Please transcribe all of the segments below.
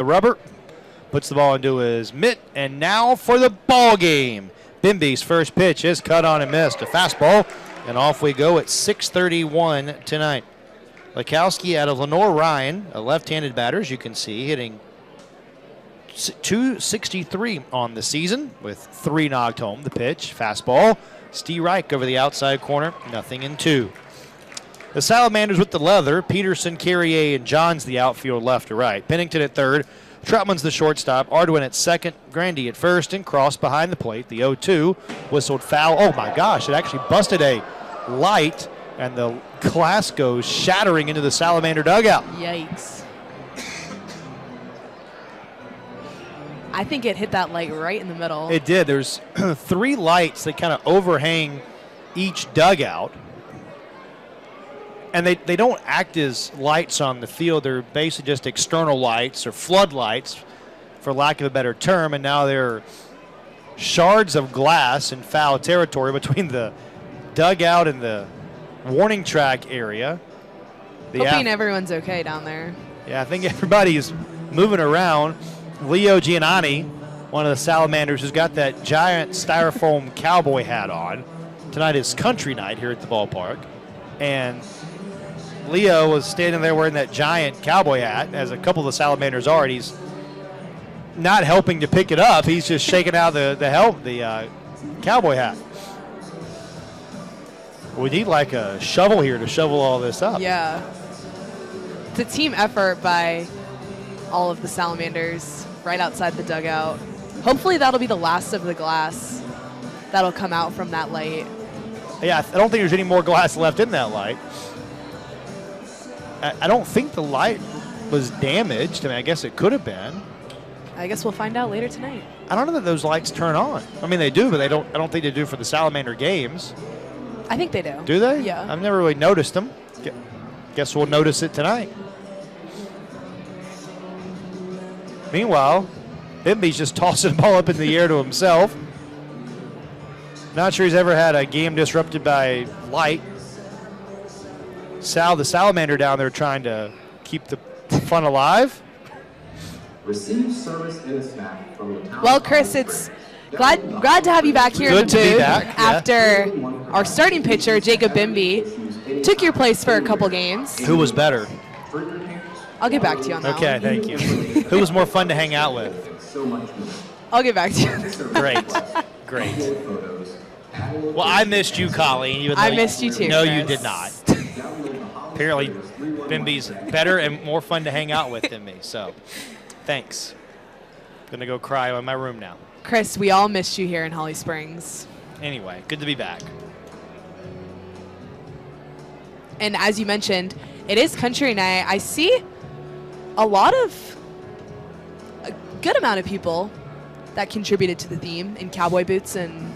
the rubber, puts the ball into his mitt, and now for the ball game. Bimby's first pitch is cut on and missed. A fastball, and off we go at 6:31 tonight. Lekowski out of Lenore Ryan, a left-handed batter, as you can see, hitting .263 on the season with 3 knocked home. The pitch, fastball. Steve Reich over the outside corner, 0-2. The Salamanders with the leather. Peterson, Carrier, and Johns the outfield left to right. Pennington at third. Troutman's the shortstop. Arduin at second. Grandy at first, and Cross behind the plate. The 0-2 whistled foul. Oh my gosh, it actually busted a light, and the glass goes shattering into the Salamander dugout. Yikes. I think it hit that light right in the middle. It did. There's 3 lights that kind of overhang each dugout. And they don't act as lights on the field. They're basically just external lights or floodlights, for lack of a better term. And now they're shards of glass in foul territory between the dugout and the warning track area. Hoping everyone's okay down there. Yeah, I think everybody's moving around. Leo Giannani, one of the Salamanders, who's got that giant styrofoam cowboy hat on. Tonight is country night here at the ballpark. And Leo was standing there wearing that giant cowboy hat, as a couple of the Salamanders are, and he's not helping to pick it up. He's just shaking out the cowboy hat. We need like a shovel here to shovel all this up. Yeah. It's a team effort by all of the Salamanders right outside the dugout. Hopefully that'll be the last of the glass that'll come out from that light. Yeah, I don't think there's any more glass left in that light. I don't think the light was damaged. I mean, I guess it could have been. I guess we'll find out later tonight. I don't know that those lights turn on. I mean, they do, but I don't think they do for the Salamander games. I think they do. Do they? Yeah. I've never really noticed them. Guess we'll notice it tonight. Meanwhile, Bimby's just tossing the ball up in the air to himself. Not sure he's ever had a game disrupted by light. The Salamander down there trying to keep the fun alive. Receive service in a snack from the town. Well, Chris, it's glad to have you back here in the booth. Good to be back, yeah. After our starting pitcher, Jacob Bimby, took your place for a couple games. Who was better? I'll get back to you on that Okay, one. thank you. Who was more fun to hang out with? I'll get back to you. Great. Well, I missed you, Colleen. I missed you too, No, Chris. you did not. Apparently, Bimby's better and more fun to hang out with than me, so thanks. Gonna go cry in my room now. Chris, we all missed you here in Holly Springs. Anyway, good to be back. And as you mentioned, it is country night. I see a good amount of people that contributed to the theme in cowboy boots and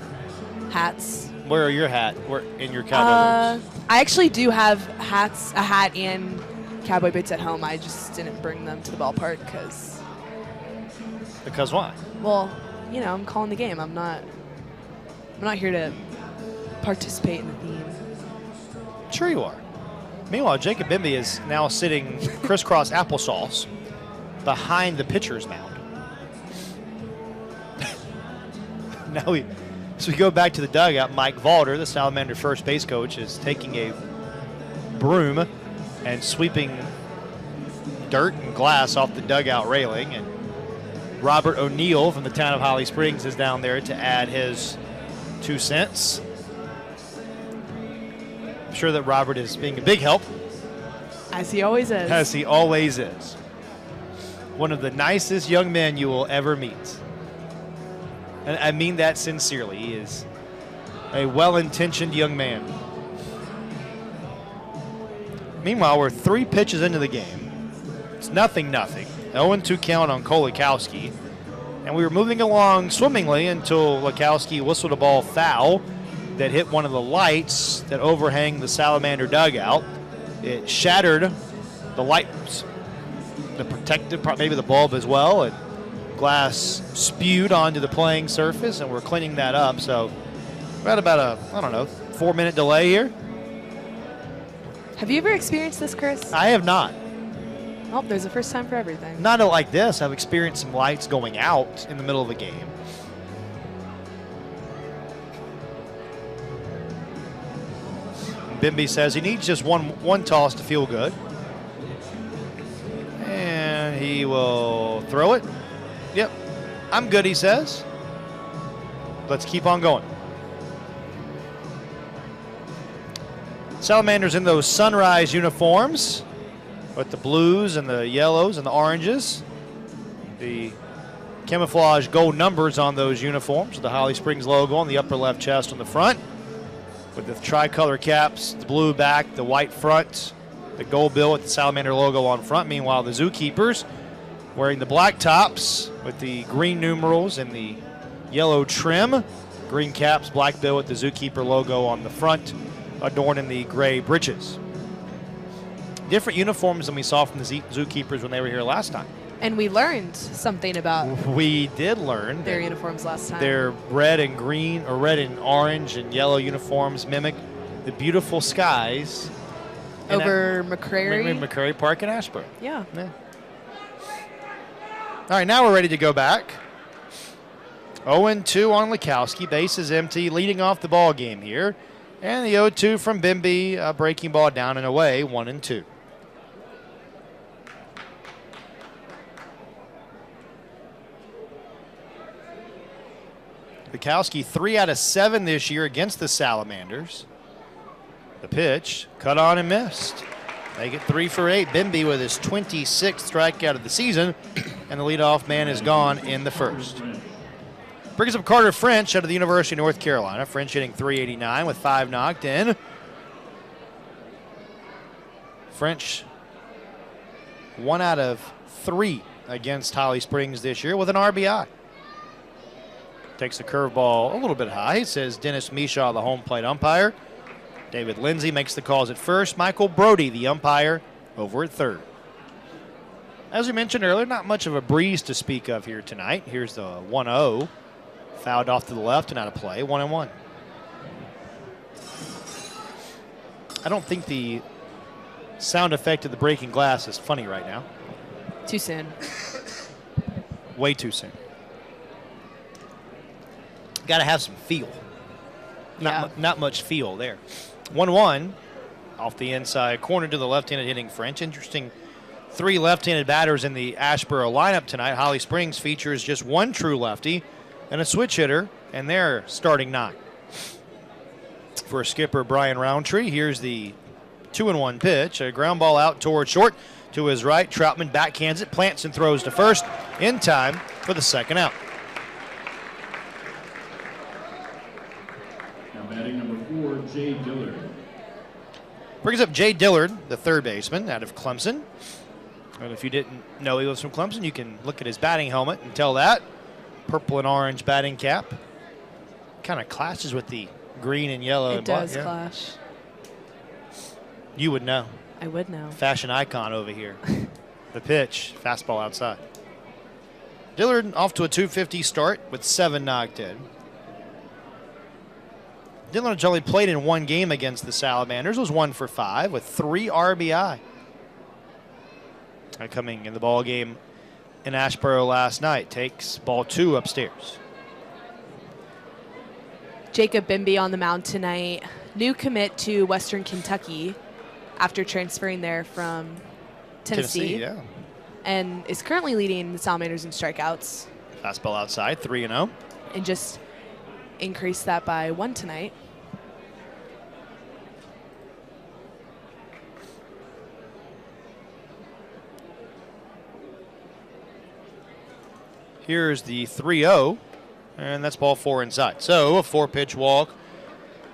hats. Where are your hat? Where in your cowboy boots? I actually do have a hat and cowboy boots at home. I just didn't bring them to the ballpark because. Because why? Well, you know, I'm calling the game. I'm not here to participate in the theme. Sure you are. Meanwhile, Jacob Bimby is now sitting crisscross applesauce behind the pitcher's mound. So we go back to the dugout. Mike Valder, the Salamander first base coach, is taking a broom and sweeping dirt and glass off the dugout railing. And Robert O'Neill from the town of Holly Springs is down there to add his 2 cents. I'm sure that Robert is being a big help. As he always is. As he always is. One of the nicest young men you will ever meet. And I mean that sincerely. He is a well-intentioned young man. Meanwhile, we're 3 pitches into the game. It's 0-0. 0-2 count on Kolakowski. And we were moving along swimmingly until Lekowski whistled a ball foul that hit one of the lights that overhang the Salamander dugout. It shattered the lights, the protective part, maybe the bulb as well, and glass spewed onto the playing surface, and we're cleaning that up. So we're at about a, 4-minute delay here. Have you ever experienced this, Chris? I have not. Oh, there's a first time for everything. Not like this. I've experienced some lights going out in the middle of a game. Bimby says he needs just one toss to feel good. And he will throw it. Yep. I'm good, he says. Let's keep on going. Salamanders in those sunrise uniforms with the blues and the yellows and the oranges. The camouflage gold numbers on those uniforms, the Holly Springs logo on the upper left chest on the front. With the tricolor caps, the blue back, the white front, the gold bill with the Salamander logo on front. Meanwhile, the ZooKeepers wearing the black tops with the green numerals and the yellow trim. Green caps, black bill with the ZooKeeper logo on the front, adorned in the gray breeches. Different uniforms than we saw from the ZooKeepers when they were here last time. And we learned something about We did learn their uniforms last time. their red and green, or red and orange and yellow uniforms mimic the beautiful skies over McCrary. McCrary Park in Asheboro. Yeah. Yeah. All right, now we're ready to go back. 0-2 on Lekowski. Base is empty, leading off the ball game here. And the 0-2 from Bimby, breaking ball down and away, 1-2. Lekowski 3 out of 7 this year against the Salamanders. The pitch, cut on and missed. Make it 3 for 8. Bimby with his 26th strikeout of the season, and the leadoff man is gone in the first. Brings up Carter French out of the University of North Carolina. French hitting .389 with 5 knocked in. French 1 out of 3 against Holly Springs this year with an RBI. Takes the curveball a little bit high, says Dennis Mishaw, the home plate umpire. David Lindsay makes the calls at first. Michael Brody, the umpire, over at third. As we mentioned earlier, not much of a breeze to speak of here tonight. Here's the 1-0. Fouled off to the left and out of play, 1-1. I don't think the sound effect of the breaking glass is funny right now. Too soon. Way too soon. Got to have some feel. Not much feel there. 1-1 off the inside corner to the left-handed hitting French. Interesting 3 left-handed batters in the Asheboro lineup tonight. Holly Springs features just 1 true lefty and a switch hitter, and they're starting 9. For skipper Brian Roundtree, here's the 2-1 pitch. A ground ball out toward short to his right. Troutman backhands it, plants and throws to first in time for the second out. Batting number 4, Jay Dillard. Brings up Jay Dillard, the third baseman out of Clemson. And if you didn't know he was from Clemson, you can look at his batting helmet and tell that. Purple and orange batting cap. Kind of clashes with the green and yellow. It and black. does clash. You would know. I would know. Fashion icon over here. The pitch, fastball outside. Dillard off to a .250 start with 7 knocked in. Dillard only played in 1 game against the Salamanders, was 1 for 5 with 3 RBI. Coming in the ball game in Asheboro last night, takes ball 2 upstairs. Jacob Bimby on the mound tonight. New commit to Western Kentucky after transferring there from Tennessee. Yeah. And is currently leading the Salamanders in strikeouts. Fastball outside, 3-0. And just increased that by 1 tonight. Here's the 3-0, and that's ball 4 inside. So a 4-pitch walk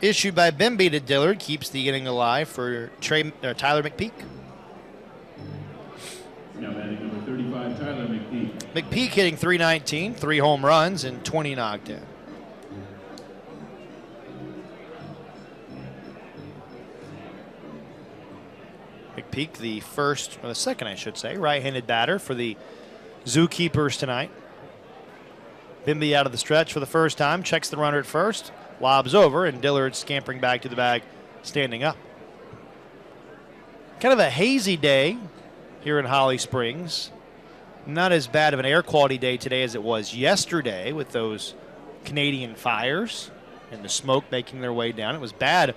issued by Bimby to Dillard keeps the inning alive for Tyler McPeak. Now batting number 35, Tyler McPeak. McPeak hitting .319, 3 home runs and 20 knocked in. McPeak, the first, or the second, I should say, right-handed batter for the ZooKeepers tonight. Bimby out of the stretch for the first time, checks the runner at first, lobs over, and Dillard scampering back to the bag, standing up. Kind of a hazy day here in Holly Springs. Not as bad of an air quality day today as it was yesterday with those Canadian fires and the smoke making their way down. It was bad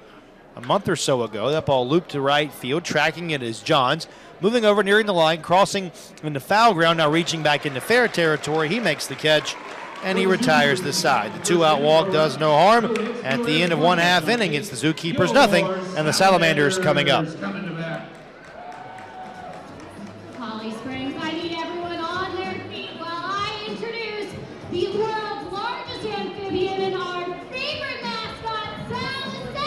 a month or so ago. That ball looped to right field. Tracking it is Johns. Moving over, nearing the line, crossing into foul ground, now reaching back into fair territory. He makes the catch, and he retires the side. The 2-out walk does no harm. At the end of 1/2 inning, it's the ZooKeepers nothing, and the Salamanders coming up. Holly Springs, I need everyone on their feet while I introduce the world's largest amphibian and our favorite mascot, Salamander.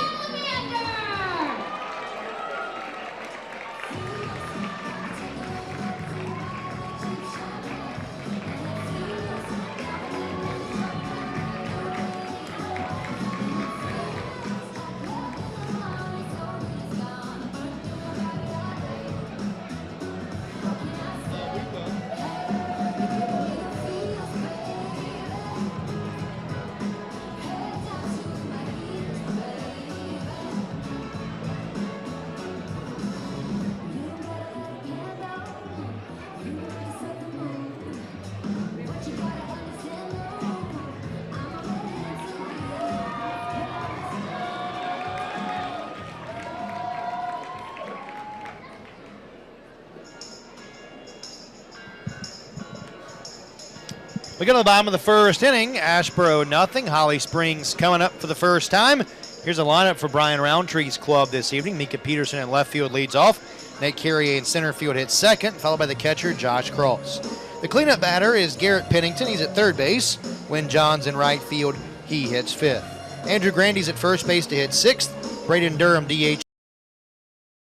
We go to the bottom of the first inning. Asheboro nothing. Holly Springs coming up for the first time. Here's a lineup for Brian Roundtree's club this evening. Mika Peterson in left field leads off. Nate Carrier in center field hits second, followed by the catcher, Josh Cross. The cleanup batter is Garrett Pennington. He's at third base. When John's in right field, he hits fifth. Andrew Grandy's at first base to hit sixth. Braden Durham DH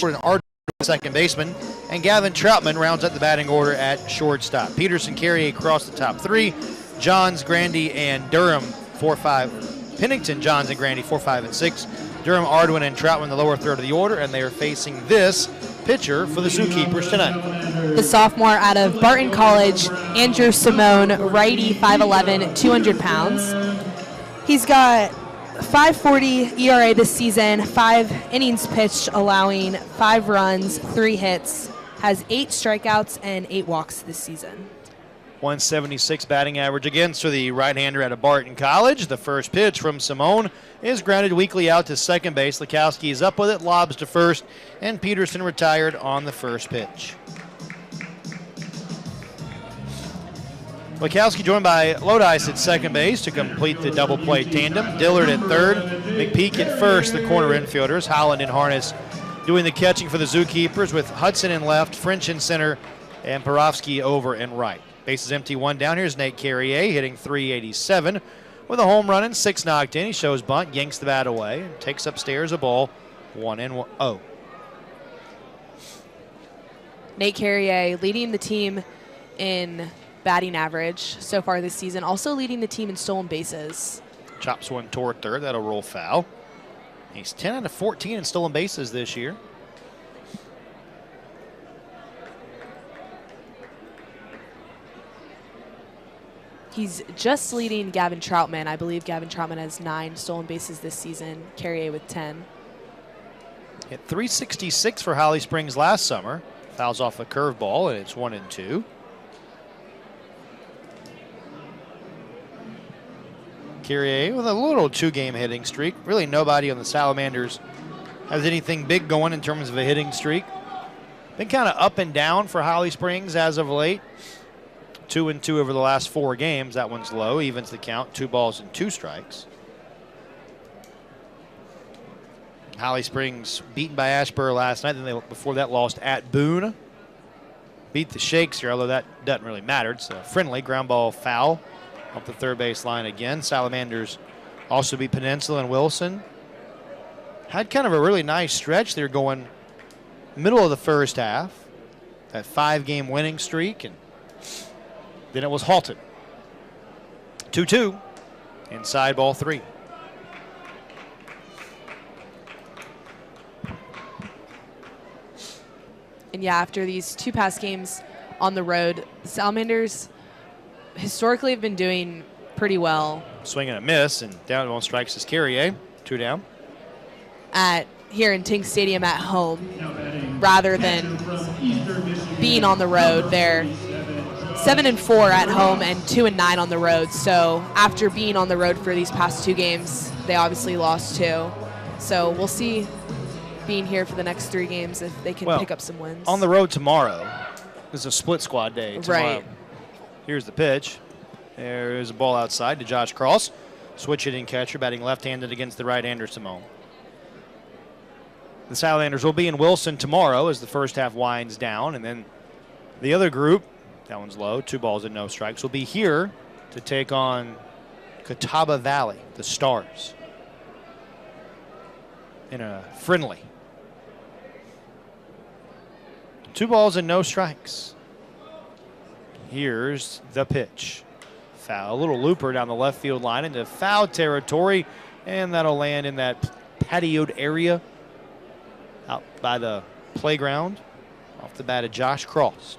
an second baseman. And Gavin Troutman rounds out the batting order at shortstop. Peterson, Carrier across the top three. Johns, Grandy, and Durham 4-5. Pennington, Johns, and Grandy 4, 5, and 6. Durham, Ardwin, and Troutman the lower third of the order, and they are facing this pitcher for the ZooKeepers tonight. The sophomore out of Barton College, Andrew Simone, righty, 5'11", 200 pounds. He's got 5.40 ERA this season, 5 innings pitched, allowing 5 runs, 3 hits, has 8 strikeouts and 8 walks this season. 176 batting average against for the right-hander out of Barton College. The first pitch from Simone is grounded weakly out to second base. Lukowski is up with it, lobs to first, and Peterson retired on the first pitch. Lukowski joined by Lodice at second base to complete the double play tandem. Dillard at third, McPeak at first, the corner infielders. Holland in harness doing the catching for the ZooKeepers with Hudson in left, French in center, and Porofsky over and right. Bases empty, 1 down. Here's Nate Carrier hitting .387 with a home run and 6 knocked in. He shows bunt, yanks the bat away, and takes upstairs a ball 1-0. Nate Carrier leading the team in batting average so far this season, also leading the team in stolen bases. Chops one toward third. That'll roll foul. He's 10 out of 14 in stolen bases this year. He's just leading Gavin Troutman. I believe Gavin Troutman has 9 stolen bases this season, Carrier with 10. Hit .366 for Holly Springs last summer. Fouls off a curveball, and it's 1-2. Carrier with a little 2-game hitting streak. Really nobody on the Salamanders has anything big going in terms of a hitting streak. Been kind of up and down for Holly Springs as of late. 2-2 over the last 4 games. That one's low, evens the count, 2 balls and 2 strikes. Holly Springs beaten by Asheboro last night. Then they, before that, lost at Boone. Beat the Shakes here, although that doesn't really matter. It's a friendly ground ball foul up the third base line again. Salamanders also beat Peninsula and Wilson. Had kind of a really nice stretch there going middle of the first half. That 5-game winning streak, and then it was halted. 2-2, inside ball 3. And yeah, after these 2 past games on the road, the Salamanders historically have been doing pretty well. Swing and a miss, and down on strikes is Carrier. 2 down. Here in Tink Stadium at home, rather than being on the road. They're 7-4 at home and 2-9 on the road. So after being on the road for these past 2 games, they obviously lost 2. So we'll see being here for the next 3 games if they can pick up some wins. On the road tomorrow. This is a split squad day tomorrow. Right. Here's the pitch. There's a ball outside to Josh Cross. Switch hitting catcher, batting left-handed against the right-hander Simone. The Salamanders will be in Wilson tomorrow as the first half winds down, and then the other group, that one's low, 2 balls and no strikes, will be here to take on Catawba Valley, the Stars, in a friendly. 2 balls and no strikes. Here's the pitch. Foul, a little looper down the left field line into foul territory, and that'll land in that patioed area out by the playground off the bat of Josh Cross.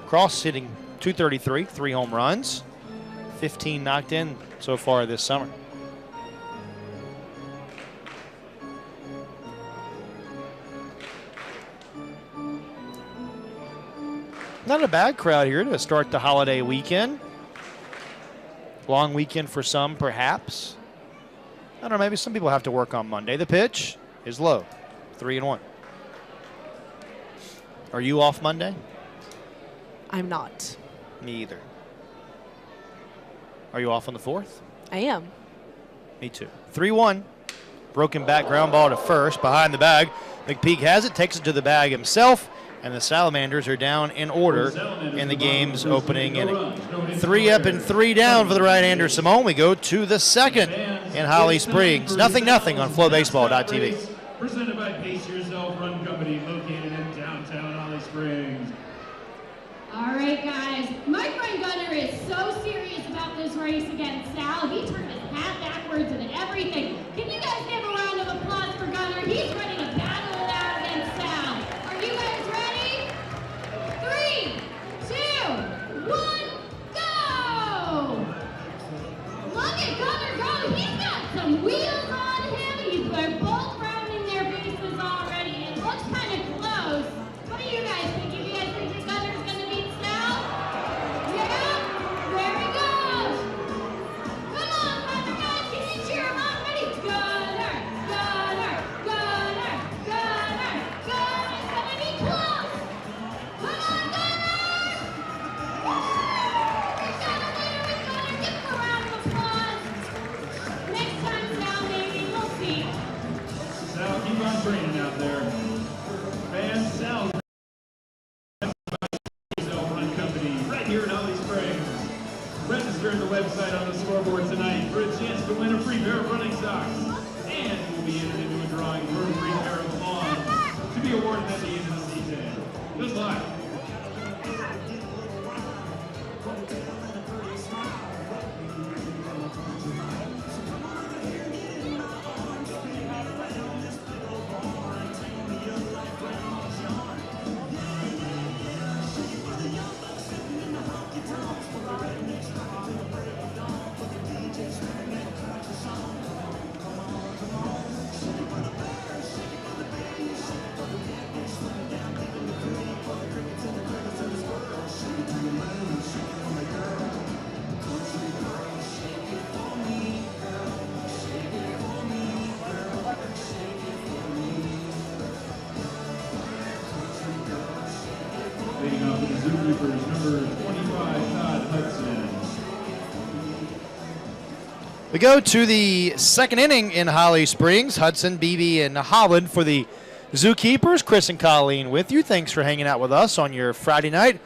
Cross hitting .233, 3 home runs, 15 knocked in so far this summer. Not a bad crowd here to start the holiday weekend. Long weekend for some, perhaps. I don't know, maybe some people have to work on Monday. The pitch is low, 3-1. Are you off Monday? I'm not. Me either. Are you off on the 4th? I am. Me too. 3-1. Broken back ground ball to first, behind the bag. McPeak has it, takes it to the bag himself, and the Salamanders are down in order in the game's opening inning. 3 up and 3 down for the right-hander Simone. We go to the second in Holly Springs. 0-0 on FloBaseball.tv. Presented by Pace Yourself Run Company, located in downtown Holly Springs. All right, guys. My friend Gunner is so serious about this race against Sal. He turned his hat backwards and everything. Can you guys give a round of applause for Gunner? He's ready to battle it out against Sal. Are you guys ready? 3, 2, 1, go! Look at Gunner go. He's got some wheels on him. They're both rounding their bases already. It looks kind of close. What do you guys think? You guys think that Gunner's going to beat Sal? Yeah? There he goes. Come on, Gunner, guys. Can you cheer him on? Ready? Gunner, Gunner, Gunner, Gunner, Gunner. It's going to be close. Come on, Gunner. We got a leader with Gunner. Give him a round of applause. Next time, Sal, maybe. We'll see. Sal, keep on training out there. Fans, Sal Run Company right here in Holly Springs. Register at the website on the scoreboard tonight for a chance to win a free pair of running socks. And you'll be entered into a drawing for a free pair of lawns to be awarded at the end of the season. Good luck. Leading off with the ZooKeepers, number 25, Todd Hudson. We go to the second inning in Holly Springs. Hudson, Beebe, and Holland for the ZooKeepers. Chris and Colleen with you. Thanks for hanging out with us on your Friday night.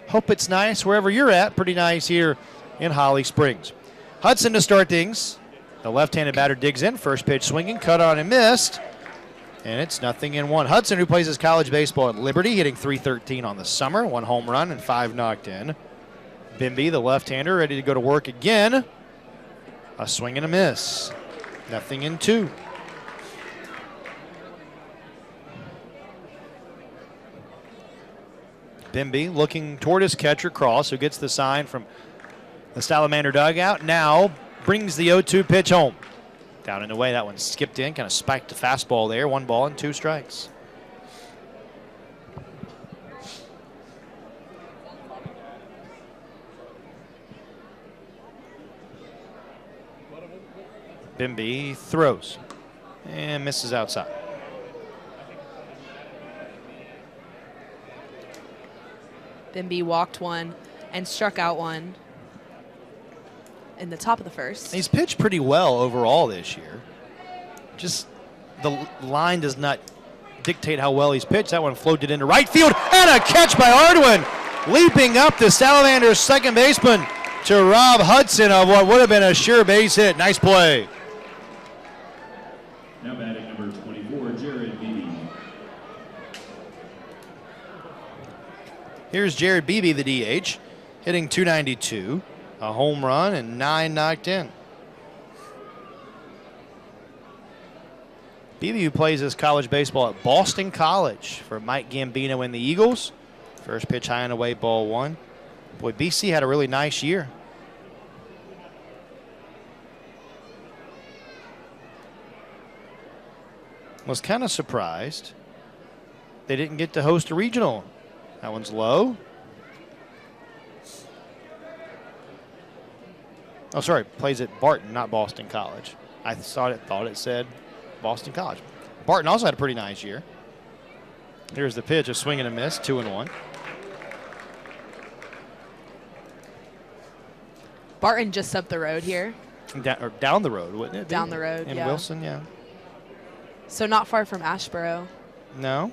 Hope it's nice wherever you're at. Pretty nice here in Holly Springs. Hudson to start things. The left-handed batter digs in. First pitch swinging, cut on and missed. And it's 0-1. Hudson, who plays his college baseball at Liberty, hitting .313 on the summer. 1 home run and 5 knocked in. Bimby, the left-hander, ready to go to work again. A swing and a miss. 0-2. Bimby looking toward his catcher, Cross, who gets the sign from the Salamander dugout. Now brings the 0-2 pitch home. Down and away, that one skipped in, kind of spiked a fastball there. 1 ball and 2 strikes. Bimby throws and misses outside. Bimby walked one and struck out one in the top of the first. He's pitched pretty well overall this year. Just the line does not dictate how well he's pitched. That one floated into right field, and a catch by Ardwin. Leaping up the Salamanders' second baseman to rob Hudson of what would have been a sure base hit. Nice play. Now batting number 24, Jared Beebe. Here's Jared Beebe, the DH, hitting .292, a home run and 9 knocked in. Beebe, who plays his college baseball at Boston College for Mike Gambino and the Eagles. First pitch high and away, ball one. Boy, BC had a really nice year. Was kind of surprised they didn't get to host a regional. That one's low. Oh, sorry, plays at Barton, not Boston College. I thought it said Boston College. Barton also had a pretty nice year. Here's the pitch, a swing and a miss, 2-1. Barton just up the road here. Down the road, wouldn't it? Down the road, in yeah. Wilson, yeah. So not far from Asheboro. No,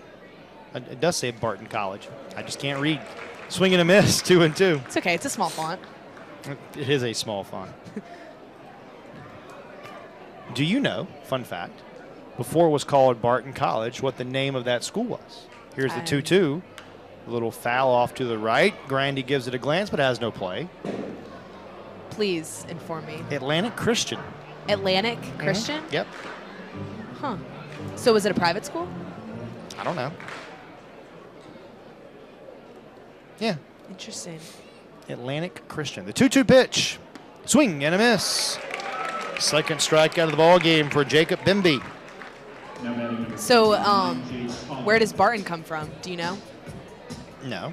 it does say Barton College. I just can't read. Swing and a miss, 2-2. It's okay, it's a small font. It is a small font. Do you know, fun fact, before it was called Barton College, what the name of that school was? Here's the 2-2. A little foul off to the right. Grandy gives it a glance, but has no play. Please inform me. Atlantic Christian. Atlantic Christian? Yep. Huh. So was it a private school? I don't know. Yeah. Interesting. Atlantic Christian. The 2-2 pitch. Swing and a miss. Second strikeout of the ball game for Jacob Bimby. So, where does Barton come from? Do you know? No.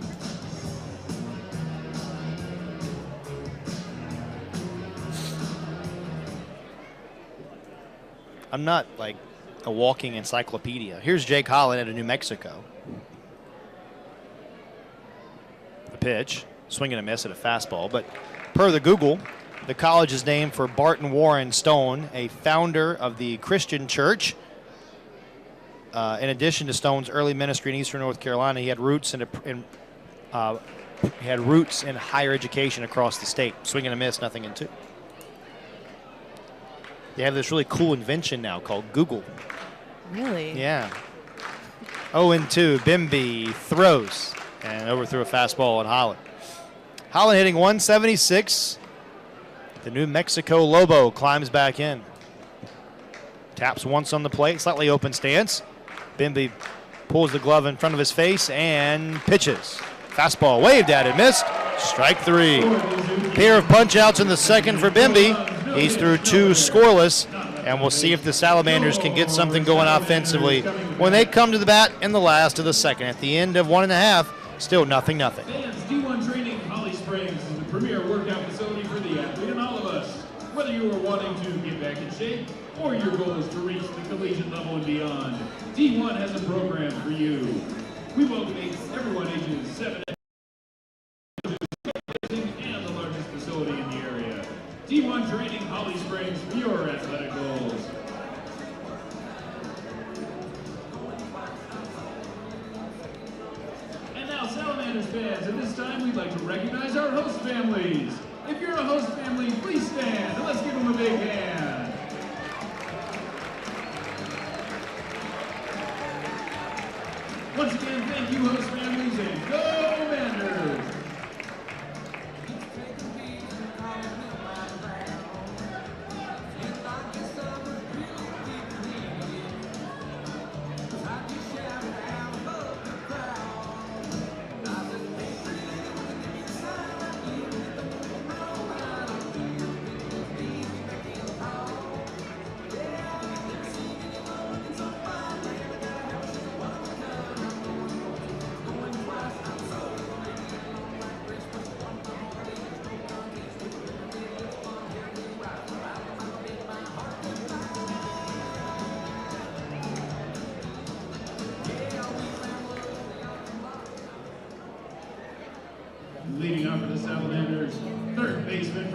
I'm not like a walking encyclopedia. Here's Jake Holland out of New Mexico. The pitch, swing and a miss at a fastball. But per the Google, the college is named for Barton Warren Stone, a founder of the Christian Church. In addition to Stone's early ministry in Eastern North Carolina, he had roots in higher education across the state. Swing and a miss, nothing in two. They have this really cool invention now called Google. Really? Yeah. 0-2, Bimby throws and overthrew a fastball on Holland. Holland hitting 176. The New Mexico Lobo climbs back in. Taps once on the plate, slightly open stance. Bimby pulls the glove in front of his face and pitches. Fastball waved at it, missed. Strike three. Pair of punch outs in the second for Bimby. He's through two scoreless, and we'll see if the Salamanders can get something going offensively when they come to the bat in the last of the second. At the end of 1.5, still 0-0. Fans, D1 Training Holly Springs is the premier workout facility for the athlete and all of us. Whether you are wanting to get back in shape or your goal is to reach the collegiate level and beyond, D1 has a program for you. We welcome everyone ages 7 and the largest facility in the area. D1 Training Holly Springs for your athletic goals. And now, Salamanders fans, at this time we'd like to recognize our host families. If you're a host family, please stand and let's give them a big hand. Once again, thank you, host families, and go Manders!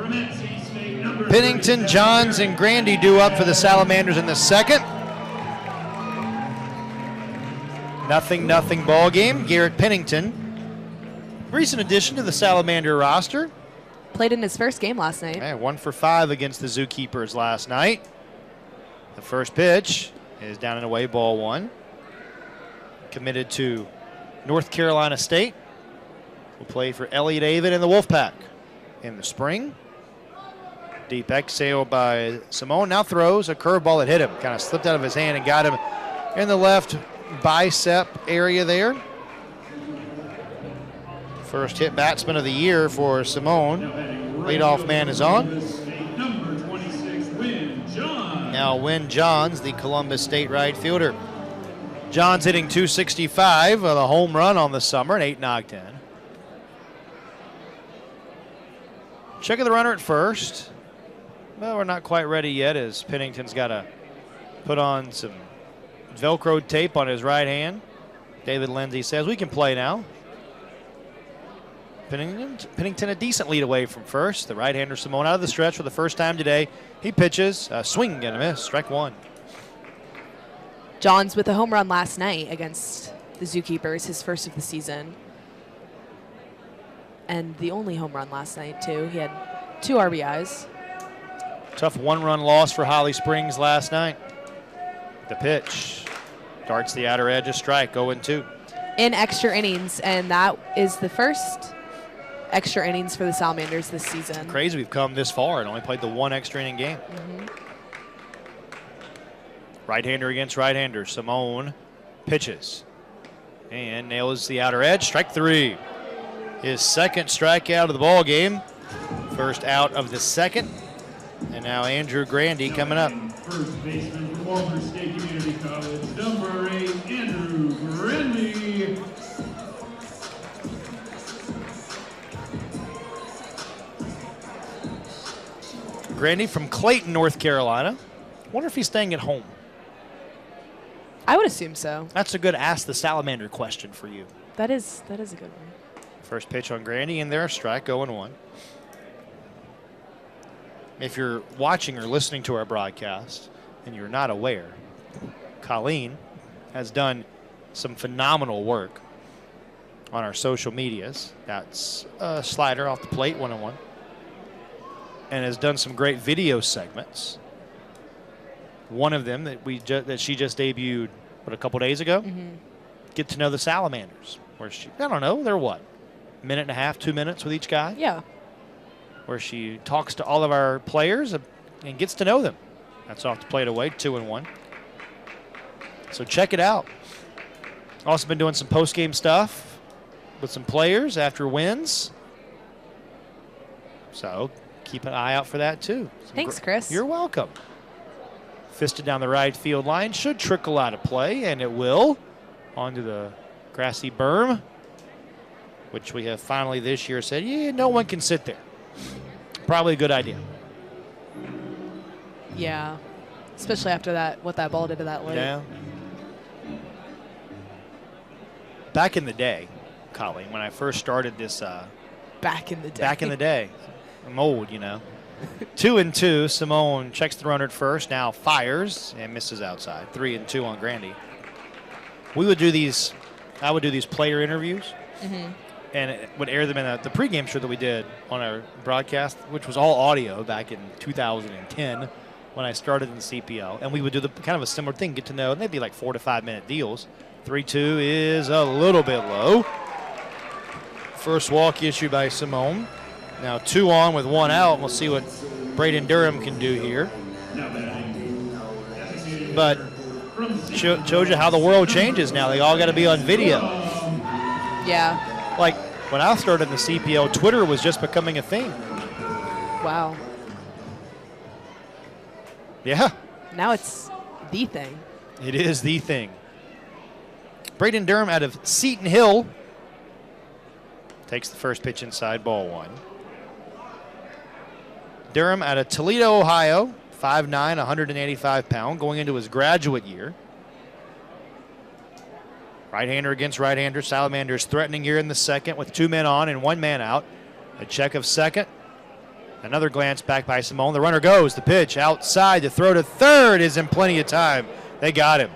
from NC State, number Pennington, 37, Johns, and Grandy due up for the Salamanders in the second. 0-0 ball game. Garrett Pennington, recent addition to the Salamander roster. Played in his first game last night. Man, 1 for 5 against the ZooKeepers last night. The first pitch is down and away, ball 1. Committed to North Carolina State. Will play for Elliott Avon and the Wolfpack in the spring. Deep exhale by Simone. Now throws a curveball that hit him. Kind of slipped out of his hand and got him in the left bicep area there. First hit batsman of the year for Simone. Leadoff man is on. number 26, Win John. Now Win Johns, the Columbus State right fielder. Johns hitting 265 with a home run on the summer, an 8 knocked in. Checking the runner at first. Well, we're not quite ready yet as Pennington's got to put on some Velcro tape on his right hand. David Lindsay says we can play now. Pennington a decent lead away from first. The right-hander Simone out of the stretch for the first time today. He pitches, swing and a miss, strike 1. Johns with a home run last night against the ZooKeepers, his first of the season. And the only home run last night, too. He had 2 RBIs. Tough 1-run loss for Holly Springs last night. The pitch darts the outer edge, a strike, 0-2. In extra innings, and that is the first extra innings for the Salamanders this season. Crazy we've come this far and only played the 1 extra inning game. Right-hander against right-hander. Simone pitches and nails the outer edge. Strike 3. His second strikeout of the ball game. First out of the second. And now Andrew Grandy coming up. First baseman from Walters State Community College, number 8, Andrew Grandy. Grandy from Clayton, North Carolina. Wonder if he's staying at home. I would assume so. That's a good Ask the Salamander question for you. That is a good one. First pitch on Grandy, and there, strike, 0-1. If you're watching or listening to our broadcast and you're not aware, Colleen has done some phenomenal work on our social medias. That's a slider off the plate, 1-1. And has done some great video segments. One of them that she just debuted, a couple days ago? Get to know the Salamanders. Where I don't know, they're what? Minute and a half, 2 minutes with each guy? Yeah. Where she talks to all of our players and gets to know them. That's off the plate away, 2-1. So check it out. Also been doing some post-game stuff with some players after wins. So keep an eye out for that too. Thanks, Chris. You're welcome. Fisted down the right field line. Should trickle out of play, and it will. Onto the grassy berm, which we have finally this year said, yeah, no one can sit there. Probably a good idea. Yeah. Especially after what that ball did to that late. Yeah. Back in the day, Colleen, when I first started this. Back in the day. Back in the day. I'm old, you know. 2-2. Simone checks the runner at first. Now fires and misses outside. 3-2 on Grandy. We would do these. I would do these player interviews. And it would air them in the pregame show that we did on our broadcast, which was all audio back in 2010 when I started in the CPL. And we would do kind of a similar thing, get to know, and they'd be like 4 to 5 minute deals. 3-2 is a little bit low. First walk issued by Simone. Now 2 on with 1 out. We'll see what Braden Durham can do here. But shows you how the world changes now. They all got to be on video. Yeah. Like when I started in the CPL, Twitter was just becoming a thing. Wow. Yeah. Now it's the thing. It is the thing. Braden Durham out of Seton Hill takes the first pitch inside, ball 1. Durham out of Toledo, Ohio, 5'9", 185 pound, going into his graduate year. Right-hander against right-hander. Salamanders threatening here in the second with 2 men on and 1 man out. A check of second. Another glance back by Simone. The runner goes. The pitch outside. The throw to third is in plenty of time. They got him.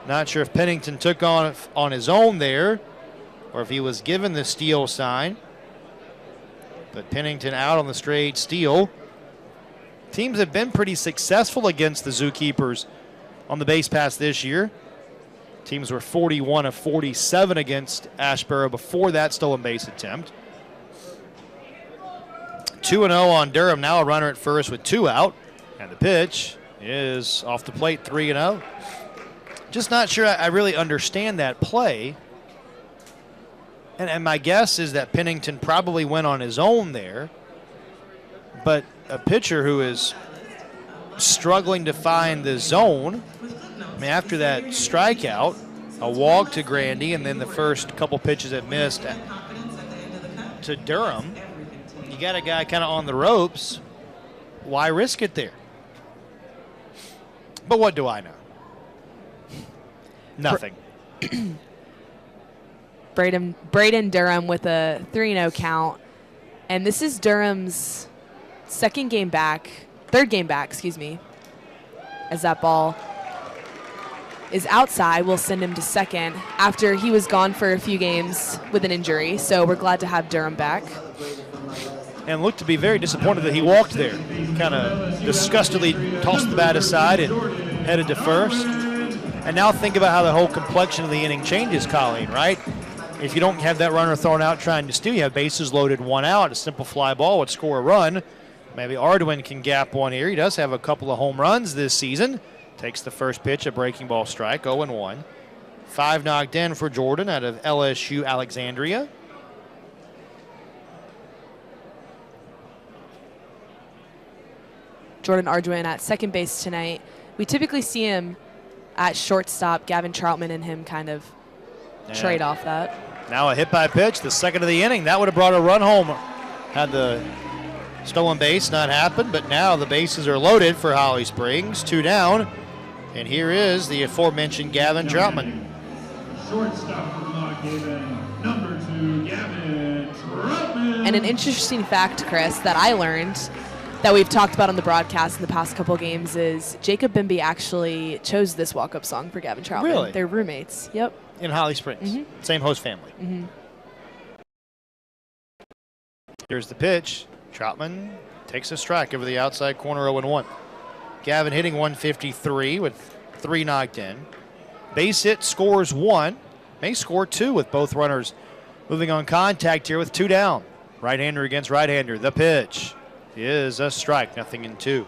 Not sure if Pennington took on his own there or if he was given the steal sign. But Pennington out on the straight steal. Teams have been pretty successful against the ZooKeepers on the base pass this year. Teams were 41 of 47 against Asheboro before that stolen base attempt. 2-0 on Durham. Now a runner at first with 2 out. And the pitch is off the plate, 3-0. Just not sure I really understand that play. And my guess is that Pennington probably went on his own there. But a pitcher who is struggling to find the zone, I mean, after that strikeout, a walk to Grandy, and then the first couple pitches that missed to Durham, you got a guy kind of on the ropes. Why risk it there? But what do I know? Nothing. Braden Durham with a 3-0 count. And this is Durham's third game back, excuse me, as that ball is outside. We'll send him to second after he was gone for a few games with an injury. So we're glad to have Durham back. And looked to be very disappointed that he walked there. Kind of disgustedly tossed the bat aside and headed to first. And now think about how the whole complexion of the inning changes, Colleen, right? If you don't have that runner thrown out trying to steal, you have bases loaded, 1 out, a simple fly ball would score a run. Maybe Arduin can gap one here. He does have a couple of home runs this season. Takes the first pitch, a breaking ball strike, 0-1. 5 knocked in for Jordan out of LSU Alexandria. Jordan Arduin at second base tonight. We typically see him at shortstop. Gavin Troutman and him kind of trade off that. Now a hit by pitch, the second of the inning. That would have brought a run home had the stolen base not happened, but now the bases are loaded for Holly Springs. 2 down, and here is the aforementioned Gavin Troutman. Shortstop for Lock Haven, number 2, Gavin Troutman. And an interesting fact, Chris, that I learned that we've talked about on the broadcast in the past couple games is Jacob Bimby actually chose this walk-up song for Gavin Troutman. Really? They're roommates. Yep. In Holly Springs. Same host family. Here's the pitch. Troutman takes a strike over the outside corner, 0-1. Gavin hitting 153 with 3 knocked in. Base hit, scores 1. May score 2 with both runners moving on contact here with 2 down. Right-hander against right-hander. The pitch is a strike, 0-2.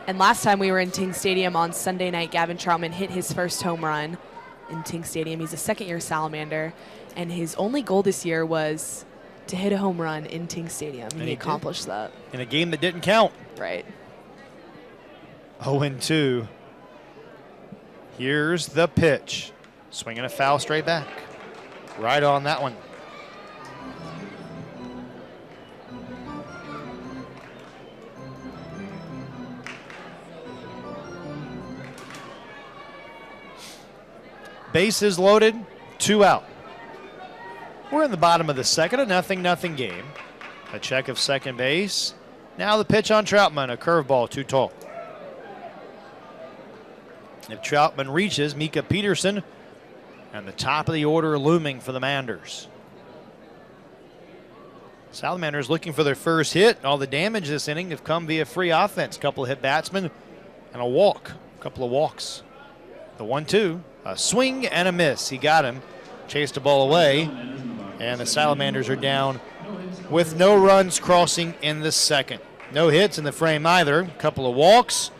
And last time we were in Ting Stadium on Sunday night, Gavin Troutman hit his first home run in Ting Stadium. He's a second-year Salamander, and his only goal this year was to hit a home run in Ting Stadium. And he accomplished that. In a game that didn't count. Right. 0-2. Here's the pitch. Swinging a foul straight back. Right on that one. Bases loaded, 2 out. We're in the bottom of the second, a 0-0 game. A check of second base. Now the pitch on Troutman, a curveball, too tall. If Troutman reaches, Mika Peterson, and the top of the order looming for the Manders. Salamanders looking for their first hit. All the damage this inning have come via free offense. Couple of hit batsmen and a walk. A couple of walks. The 1-2. A swing and a miss. He got him. Chased the ball away. And the Salamanders are down with no runs crossing in the second. No hits in the frame either. A couple of walks.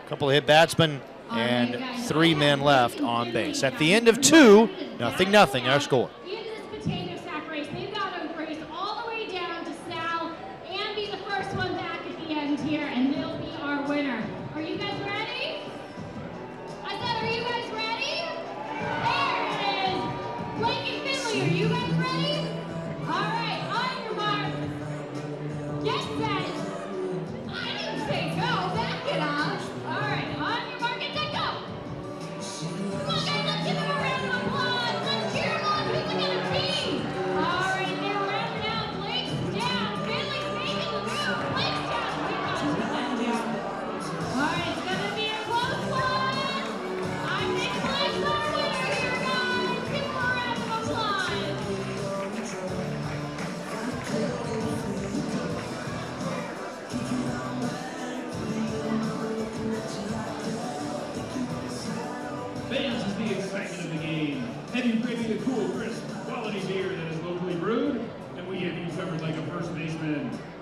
A couple of hit batsmen. And 3 men left on base. At the end of 2, 0-0 our score. In this potato sack race, they've got to race all the way down to Sal and be the first one back at the end here, and they'll be our winner. Are you guys ready? I said, are you guys ready? There it is. Blake and Finley, are you guys ready? All right, on your mark. Get set. I didn't say go. Back it up. All right, on your mark and then go. Come on, guys, let's give them a round of applause. Let's cheer them on. Who's it gonna be?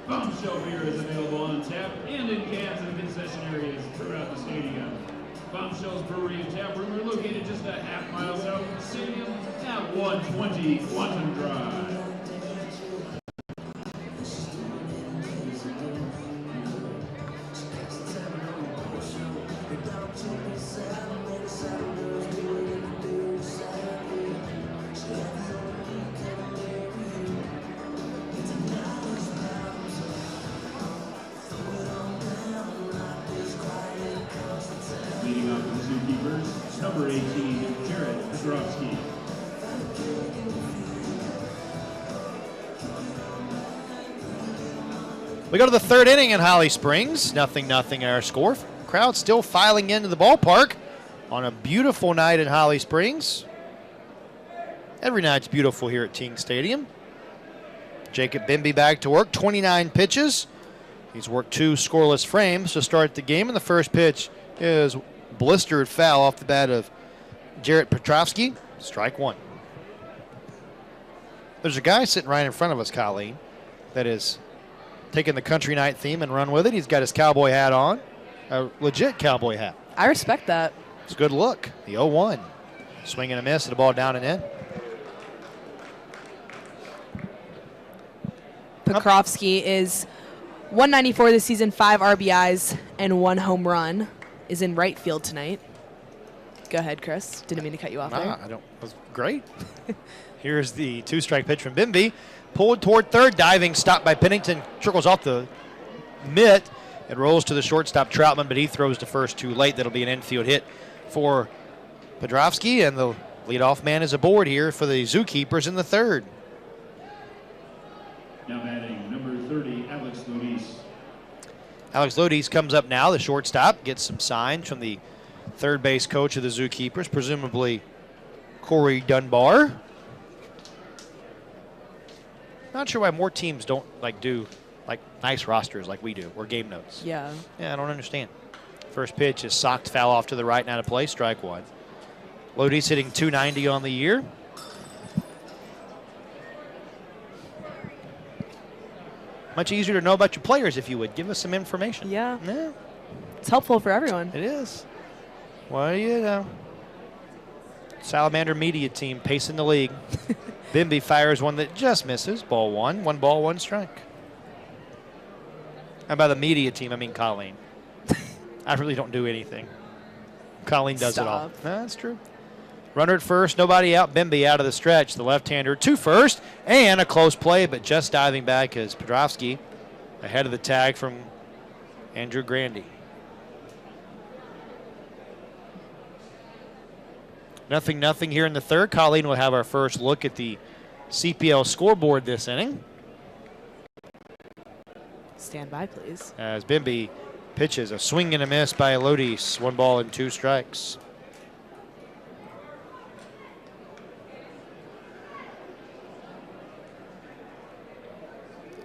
Bombshell beer is available on tap and in cans in concession areas throughout the stadium. Bombshell's Brewery and Tap Room are located just a half-mile south of the stadium at 120 Quantum Drive. Leading off for the ZooKeepers, number 18, Jared Pedrovsky. We go to the third inning in Holly Springs. 0-0 our score. Crowd still filing into the ballpark on a beautiful night in Holly Springs. Every night's beautiful here at Ting Stadium. Jacob Bimby back to work, 29 pitches. He's worked 2 scoreless frames to start the game, and the first pitch is blistered foul off the bat of Jarrett Petrovsky. Strike 1. There's a guy sitting right in front of us, Colleen, that is taking the country night theme and run with it. He's got his cowboy hat on, a legit cowboy hat. I respect that. It's a good look. The 0-1. Swing and a miss, the ball down and in. Pokrovsky is 194 this season, 5 RBIs, and 1 home run. Is in right field tonight. Go ahead, Chris. Didn't mean to cut you off there. I don't. That's great. Here's the 2-strike pitch from Bimby. Pulled toward third, diving, stopped by Pennington. Trickles off the mitt. It rolls to the shortstop, Troutman, but he throws to first too late. That'll be an infield hit for Pedrovsky, and the leadoff man is aboard here for the ZooKeepers in the third. Now batting, number 30, Alex Lodis. Alex Lodis comes up now, the shortstop, gets some signs from the third base coach of the ZooKeepers, presumably Corey Dunbar. Not sure why more teams don't do nice rosters like we do, or game notes. Yeah. Yeah, I don't understand. First pitch is socked foul off to the right and out of play, strike 1. Lodis hitting .290 on the year. Much easier to know about your players if you would give us some information. Yeah. Yeah, It's helpful for everyone. it is. What do you know? Salamander media team pacing the league. Bimby fires one that just misses. Ball 1. 1 ball, 1 strike. And by the media team, I mean Colleen. I really don't do anything. Colleen does it all. Stop. No, that's true. Runner at first, nobody out. Bimby out of the stretch. The left-hander to first, and a close play, but just diving back is Pedrovsky ahead of the tag from Andrew Grandy. 0-0 here in the third. Colleen will have our first look at the CPL scoreboard this inning. Stand by, please. As Bimby pitches a swing and a miss by Lodis. 1 ball and 2 strikes.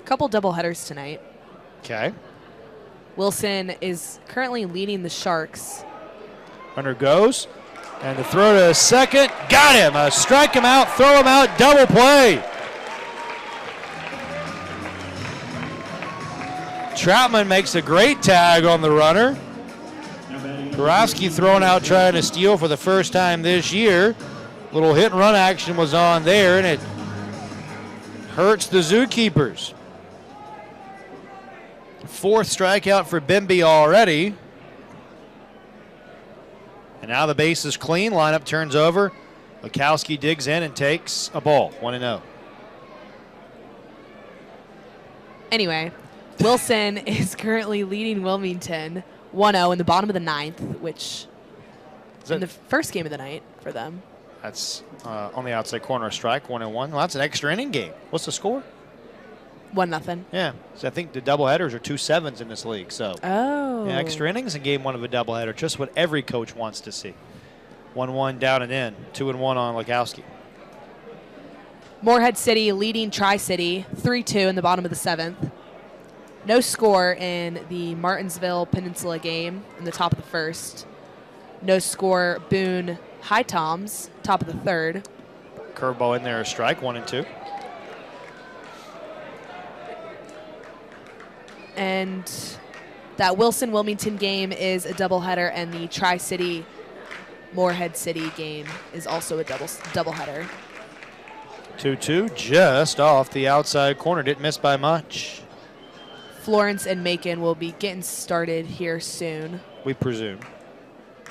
Couple doubleheaders tonight. Okay. Wilson is currently leading the Sharks. Runner goes. And the throw to second. Got him. Strike him out, throw him out, double play. Troutman makes a great tag on the runner. Borowski thrown out trying to steal for the first time this year. Little hit and run action was on there, and it hurts the ZooKeepers. 4th strikeout for Bimby already. And now the base is clean. Lineup turns over. Lukowski digs in and takes a ball. 1-0. Anyway, Wilson is currently leading Wilmington 1-0 in the bottom of the 9th, which is in the first game of the night for them. That's on the outside corner strike, 1-1. Well, that's an extra inning game. What's the score? 1-0. Yeah, so I think the doubleheaders are 2 7s in this league. So Oh. yeah, extra innings in game 1 of a doubleheader, just what every coach wants to see. 1-1 down and in, 2-1 on Lukowski. Morehead City leading Tri-City 3-2 in the bottom of the 7th. No score in the Martinsville Peninsula game in the top of the 1st. No score Boone High Toms, top of the 3rd. Curveball in there, a strike, 1-2. And that Wilson-Wilmington game is a doubleheader, and the Tri-City Morehead City game is also a doubleheader. 2-2, just off the outside corner. Didn't miss by much. Florence and Macon will be getting started here soon. We presume.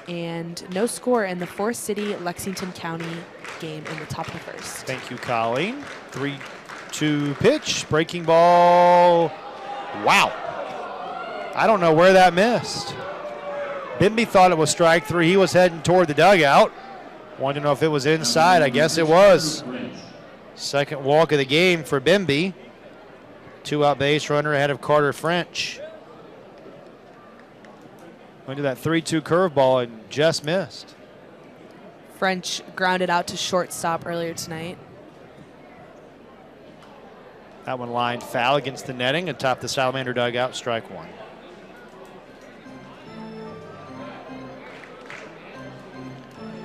And no score in the Forest City-Lexington County game in the top of the first. Thank you, Colleen. 3-2 pitch, breaking ball. Wow. I don't know where that missed. Bimby thought it was strike three. He was heading toward the dugout. Wanted to know if it was inside. I guess it was. Second walk of the game for Bimby. 2-out base runner ahead of Carter French. Went to that 3-2 curveball and just missed. French grounded out to shortstop earlier tonight. That one lined foul against the netting atop the Salamander dugout, strike one.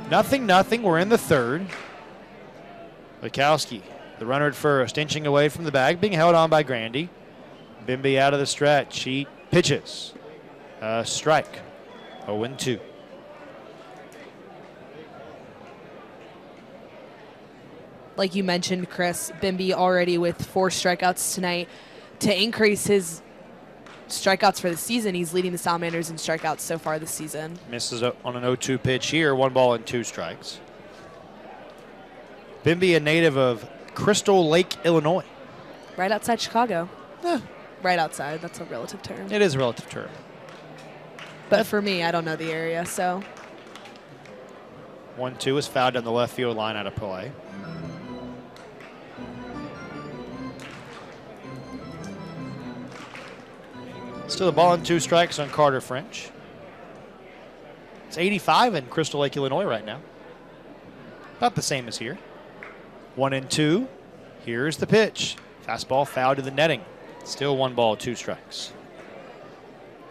Nothing. We're in the third. Lukowski, the runner at first, inching away from the bag, being held on by Grandy. Bimby out of the stretch. He pitches. Strike. 0-2. Like you mentioned, Chris, Bimby already with 4 strikeouts tonight. To increase his strikeouts for the season, he's leading the Salamanders in strikeouts so far this season. Misses on an 0-2 pitch here, 1 ball and 2 strikes. Bimby, a native of Crystal Lake, Illinois. Right outside Chicago. Right outside, that's a relative term. It is a relative term. But for me, I don't know the area, so. 1-2 is fouled down the left field line out of play. Still a ball and 2 strikes on Carter French. It's 85 in Crystal Lake, Illinois right now. About the same as here. 1-2. Here's the pitch. Fastball foul to the netting. Still 1 ball, 2 strikes.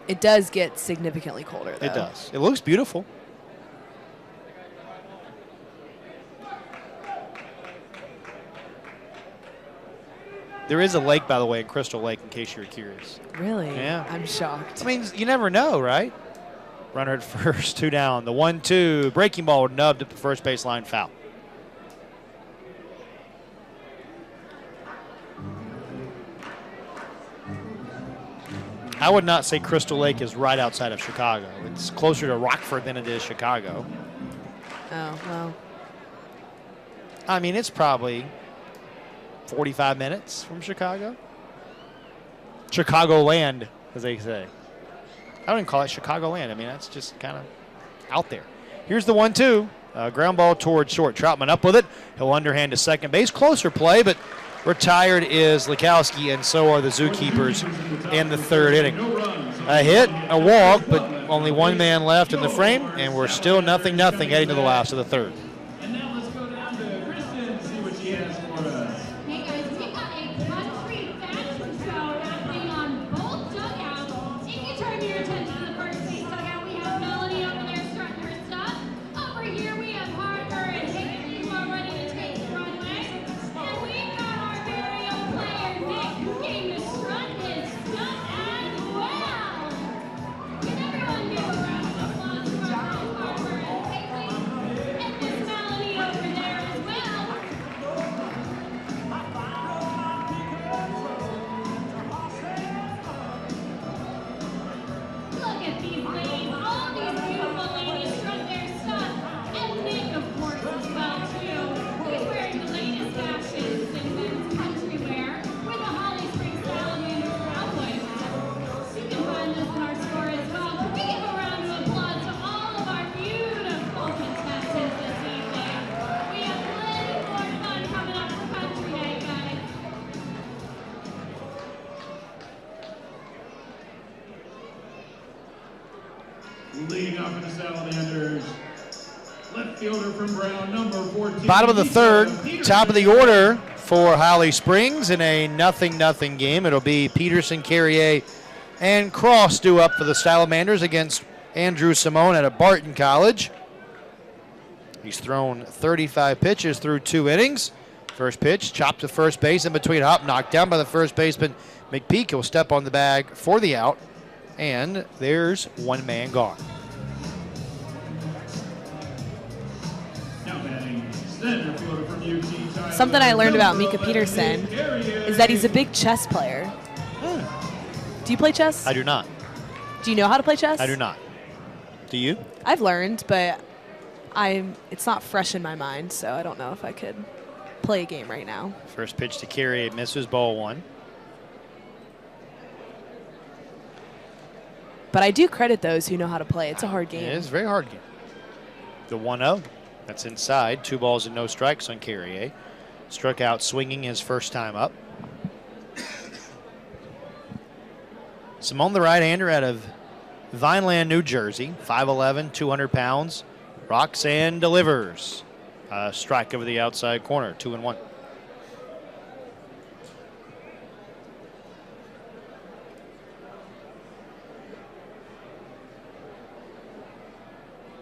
It does get significantly colder, though. It does. It looks beautiful. There is a lake, by the way, in Crystal Lake, in case you're curious. Really? Yeah. I'm shocked. I mean, you never know, right? Runner at first, 2 down. The 1-2, breaking ball nubbed at the first baseline, foul. I would not say Crystal Lake is right outside of Chicago. It's closer to Rockford than it is Chicago. Oh, well. I mean, it's probably 45 minutes from Chicago. Chicagoland, as they say. I don't even call it Chicagoland. I mean, that's just kind of out there. Here's the 1-2. Ground ball towards short. Troutman up with it. He'll underhand to second base. Closer play, but retired is Lukowski, and so are the ZooKeepers in the third inning. A hit, a walk, but only 1 man left in the frame, and we're still 0-0 heading to the last of the third. And now let's go down to Kristen and see what she has for us. Hey guys, we've got a country fashion show happening on both dugouts. If you turn your attention to the first base dugout, we have Melanie over there starting her stuff. Over here we have Harper and Higgins who are ready to take the runway. And we've got our very own player Nick who came to strut his stuff as well. Can everyone give a round of applause for our own Harper and Higgins and Miss Melanie over there as well. Look at these ladies, all these beautiful ladies strut their stuff, and Nick, of course, as well, too. He's wearing the latest fashions in men's country wear with a Holly Springs Salamanders cowboy hat. You can find this in our store as well. But we give a round of applause to all of our beautiful contestants this evening. We have plenty more fun coming up for Country Night, guys. Leading off for the Salamanders, left fielder from Brown, number 14. Bottom of the third, top of the order for Holly Springs in a 0-0 game. It'll be Peterson, Carrier, and Cross due up for the Salamanders against Andrew Simone out of Barton College. He's thrown 35 pitches through 2 innings. First pitch, chopped to first base in between hop, knocked down by the first baseman. McPeak will step on the bag for the out, and there's one man gone. Something I learned about Mika Peterson is that he's a big chess player. Do you play chess? I do not. Do you know how to play chess? I do not. Do you? I've learned, but it's not fresh in my mind, so I don't know if I could play a game right now. First pitch to Carrier misses, ball one. But I do credit those who know how to play. It's a hard game. It is a very hard game. The 1-0. That's inside. 2 balls and no strikes on Carrier. Struck out swinging his first time up. Simone, the right-hander out of Vineland, New Jersey. 5'11", 200 pounds. Roxanne delivers. Strike over the outside corner. 2-1.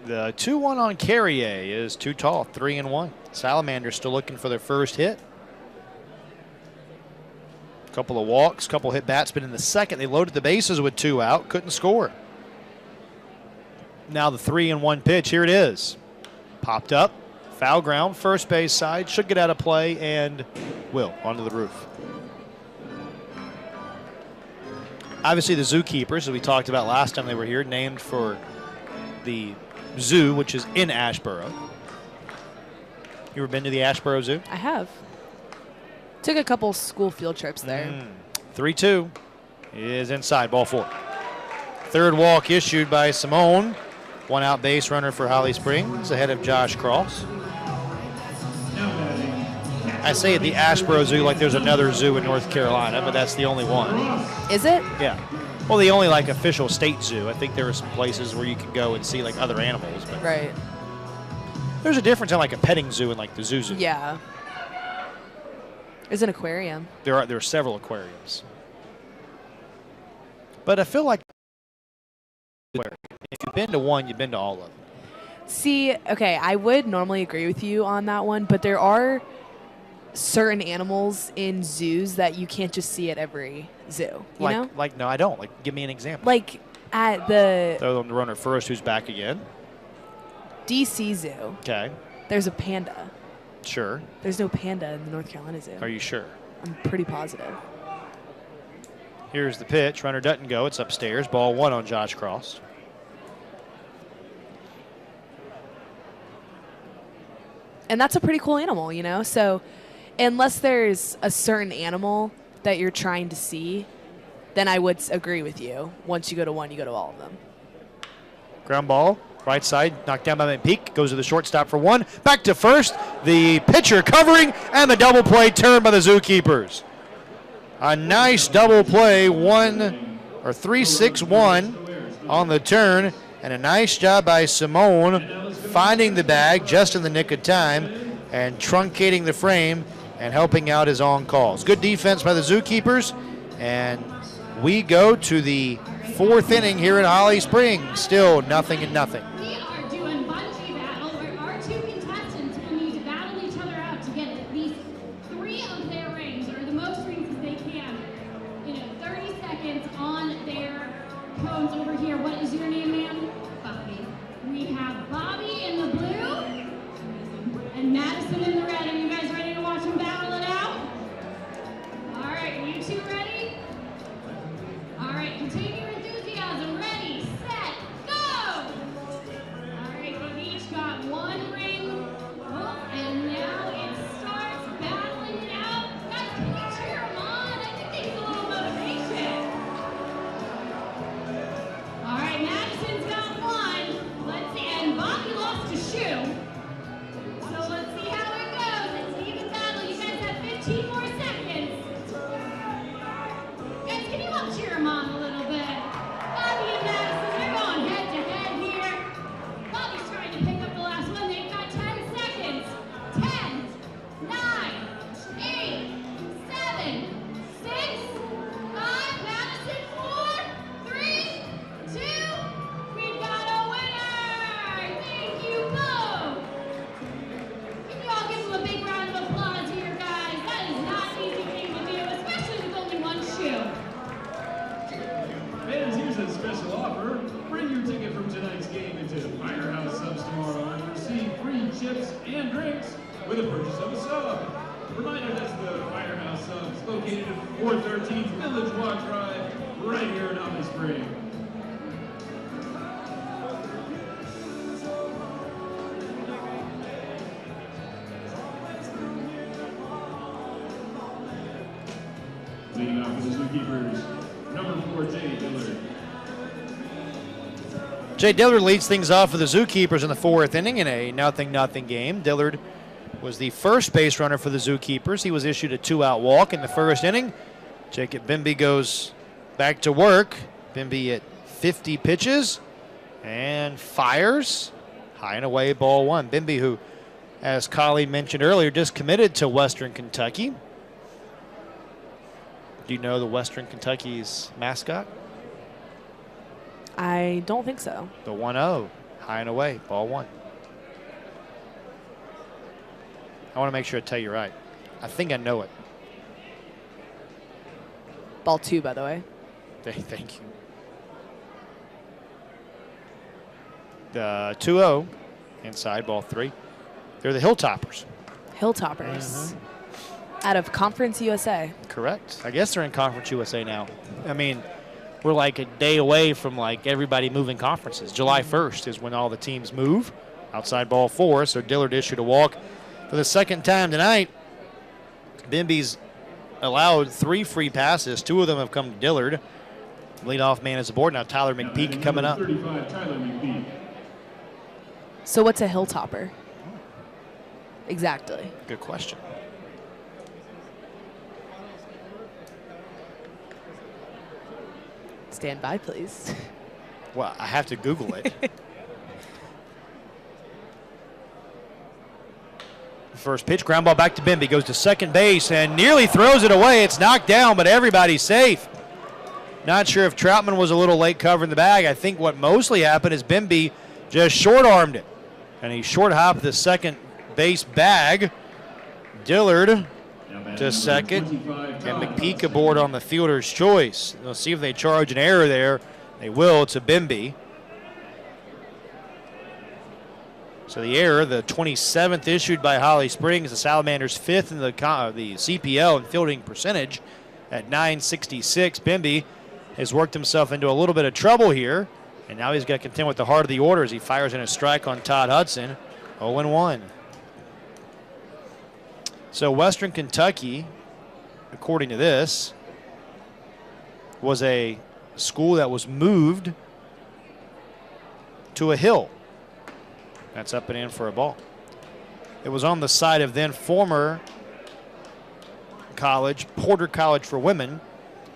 The 2-1 on Carrier is too tall, 3-1. Salamanders still looking for their first hit. Couple of walks, couple hit bats, but in the second they loaded the bases with 2 out, couldn't score. Now the 3-1 pitch, here it is. Popped up, foul ground, first base side, should get out of play, and will, onto the roof. Obviously the ZooKeepers, as we talked about last time they were here, named for the zoo, which is in Asheboro. You ever been to the Asheboro Zoo? I have. Took a couple school field trips there. 3-2 is inside, ball 4. Third walk issued by Simone. 1 out base runner for Holly Springs ahead of Josh Cross. I say at the Asheboro Zoo like there's another zoo in North Carolina, but that's the only one. Is it? Yeah. Well, the only like official state zoo. I think there are some places where you can go and see like other animals. But Right. there's a difference in like a petting zoo and like the zoo. Yeah. There's an aquarium. There are several aquariums. But I feel like if you've been to one, you've been to all of them. See, okay, I would normally agree with you on that one, but there are certain animals in zoos that you can't just see at every zoo, you know? Like, no, I don't. Like, give me an example. Like at the Throw on the runner first, who's back again. DC Zoo, Okay, there's a panda. sure. There's no panda in the North Carolina Zoo. Are you sure? I'm pretty positive. Here's the pitch. Runner doesn't go. It's upstairs. Ball 1 on Josh Cross. And that's a pretty cool animal, you know? So unless there's a certain animal that you're trying to see, then I would agree with you. Once you go to one, you go to all of them. Ground ball, right side, knocked down by McPeak. Goes to the shortstop for 1. Back to first. The pitcher covering, and the double play turn by the ZooKeepers. A nice double play, 3-6-1 on the turn, and a nice job by Simone finding the bag just in the nick of time and truncating the frame and helping out his on calls. Good defense by the ZooKeepers, and we go to the 4th inning here at Holly Springs. Still 0-0. We are doing bungee battle where our 2 contestants will need to battle each other out to get at least 3 of their rings, or the most rings as they can, in 30 seconds on their cones over here. What is your name, ma'am? Bobby. We have Bobby in the blue and Madison in the red. Are you guys ready to watch them battle it out? All right, are you 2 ready? All right, continue your enthusiasm. Ready, set, go! All right, they've each got 1 ring. Oh, and now it starts battling it out. Guys, can you cheer them on? I think they need a little motivation. All right, Madison's got 1. Let's see, and Bobby lost a shoe. So let's see how it goes. with a purchase of a sub. Reminder, that's the Firehouse Subs, located at 413 Village Walk Drive, right here in Holly Springs. Leading off for the ZooKeepers, number 4, Jay Dillard. Jay Dillard leads things off for the ZooKeepers in the 4th inning in a 0-0 game. Dillard was the first base runner for the ZooKeepers. He was issued a 2-out walk in the 1st inning. Jacob Bimby goes back to work. Bimby at 50 pitches and fires. High and away, ball 1. Bimby, who, as Collie mentioned earlier, just committed to Western Kentucky. Do you know the Western Kentucky's mascot? I don't think so. The 1-0. High and away, ball 1. I want to make sure I tell you right. I think I know it. Ball 2, by the way. Thank you. The 2-0 inside, ball 3. They're the Hilltoppers. Hilltoppers. Out of Conference USA. Correct. I guess they're in Conference USA now. I mean, we're like a day away from like everybody moving conferences. July 1st is when all the teams move. Outside ball 4, so Dillard issued a walk for the 2nd time tonight. Bimby's allowed 3 free passes. 2 of them have come to Dillard. Leadoff man is aboard. Now Tyler McPeak coming up. 35, Tyler McPeak. So what's a Hilltopper? Exactly. Good question. Stand by, please. Well, I have to Google it. First pitch, ground ball back to Bimby. Goes to second base and nearly throws it away. It's knocked down, but everybody's safe. Not sure if Troutman was a little late covering the bag. I think what mostly happened is Bimby just short-armed it. And he short-hopped the second base bag. Dillard to second, and McPeak aboard on the fielder's choice. We'll see if they charge an error there. They will to Bimby. So the error, the 27th issued by Holly Springs, the Salamanders 5th in the CPL in fielding percentage at .966. Bimby has worked himself into a little bit of trouble here, and now he's got to contend with the heart of the order as he fires in a strike on Todd Hudson. 0-1. So Western Kentucky, according to this, was a school that was moved to a hill. That's up and in for a ball. It was on the side of then former college, Porter College for Women,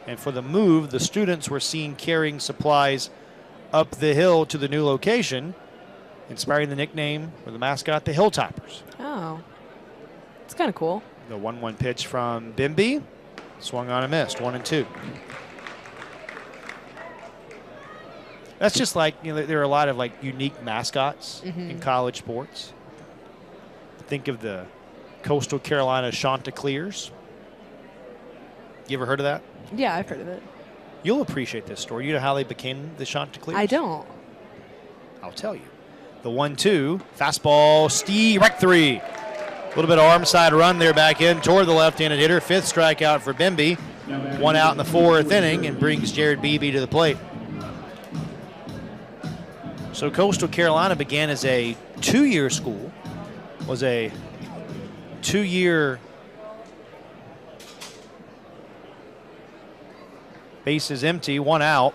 and for the move, the students were seen carrying supplies up the hill to the new location, inspiring the nickname or the mascot, the Hilltoppers. Oh. It's kind of cool. The 1-1 pitch from Bimby. Swung on and missed. 1-2. That's just like, you know, there are a lot of like unique mascots in college sports. Think of the Coastal Carolina Chanticleers. You ever heard of that? Yeah, I've heard of it. You'll appreciate this story. You know how they became the Chanticleers? I don't. I'll tell you. The 1-2, fastball, Steve, right 3. A little bit of arm side run there back in toward the left-handed hitter. 5th strikeout for Bimby. 1 out in the 4th inning and brings Jared Beebe to the plate. So Coastal Carolina began as a 2-year school. Was a 2-year bases empty, 1 out.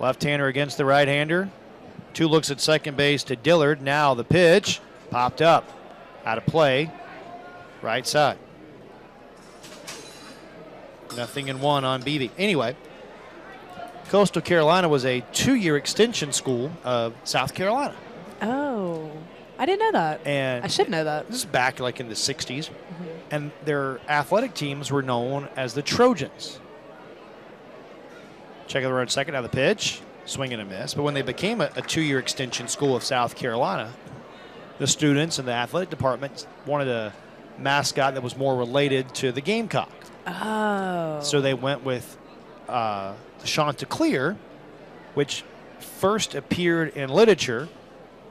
Left-hander against the right-hander. 2 looks at second base to Dillard. Now the pitch. Popped up, out of play, right side. 0-1 on Beebe. Anyway, Coastal Carolina was a 2-year extension school of South Carolina. Oh, I didn't know that. And I should know that. This is back like in the 60s. And their athletic teams were known as the Trojans. Check the road second, now the pitch, swing and a miss. But when they became a 2-year extension school of South Carolina, the students and the athletic department wanted a mascot that was more related to the Gamecock. Oh. So they went with the Chanticleer, which first appeared in literature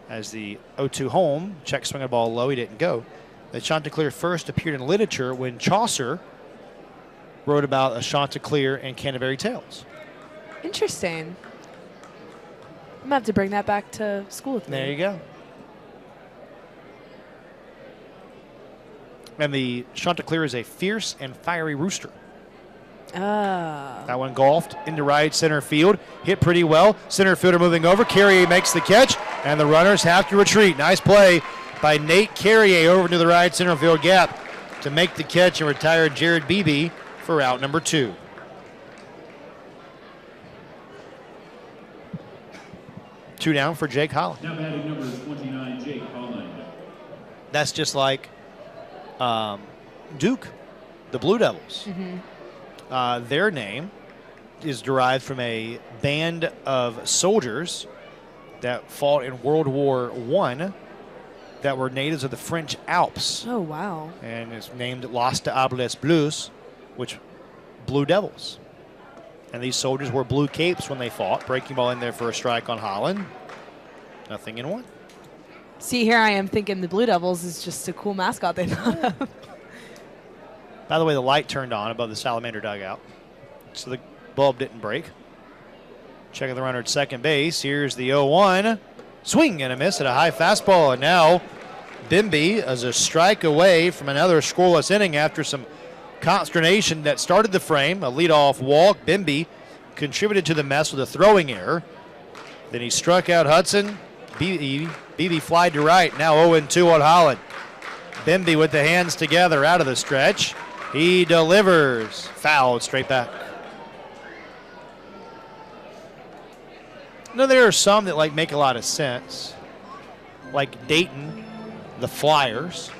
as the 0-2 home. Check swinging the ball low. He didn't go. The Chanticleer first appeared in literature when Chaucer wrote about a Chanticleer and Canterbury Tales. Interesting. I'm going to have to bring that back to school with me. There you go. And the Chanticleer is a fierce and fiery rooster. Ah. That one golfed into right center field. Hit pretty well. Center fielder moving over. Carrier makes the catch, and the runners have to retreat. Nice play by Nate Carrier over to the right center field gap to make the catch and retire Jared Beebe for out number 2. Two down for Jake Holland. Now batting number 29, Jake Holland. That's just like Duke, the Blue Devils. Their name is derived from a band of soldiers that fought in World War I that were natives of the French Alps. Oh, wow. And it's named Los Diables Bleus, which Blue Devils. And these soldiers wore blue capes when they fought. Breaking ball in there for a strike on Holland. Nothing in one. See, here I am thinking the Blue Devils is just a cool mascot they thought of. By the way, the light turned on above the Salamander dugout, so the bulb didn't break. Checking the runner at second base. Here's the 0-1. Swing and a miss at a high fastball. And now Bimby is a strike away from another scoreless inning after some consternation that started the frame. A leadoff walk. Bimby contributed to the mess with a throwing error. Then he struck out Hudson. Beebe flied to right. Now 0-2 on Holland. Bimby with the hands together out of the stretch. He delivers. Fouled straight back. No, there are some that like make a lot of sense. Like Dayton, the Flyers.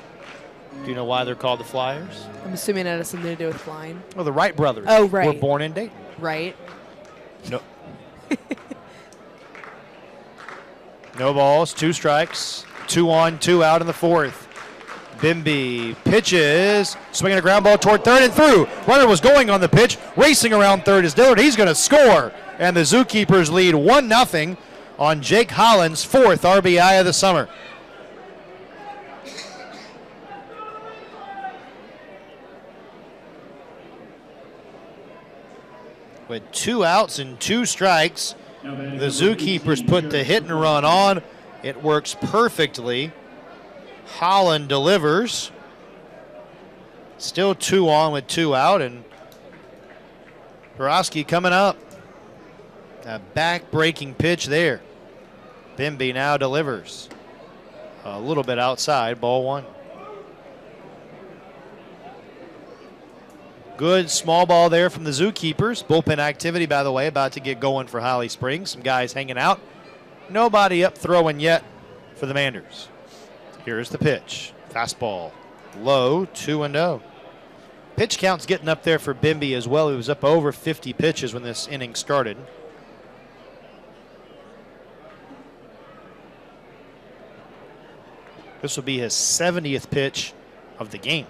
Do you know why they're called the Flyers? I'm assuming it has something to do with flying. Well, the Wright brothers right. were born in Dayton. Right. No. No balls, 2 strikes, 2 on, 2 out in the 4th. Bimby pitches, swinging a ground ball toward third and through. Runner was going on the pitch, racing around third is Dillard. He's going to score, and the ZooKeepers lead 1-0 on Jake Holland's 4th RBI of the summer. With 2 outs and 2 strikes, the ZooKeepers put the hit and run on. It works perfectly. Holland delivers. Still 2 on with 2 out, and Borowski coming up. A back-breaking pitch there. Bimby now delivers. A little bit outside, ball 1. Good small ball there from the ZooKeepers. Bullpen activity, by the way, about to get going for Holly Springs. Some guys hanging out. Nobody up throwing yet for the Manders. Here's the pitch. Fastball. Low, 2-0. Pitch count's getting up there for Bimby as well. He was up over 50 pitches when this inning started. This will be his 70th pitch of the game.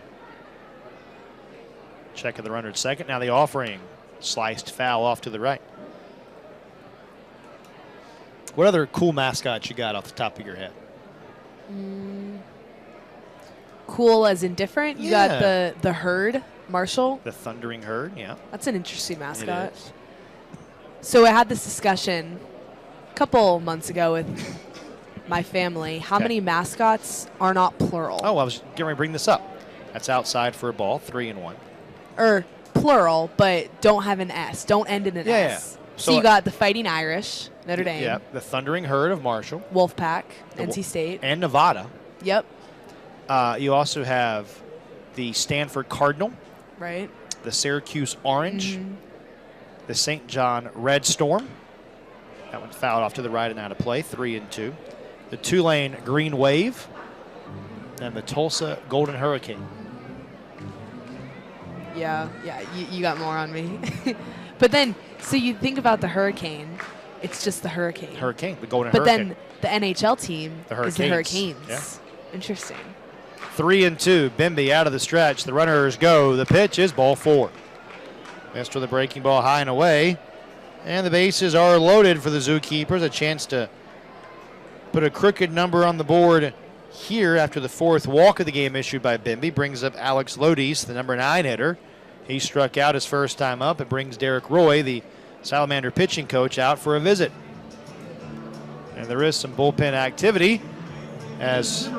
Checking the runner at second. Now the offering. Sliced foul off to the right. What other cool mascots you got off the top of your head? Cool as in different? You got the herd, Marshall. The Thundering Herd, yeah. That's an interesting mascot. It is. So I had this discussion a couple months ago with my family. How many mascots are not plural? Oh, I was getting ready to bring this up. That's outside for a ball, 3-1. Or plural, but don't have an S. Don't end in an S. So you got the Fighting Irish, Notre Dame. Yeah, the Thundering Herd of Marshall. Wolfpack, NC State. And Nevada. Yep. You also have the Stanford Cardinal. Right. The Syracuse Orange. The St. John Red Storm. That one fouled off to the right and out of play, 3-2. The Tulane Green Wave. And the Tulsa Golden Hurricane. Yeah, you got more on me. But then, so you think about the Hurricane, it's just the Hurricane. Hurricane, the Golden But Hurricane. then the NHL team is the Hurricanes. Yeah. Interesting. 3-2, Bimby out of the stretch. The runners go. The pitch is ball 4. Missed with a breaking ball high and away. And the bases are loaded for the ZooKeepers. A chance to put a crooked number on the board here after the 4th walk of the game issued by Bimby. Brings up Alex Lodis, the number 9 hitter. He struck out his first time up. It brings Derek Roy, the Salamander pitching coach, out for a visit. And there is some bullpen activity as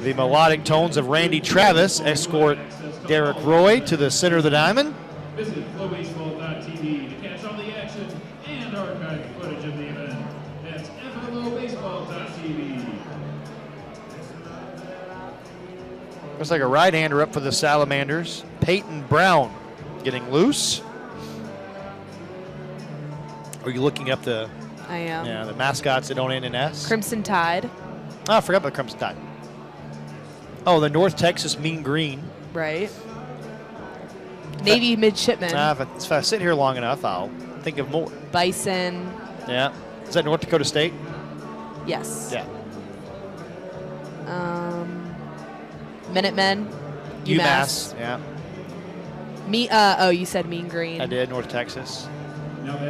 the melodic tones of Randy Travis escort Derek Roy to the center of the diamond. Visit FloBaseball.tv to catch all the action and archive footage of the event. That's FloBaseball.tv. Looks like a right-hander up for the Salamanders. Peyton Brown getting loose. Are you looking up the I am. the mascots that don't end in S? Crimson Tide. Oh, I forgot about Crimson Tide. Oh, the North Texas Mean Green. Right. Navy Midshipmen. If I sit here long enough, I'll think of more. Bison. Yeah. Is that North Dakota State? Yes. Yeah. Minutemen. UMass. Yeah, You said Mean Green. I did. North Texas.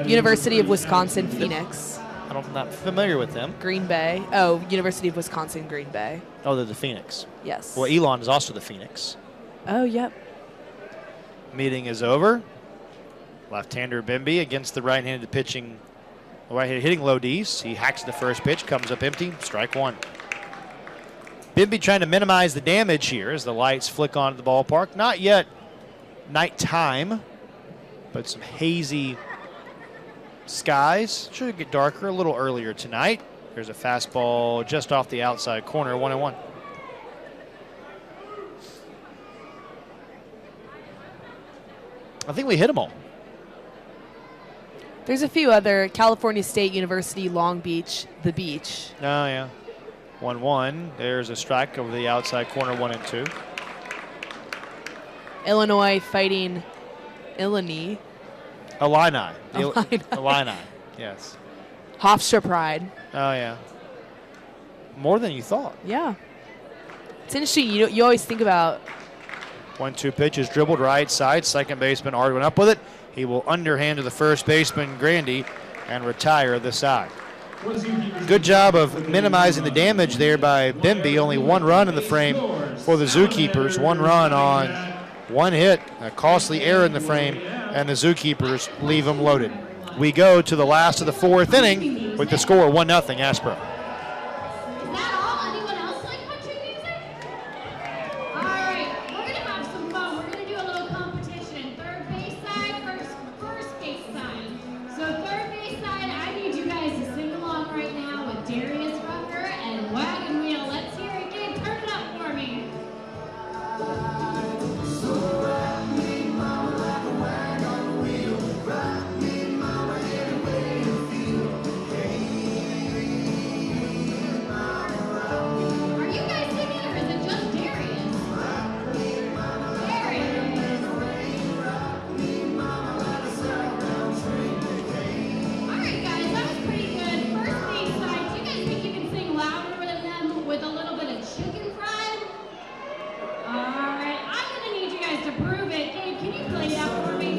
University of Wisconsin, Phoenix. I'm not familiar with them. Green Bay. Oh, University of Wisconsin, Green Bay. Oh, they're the Phoenix. Yes. Well, Elon is also the Phoenix. Oh, yep. Meeting is over. Left-hander Bimby against the right-handed hitting Lodis. He hacks the first pitch, comes up empty, strike 1. Bimby trying to minimize the damage here as the lights flick onto the ballpark. Not yet nighttime, but some hazy skies. Should get darker a little earlier tonight. There's a fastball just off the outside corner, 1-1. I think we hit them all. There's a few other. California State University, Long Beach, the beach. Oh, yeah. 1-1. There's a strike over the outside corner, 1-2. Illinois fighting Illini. Illini. Illini. Illini, yes. Hofstra Pride. Oh, yeah. More than you thought. Yeah. It's interesting. You always think about 1-2 pitches, dribbled right side. Second baseman Ard went up with it. He will underhand to the first baseman, Grandy, and retire the side. Good job of minimizing the damage there by Bimby. Only 1 run in the frame for the ZooKeepers. 1 run on 1 hit. A costly error in the frame, and the ZooKeepers leave them loaded. We go to the last of the 4th inning with the score 1-0 Asheboro. Is that all? Anyone else like country music? All right, we're gonna have some fun. We're gonna do a little competition. Third base side, first base side. So third base side, I need you guys to sing along right now with Darius Rucker and Wagon Wheel. Let's hear it, Gabe. Turn it up for me. Are you guys singing or is it just Darius? Darius. Alright guys, that was pretty good. First base side, do you guys think you can sing louder than them with a little bit of chicken fried? Alright, I'm gonna need you guys to prove it. Gabe, can you play that for me?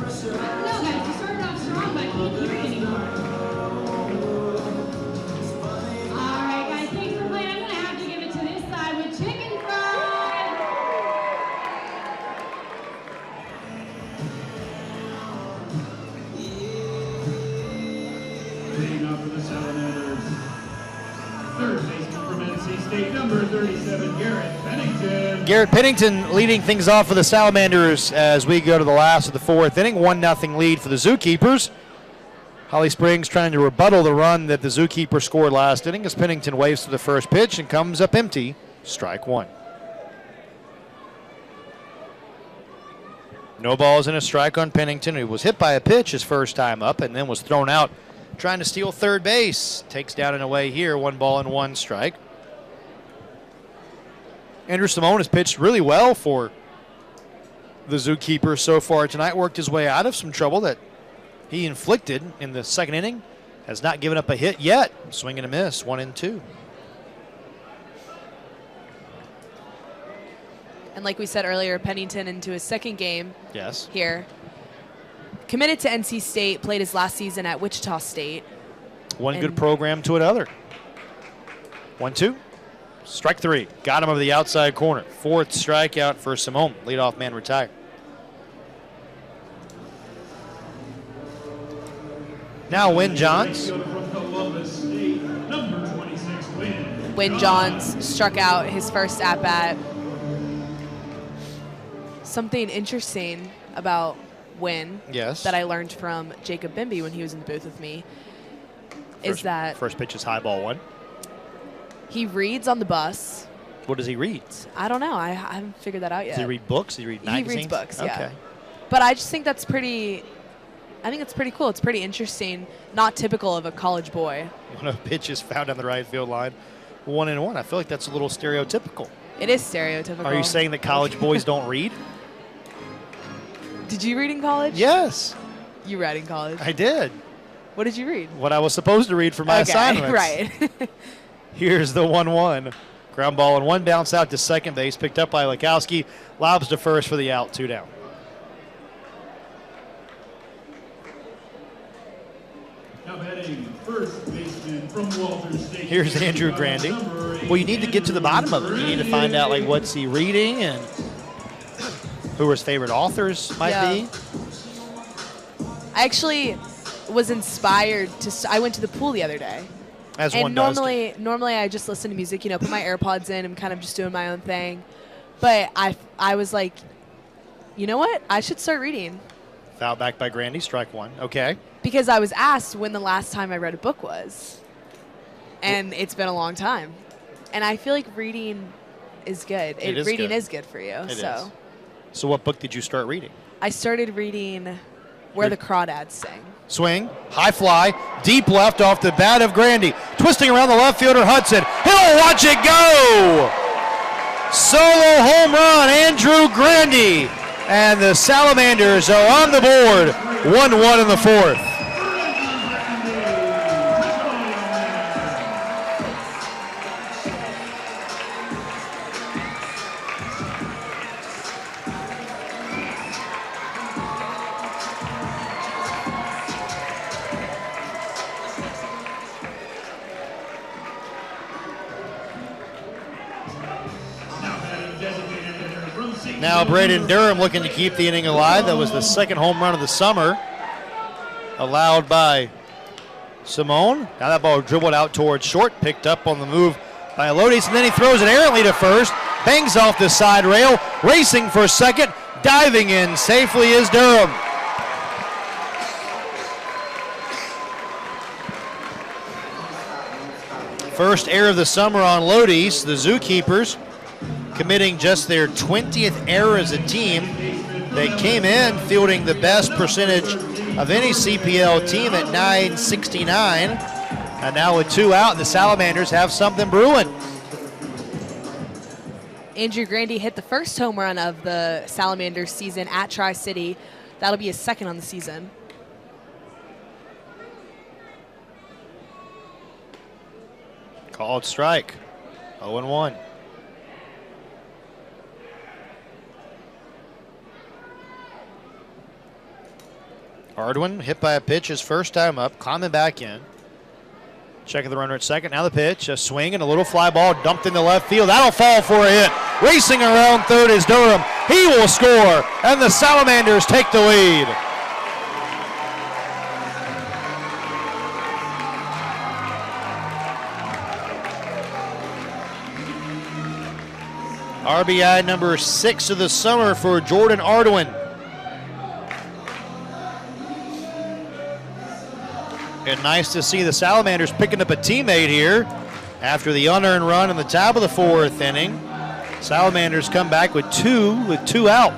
No, guys, you started off strong, but I can't hear it anymore. All right, guys, thanks for playing. I'm going to have to give it to this side with chicken fried. Leading off for the Salamanders, third baseman from NC State, number 37, Garrett Pennington. Garrett Pennington leading things off for the Salamanders as we go to the last of the 4th inning. 1-0 lead for the ZooKeepers. Holly Springs trying to rebuttal the run that the ZooKeepers scored last inning as Pennington waves to the first pitch and comes up empty. Strike 1. No balls and a strike on Pennington. He was hit by a pitch his first time up and then was thrown out trying to steal third base. Takes down and away here. 1 ball and 1 strike. Andrew Simone has pitched really well for the ZooKeepers so far tonight. Worked his way out of some trouble that he inflicted in the second inning. Has not given up a hit yet. Swing and a miss, 1-2. And like we said earlier, Pennington into his second game Yes. here. Committed to NC State, played his last season at Wichita State. One good program to another. 1-2. Strike 3. Got him over the outside corner. 4th strikeout for Simone. Leadoff man retired. Now Wynn Johns. Wynn Johns struck out his first at-bat. Something interesting about Wynn Yes. that I learned from Jacob Bimby when he was in the booth with me is that First pitch is high ball 1. he reads on the bus. What does he read? I don't know. I haven't figured that out yet. Does he read books? Does he read magazines? He reads books, yeah. Okay. But I just think that's pretty, I think it's pretty cool. It's pretty interesting. Not typical of a college boy. When a pitch is found on the right field line, 1-1. I feel like that's a little stereotypical. It is stereotypical. Are you saying that college boys don't read? Did you read in college? Yes, You read in college. I did. What did you read? What I was supposed to read for my assignments. Right. Here's the 1-1. Ground ball and 1 bounce out to second base, picked up by Lekowski. Lobs to first for the out, 2 down. Now batting first baseman from Walters State. Here's Andrew Grandy. Well, you need to get to the bottom of it. You need to find out like what's he reading and who his favorite authors might be. I actually was inspired to. I went to the pool the other day. As And one does. normally I just listen to music, you know, put my AirPods in and kind of just doing my own thing. But I was like, you know what? I should start reading. Foul back by Grandy, strike 1. Okay. Because I was asked when the last time I read a book was. And it's been a long time. And I feel like reading is good. Reading is good for you. It so is. So what book did you start reading? I started reading Where the Crawdads Sing. Swing, high fly, deep left off the bat of Grandy. Twisting around the left fielder Hudson. He'll watch it go! Solo home run, Andrew Grandy. And the Salamanders are on the board. 1-1 in the 4th. Now Braden Durham looking to keep the inning alive. That was the second home run of the summer, allowed by Simone. Now that ball dribbled out towards short, picked up on the move by Elodis, and then he throws it errantly to first, bangs off the side rail, racing for second, diving in safely is Durham. First error of the summer on Lodis. The ZooKeepers committing just their 20th error as a team. They came in fielding the best percentage of any CPL team at .969. And now with 2 out, the Salamanders have something brewing. Andrew Grandy hit the first home run of the Salamanders season at Tri-City. That'll be his second on the season. Called strike. 0-1. Hardwin hit by a pitch his first time up, climbing back in. Checking the runner at second. Now the pitch, a swing and a little fly ball dumped into left field. That'll fall for a hit. Racing around third is Durham. He will score, and the Salamanders take the lead. RBI number 6 of the summer for Jordan Ardwin. And nice to see the Salamanders picking up a teammate here after the unearned run in the top of the 4th inning. Salamanders come back with two out.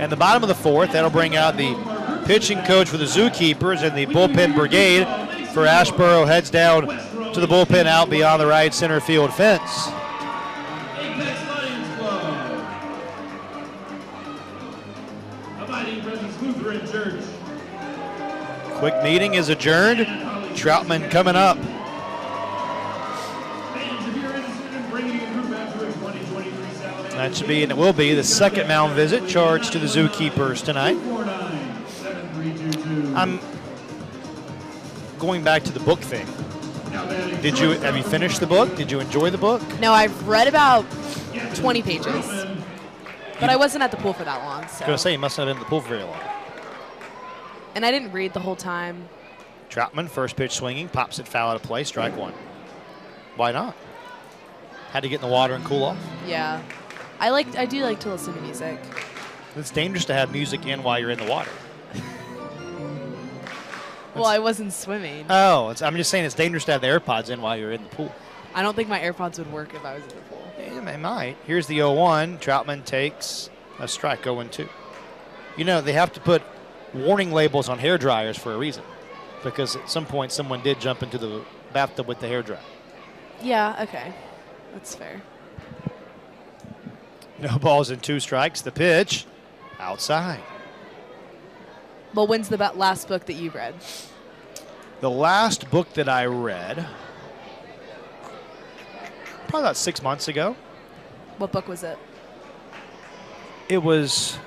And the bottom of the 4th, that'll bring out the pitching coach for the ZooKeepers, and the bullpen brigade for Asheboro heads down to the bullpen out beyond the right center field fence. Apex Lions Club. Abiding Presence Lutheran Church. Quick meeting is adjourned. Troutman coming up. That should be, and it will be, the second mound visit charged to the ZooKeepers tonight. I'm going back to the book thing. Have you finished the book? Did you enjoy the book? No, I've read about 20 pages. But I wasn't at the pool for that long. So. I was going to say, you mustn't have been at the pool for very long. And I didn't read the whole time. Troutman, first pitch swinging, pops it foul out of play, strike one. Why not? Had to get in the water and cool off. Yeah. I do like to listen to music. It's dangerous to have music in while you're in the water. Well, I wasn't swimming. Oh, I'm just saying it's dangerous to have the AirPods in while you're in the pool. I don't think my AirPods would work if I was in the pool. It might. Here's the 0-1. Troutman takes a strike, 0-2. You know, they have to put warning labels on hair dryers for a reason, because at some point someone did jump into the bathtub with the hair dryer. Yeah, okay. That's fair. No balls and 2 strikes. The pitch outside. Well, when's the last book that you read? The last book that I read, probably about 6 months ago. What book was it? It was,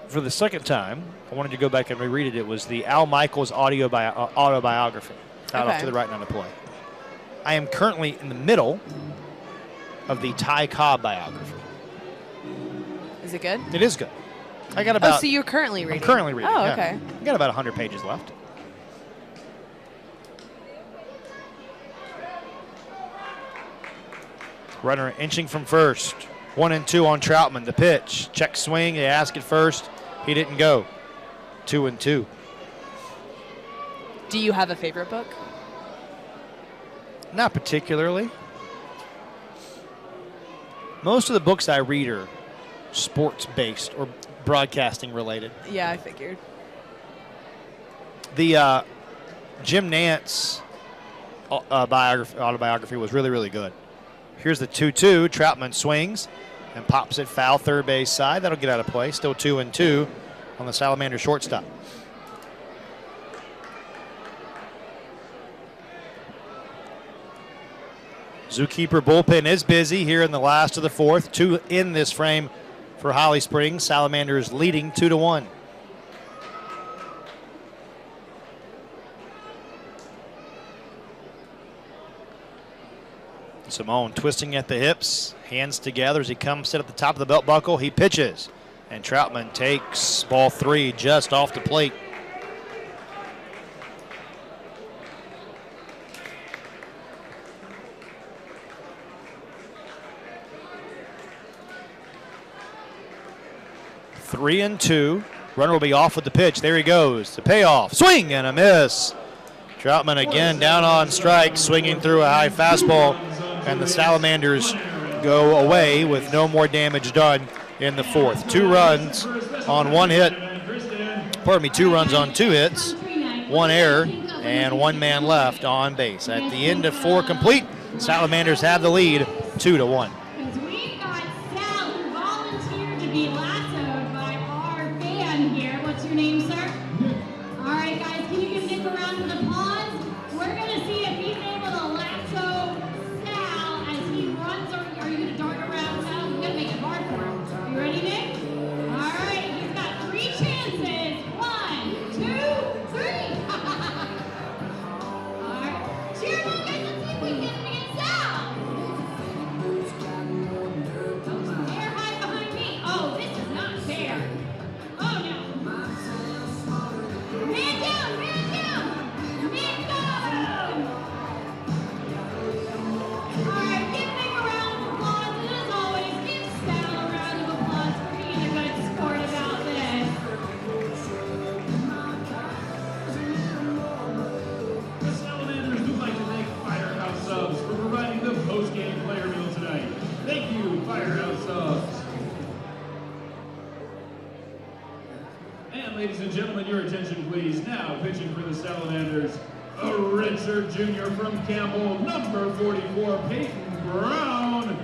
for the second time, I wanted to go back and reread it. It was the Al Michaels autobiography, out off to the right on the play. I am currently in the middle of the Ty Cobb biography. Is it good? It is good. I got about. Oh, so you're currently reading? I'm currently reading. Oh, yeah. okay. I got about 100 pages left. Runner inching from first. 1-2 on Troutman. The pitch. Check swing. They ask it first. He didn't go. 2-2. Do you have a favorite book? Not particularly. Most of the books I read are sports-based or broadcasting-related. Yeah, I figured. The Jim Nantz autobiography was really, really good. Here's the 2-2. Troutman swings and pops it foul third base side. That'll get out of play. Still 2-2 on the Salamanders shortstop. ZooKeeper bullpen is busy here in the last of the fourth. 2 in this frame for Holly Springs. Salamanders leading 2-1. Simone twisting at the hips, hands together as he comes sit at the top of the belt buckle. He pitches, and Troutman takes ball 3 just off the plate. Three and 2. Runner will be off with the pitch. There he goes. The payoff. Swing and a miss. Troutman again down on strike, swinging through a high fastball, and the Salamanders go away with no more damage done in the fourth. 2 runs on 1 hit. Pardon me, 2 runs on 2 hits, 1 error, and 1 man left on base. At the end of 4 complete, Salamanders have the lead 2-1. We've got Sal who volunteered to be lassoed by our fan here. What's your name, sir? All right, guys, can you give Nick a round of applause? We're going to see if he's able to lasso Sal as he runs. Are you going to dart around Sal? We're going to make it hard for him. You ready, Nick? All right, he's got 3 chances. 1, 2, 3. All right, cheer him on, guys. Let's see if we can get him against Sal. Air high behind me. Oh, this is not fair. Oh, no. Man down, man down. Man down. All right, give Nick a round of applause. And as always, give Sal a round of applause for being a good sport about this. The Salamanders would like to thank Firehouse Subs for providing the post-game player meal tonight. Thank you, Firehouse Subs. And ladies and gentlemen, your attention please. Now pitching for the Salamanders, a redshirt junior from Campbell, number 44, Peyton Brown.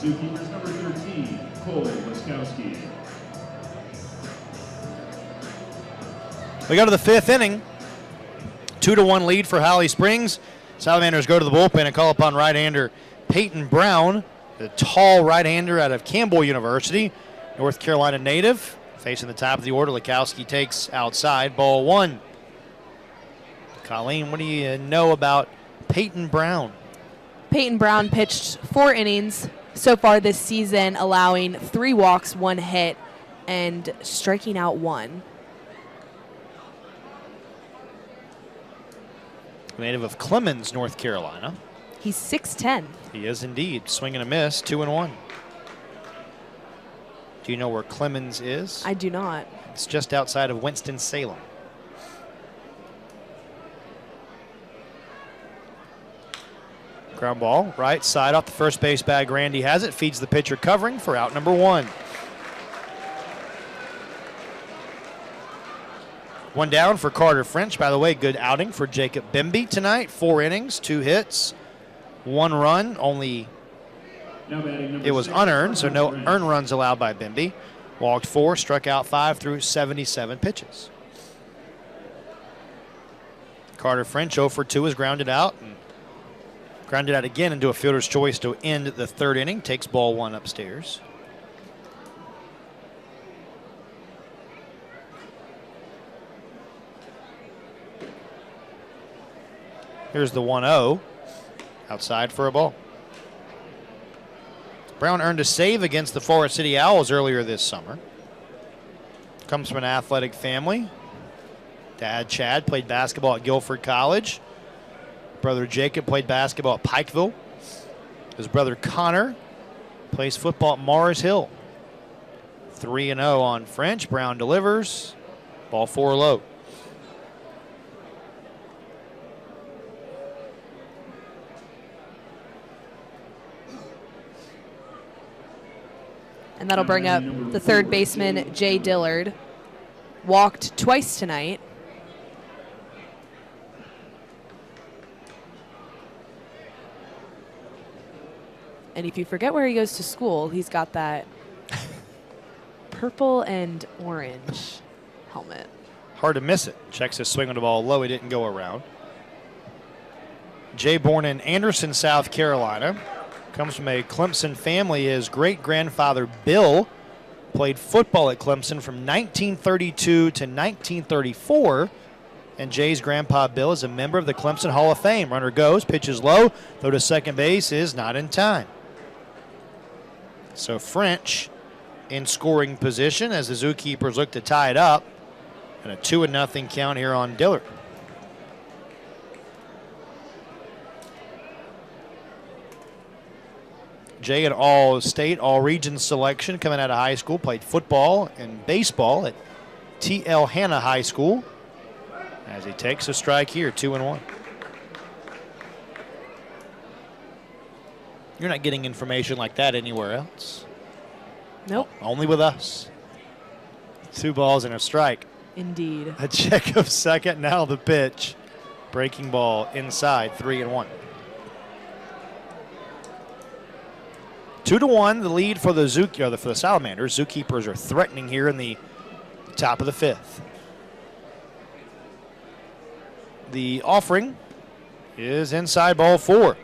ZooKeepers number 13, Cole Wiskowski. We go to the 5th inning. 2-1 lead for Holly Springs. Salamanders go to the bullpen and call upon right-hander Peyton Brown, the tall right-hander out of Campbell University, North Carolina native. Facing the top of the order, Likowski takes outside, ball 1. Colleen, what do you know about Peyton Brown? Peyton Brown pitched 4 innings so far this season, allowing 3 walks, 1 hit, and striking out 1. Native of Clemens, North Carolina. He's 6'10". He is indeed. Swing and a miss, 2-1. Do you know where Clemens is? I do not. It's just outside of Winston-Salem. Ground ball, right side off the first base bag. Randy has it, feeds the pitcher covering for out number 1. 1 down for Carter French. By the way, good outing for Jacob Bimby tonight. 4 innings, 2 hits, 1 run. Only it was unearned, so no earned runs allowed by Bimby. Walked 4, struck out 5 through 77 pitches. Carter French 0 for 2 is grounded out. And grounded out again into a fielder's choice to end the 3rd inning. Takes ball 1 upstairs. Here's the 1-0. Outside for a ball. Brown earned a save against the Forest City Owls earlier this summer. Comes from an athletic family. Dad, Chad, played basketball at Guilford College. Brother Jacob played basketball at Pikeville. His brother Connor plays football at Mars Hill. 3-0 on French. Brown delivers. Ball 4 low. And that'll bring up the 3rd baseman, Jay Dillard. Walked twice tonight. And if you forget where he goes to school, he's got that purple and orange helmet. Hard to miss it. Checks his swing on the ball low. He didn't go around. Jay, born in Anderson, South Carolina. Comes from a Clemson family. His great-grandfather, Bill, played football at Clemson from 1932 to 1934. And Jay's grandpa, Bill, is a member of the Clemson Hall of Fame. Runner goes, pitches low, throw to second base is not in time. So French in scoring position as the ZooKeepers look to tie it up. And a 2-0 count here on Dillard. Jay, an all-state, all-region selection coming out of high school. Played football and baseball at T.L. Hanna High School. As he takes a strike here, 2-1. You're not getting information like that anywhere else. Nope. Only with us. 2 balls and a strike. Indeed. A check of second, now the pitch. Breaking ball inside, 3-1. 2-1, the lead for the for the Salamanders. ZooKeepers are threatening here in the top of the 5th. The offering is inside, ball 4.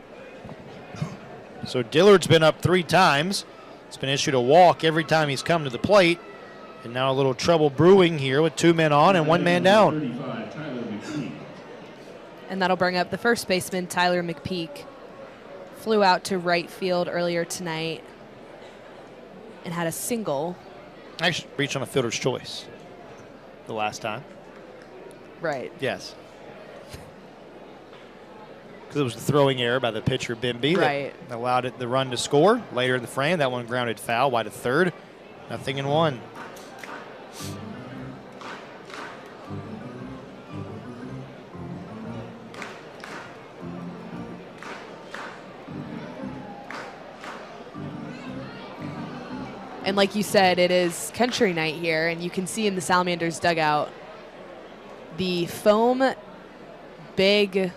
So Dillard's been up 3 times. It's been issued a walk every time he's come to the plate. And now a little trouble brewing here with 2 men on and 1 man down. And that'll bring up the first baseman, Tyler McPeak. Flew out to right field earlier tonight and had a single. Actually, reached on a fielder's choice the last time. Right. Yes. Because it was the throwing error by the pitcher, Bimby, right, that allowed the run to score. Later in the frame, that one grounded foul, wide to third. 0-1. And like you said, it is country night here, and you can see in the Salamanders dugout the foam big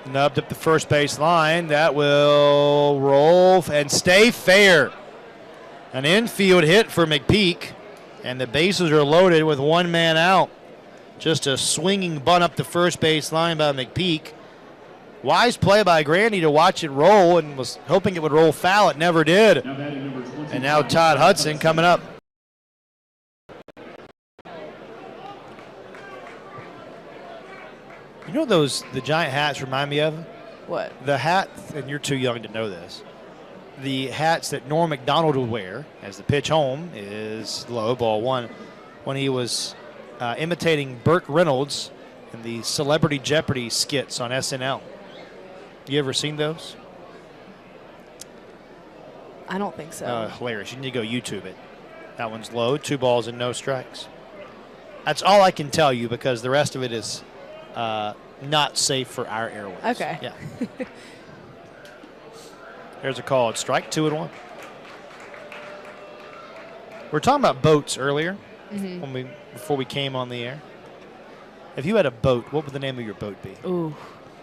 Nubbed up the first base line. That will roll and stay fair. An infield hit for McPeak, and the bases are loaded with one man out. Just a swinging bunt up the first base line by McPeak. Wise play by Grandy to watch it roll, and was hoping it would roll foul. It never did. And now Todd Hudson coming up. You know what the giant hats remind me of? What? The hat, and you're too young to know this, the hats that Norm Macdonald would wear as the pitch home is low, ball one, when he was imitating Burt Reynolds in the Celebrity Jeopardy skits on SNL. You ever seen those? I don't think so. Hilarious. You need to go YouTube it. That one's low, 2 balls and no strikes. That's all I can tell you because the rest of it is not safe for our airways. Okay. Yeah. There's a call. It's strike 2-1. We were talking about boats earlier before we came on the air. If you had a boat, what would the name of your boat be? Ooh,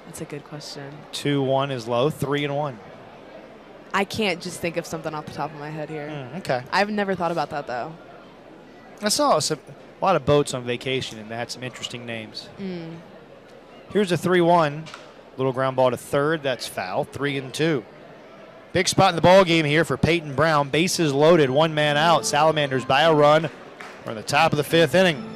that's a good question. 2-1 is low, 3-1. I can't just think of something off the top of my head here. Okay. I've never thought about that, though. I saw a lot of boats on vacation, and they had some interesting names. Here's a 3-1. Little ground ball to third. That's foul. 3-2. Big spot in the ball game here for Peyton Brown. Bases loaded. One man out. Salamanders by a run. We're in the top of the 5th inning.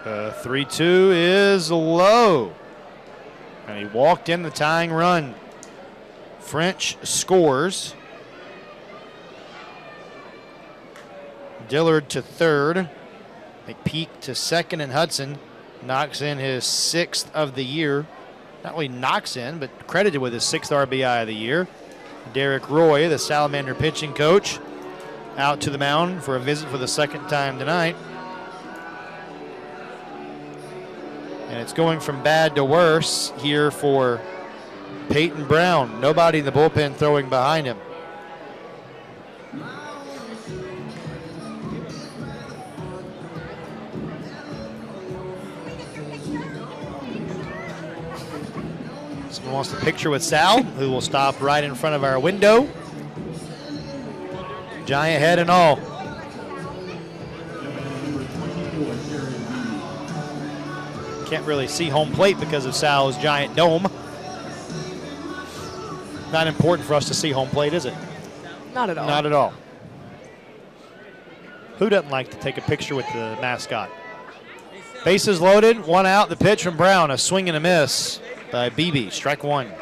The 3-2 is low. And he walked in the tying run. French scores. Dillard to third. McPeak to second, and Hudson knocks in his 6th of the year. Not only knocks in, but credited with his 6th RBI of the year. Derek Roy, the Salamander pitching coach, out to the mound for a visit for the 2nd time tonight. And it's going from bad to worse here for Peyton Brown. Nobody in the bullpen throwing behind him. Someone wants a picture with Sal, who will stop right in front of our window. Giant head and all. Can't really see home plate because of Sal's giant dome. Not important for us to see home plate, is it? Not at all. Not at all. Who doesn't like to take a picture with the mascot? Bases loaded, one out. The pitch from Brown, a swing and a miss by Beebe. Strike 1.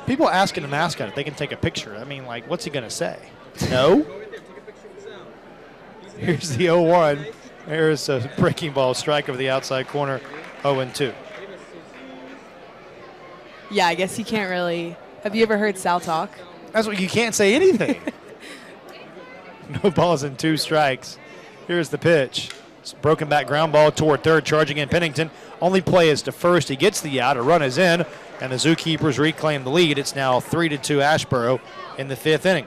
People asking the mascot if they can take a picture. I mean, like, what's he going to say? No? Here's the 0-1. There's a breaking ball strike over the outside corner, 0-2. Yeah, I guess you can't really. Have you ever heard Sal talk? That's what you can't say anything. No balls and 2 strikes. Here's the pitch. It's a broken back ground ball toward third, charging in Pennington. Only play is to first. He gets the out. A run is in, and the ZooKeepers reclaim the lead. It's now 3-2 Asheboro in the 5th inning.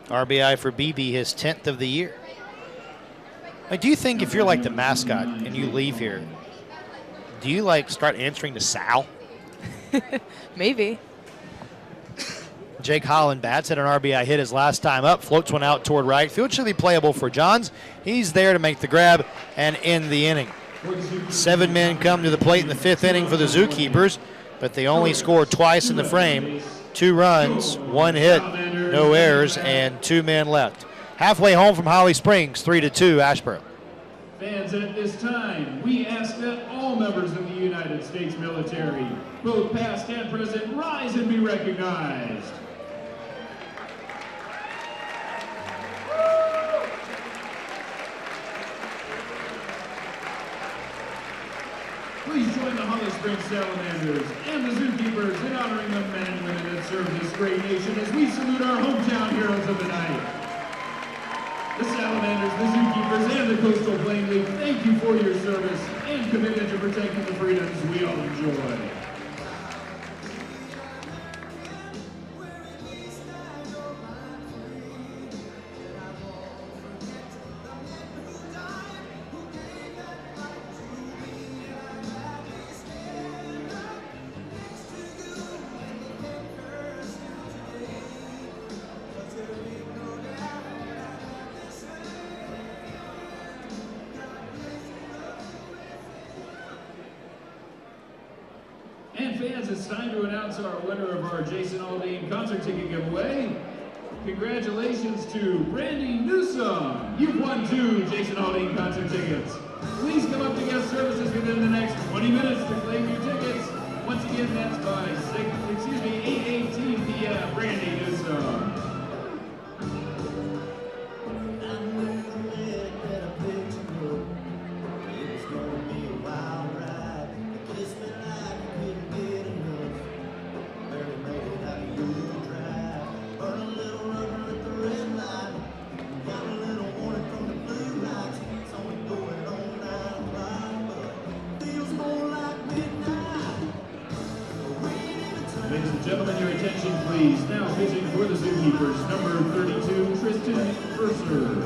RBI for BB, his 10th of the year. Like, do you think if you're like the mascot and you leave here, do you like start answering to Sal? Maybe. Jake Holland bats, had an RBI hit his last time up, floats one out toward right. Field should be playable for Johns. He's there to make the grab and end the inning. 7 men come to the plate in the 5th inning for the ZooKeepers, but they only score twice in the frame. 2 runs, 1 hit, no errors, and 2 men left. Halfway home from Holly Springs, 3-2 Asheboro. Fans, at this time, we ask that all members of the United States military, both past and present, rise and be recognized. Please join the Holly Springs Salamanders and the ZooKeepers in honoring the men and women that serve this great nation as we salute our hometown heroes of the night. The Salamanders, the ZooKeepers, and the Coastal Plain League, thank you for your service and commitment to protecting the freedoms we all enjoy. And fans, it's time to announce our winner of our Jason Aldean concert ticket giveaway. Congratulations to Brandy Newsom. You've won 2 Jason Aldean concert tickets. Please come up to guest services within the next 20 minutes to claim your tickets. Once again, that's by 8:18 p.m. Brandy Newsom. Ladies and gentlemen, your attention please. Now pitching for the ZooKeepers, number 32, Tristan Purser.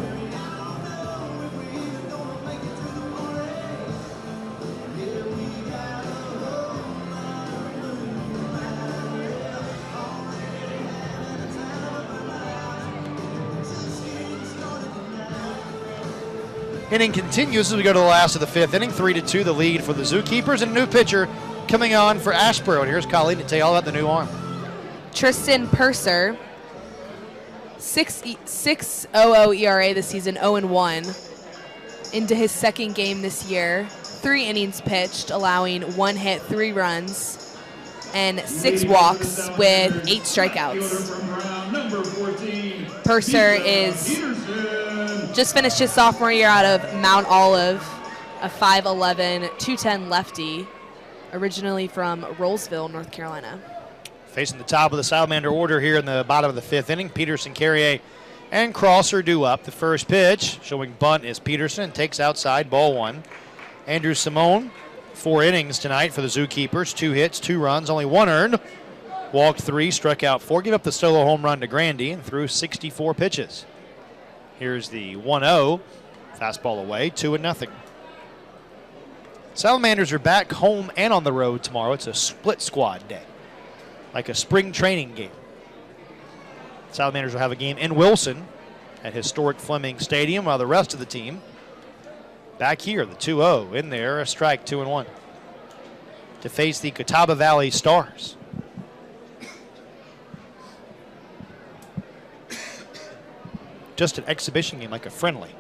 Inning continues as we go to the last of the 5th inning. 3-2 the lead for the ZooKeepers, and a new pitcher coming on for Asheboro. And here's Colleen to tell you all about the new arm. Tristan Purser, 6.00 ERA this season, 0-1. Into his second game this year, 3 innings pitched, allowing 1 hit, 3 runs, and 6 walks with 8 strikeouts. Purser is just finished his sophomore year out of Mount Olive, a 5'11", 210 lefty, originally from Rollsville, North Carolina. Facing the top of the Salamander order here in the bottom of the 5th inning, Peterson, Carrier, and Cross are due up. The first pitch, showing bunt, is Peterson, takes outside, ball 1. Andrew Simone, 4 innings tonight for the ZooKeepers, 2 hits, 2 runs, only 1 earned. Walked 3, struck out 4, gave up the solo home run to Grandy, and threw 64 pitches. Here's the 1-0, fastball away, 2-0. Salamanders are back home and on the road tomorrow. It's a split squad day, like a spring training game. Salamanders will have a game in Wilson at historic Fleming Stadium, while the rest of the team back here, the 2-0 in there, a strike, 2-1, to face the Catawba Valley Stars. Just an exhibition game, like a friendly,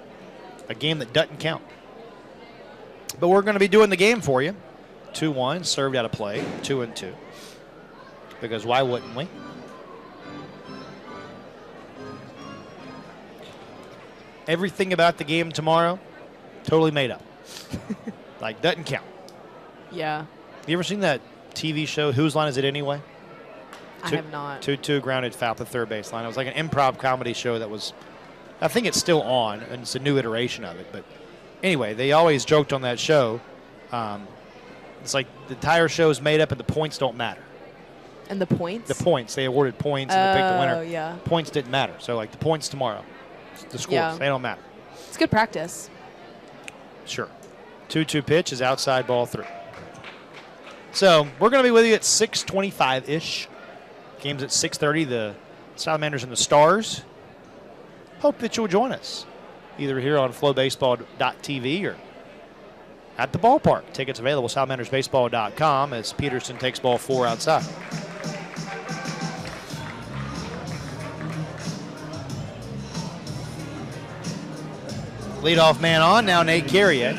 a game that doesn't count. But we're going to be doing the game for you. 2-1, served out of play, 2-2. Because why wouldn't we? Everything about the game tomorrow, totally made up. Like, doesn't count. Yeah. You ever seen that TV show, Whose Line Is It Anyway? I have not. 2-2 grounded foul at the third baseline. It was like an improv comedy show that was, I think it's still on, and it's a new iteration of it. But anyway, they always joked on that show. It's like the entire show is made up and the points don't matter. And the points? The points. They awarded points and they picked the winner. Oh, yeah. Points didn't matter. So, like, the points tomorrow, the scores, they don't matter. It's good practice. Sure. 2-2 pitch is outside, ball 3. So, we're going to be with you at 6:25-ish. Game's at 6:30, the Salamanders and the Stars. Hope that you'll join us, either here on FloBaseball.tv or at the ballpark. Tickets available, SalamandersBaseball.com, as Peterson takes ball 4 outside. Leadoff man on, now Nate Carrier.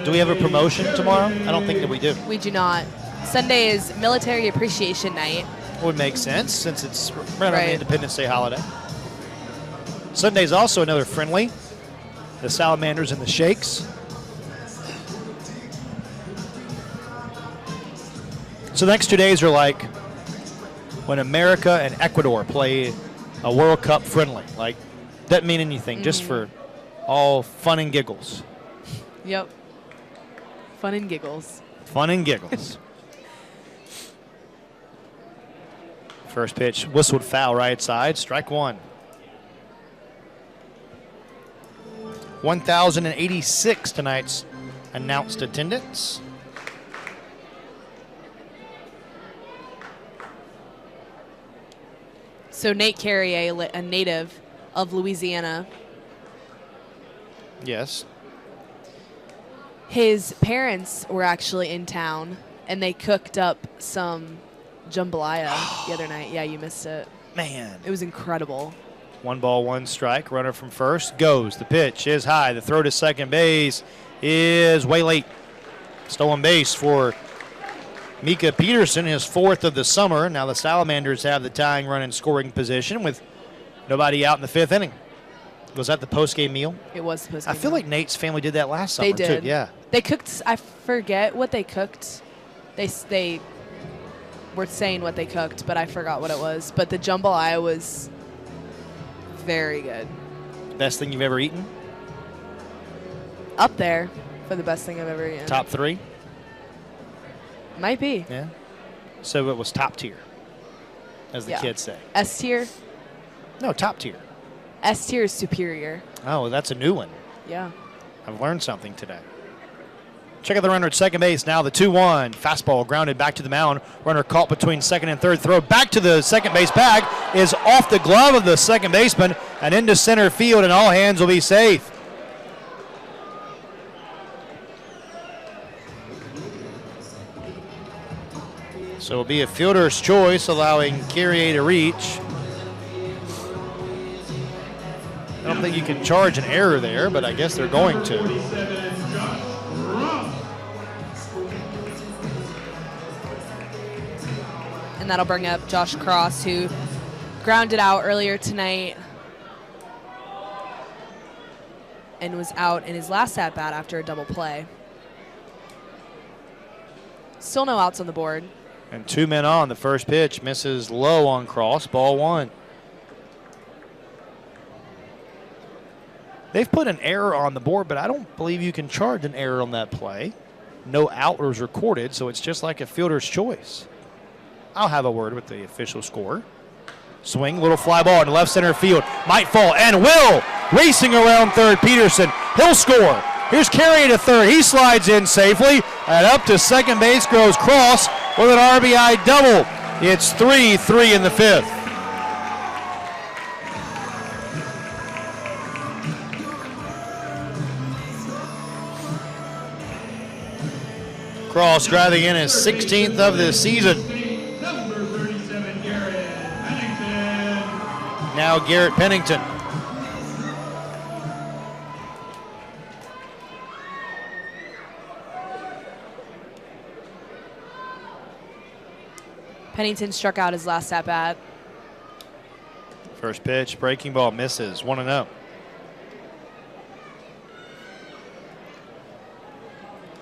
Do we have a promotion tomorrow? I don't think that we do. We do not. Sunday is Military Appreciation Night. Would make sense since it's right on the Independence Day holiday. Sunday's also another friendly. The Salamanders and the Shakes. So the next 2 days are like when America and Ecuador play a World Cup friendly. Like, doesn't mean anything, just for all fun and giggles. Yep. Fun and giggles. Fun and giggles. First pitch, whistled foul right side, strike one. 1,086 tonight's announced attendance. So Nate Carrier, a native of Louisiana. Yes. His parents were actually in town, and they cooked up some jambalaya the other night. Yeah, you missed it. Man. It was incredible. 1 ball, 1 strike. Runner from first goes. The pitch is high. The throw to second base is way late. Stolen base for Mika Peterson, his 4th of the summer. Now the Salamanders have the tying run in scoring position with nobody out in the 5th inning. Was that the post-game meal? It was the post-game I feel meal. like Nate's family did that last summer, They did. too. Yeah. They cooked, I forget what they cooked. They were saying what they cooked, but I forgot what it was. But the jambalaya was very good. Best thing you've ever eaten? Up there for the best thing I've ever eaten. Top 3? Might be. Yeah. So it was top tier, as the Yeah. kids say. S tier. No, top tier. S tier is superior. Oh, that's a new one. Yeah. I've learned something today. Check out the runner at second base now. The 2-1 fastball grounded back to the mound. Runner caught between second and third. Throw back to the second base bag is off the glove of the second baseman and into center field, and all hands will be safe. So it'll be a fielder's choice, allowing Carrier to reach. I don't think you can charge an error there, but I guess they're going to. 47, Josh Ross. And that'll bring up Josh Cross, who grounded out earlier tonight and was out in his last at-bat after a double play. Still no outs on the board. And 2 men on. The first pitch misses low on Cross. Ball 1. They've put an error on the board, but I don't believe you can charge an error on that play. No out was recorded, so it's just like a fielder's choice. I'll have a word with the official score. Swing, little fly ball into left center field. Might fall, and will. Racing around third, Peterson. He'll score. Here's Carrier to third. He slides in safely, and up to second base goes Cross with an RBI double. It's 3-3 in the 5th. Cross driving in his 16th of the season. Number 37, Garrett Pennington. Now Garrett Pennington. Pennington struck out his last at-bat. First pitch, breaking ball misses. 1-0.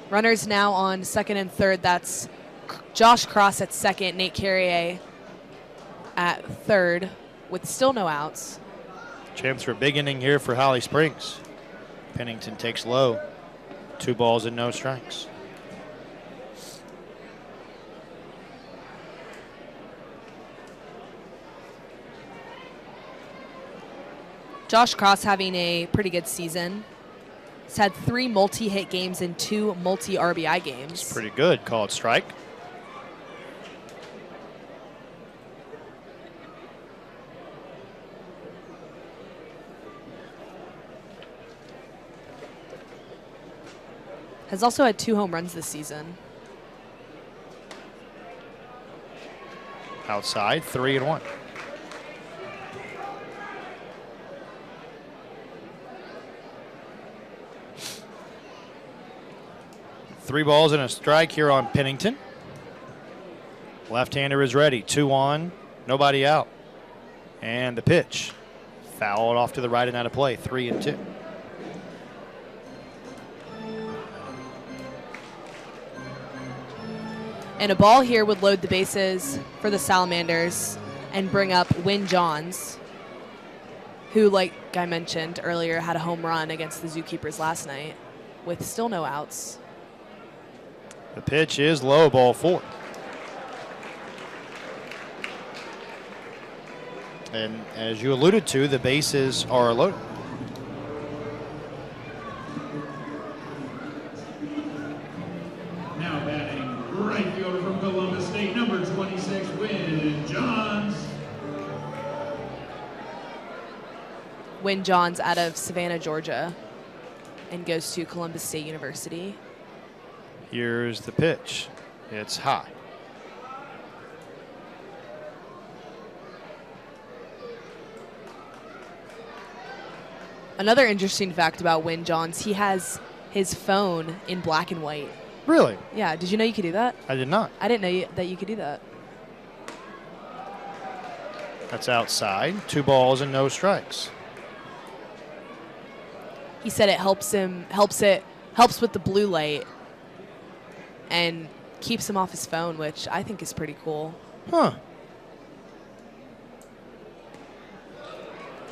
Runners now on second and third. That's Josh Cross at second, Nate Carrier at third, with still no outs. Chance for a big inning here for Holly Springs. Pennington takes low. 2 balls and no strikes. Josh Cross having a pretty good season. He's had 3 multi-hit games and 2 multi-RBI games. It's pretty good. Called strike. Has also had 2 home runs this season. Outside, 3-1. Three balls and a strike here on Pennington. Left-hander is ready. 2 on, nobody out. And the pitch. Fouled off to the right and out of play. 3-2. And a ball here would load the bases for the Salamanders and bring up Wynn Johns. who, like I mentioned earlier, had a home run against the ZooKeepers last night with still no outs. The pitch is low, ball 4. And as you alluded to, the bases are loaded. Now batting right fielder from Columbus State, number 26, Win Johns. Win Johns out of Savannah, Georgia, and goes to Columbus State University. Here's the pitch. It's high. Another interesting fact about Win Johns, he has his phone in black and white. Really? Yeah, did you know you could do that? I did not. I didn't know that you could do that. That's outside. 2 balls and no strikes. He said it helps with the blue light and keeps him off his phone, which I think is pretty cool. Huh.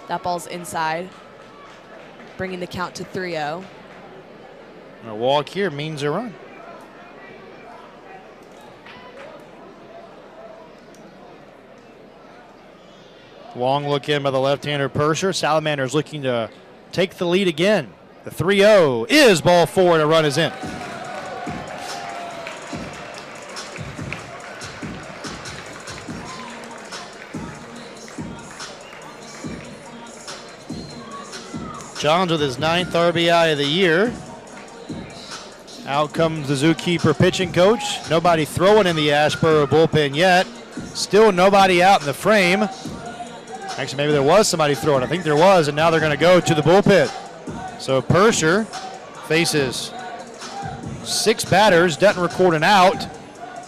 That ball's inside, bringing the count to 3-0. And a walk here means a run. Long look in by the left-hander Purser. Salamanders looking to take the lead again. The 3-0 is ball 4 and a run is in. Johns with his 9th RBI of the year. Out comes the Zookeeper pitching coach. Nobody throwing in the Asheboro bullpen yet. Still nobody out in the frame. Actually, maybe there was somebody throwing. I think there was, and now they're going to go to the bullpen. So Purser faces 6 batters, doesn't record an out,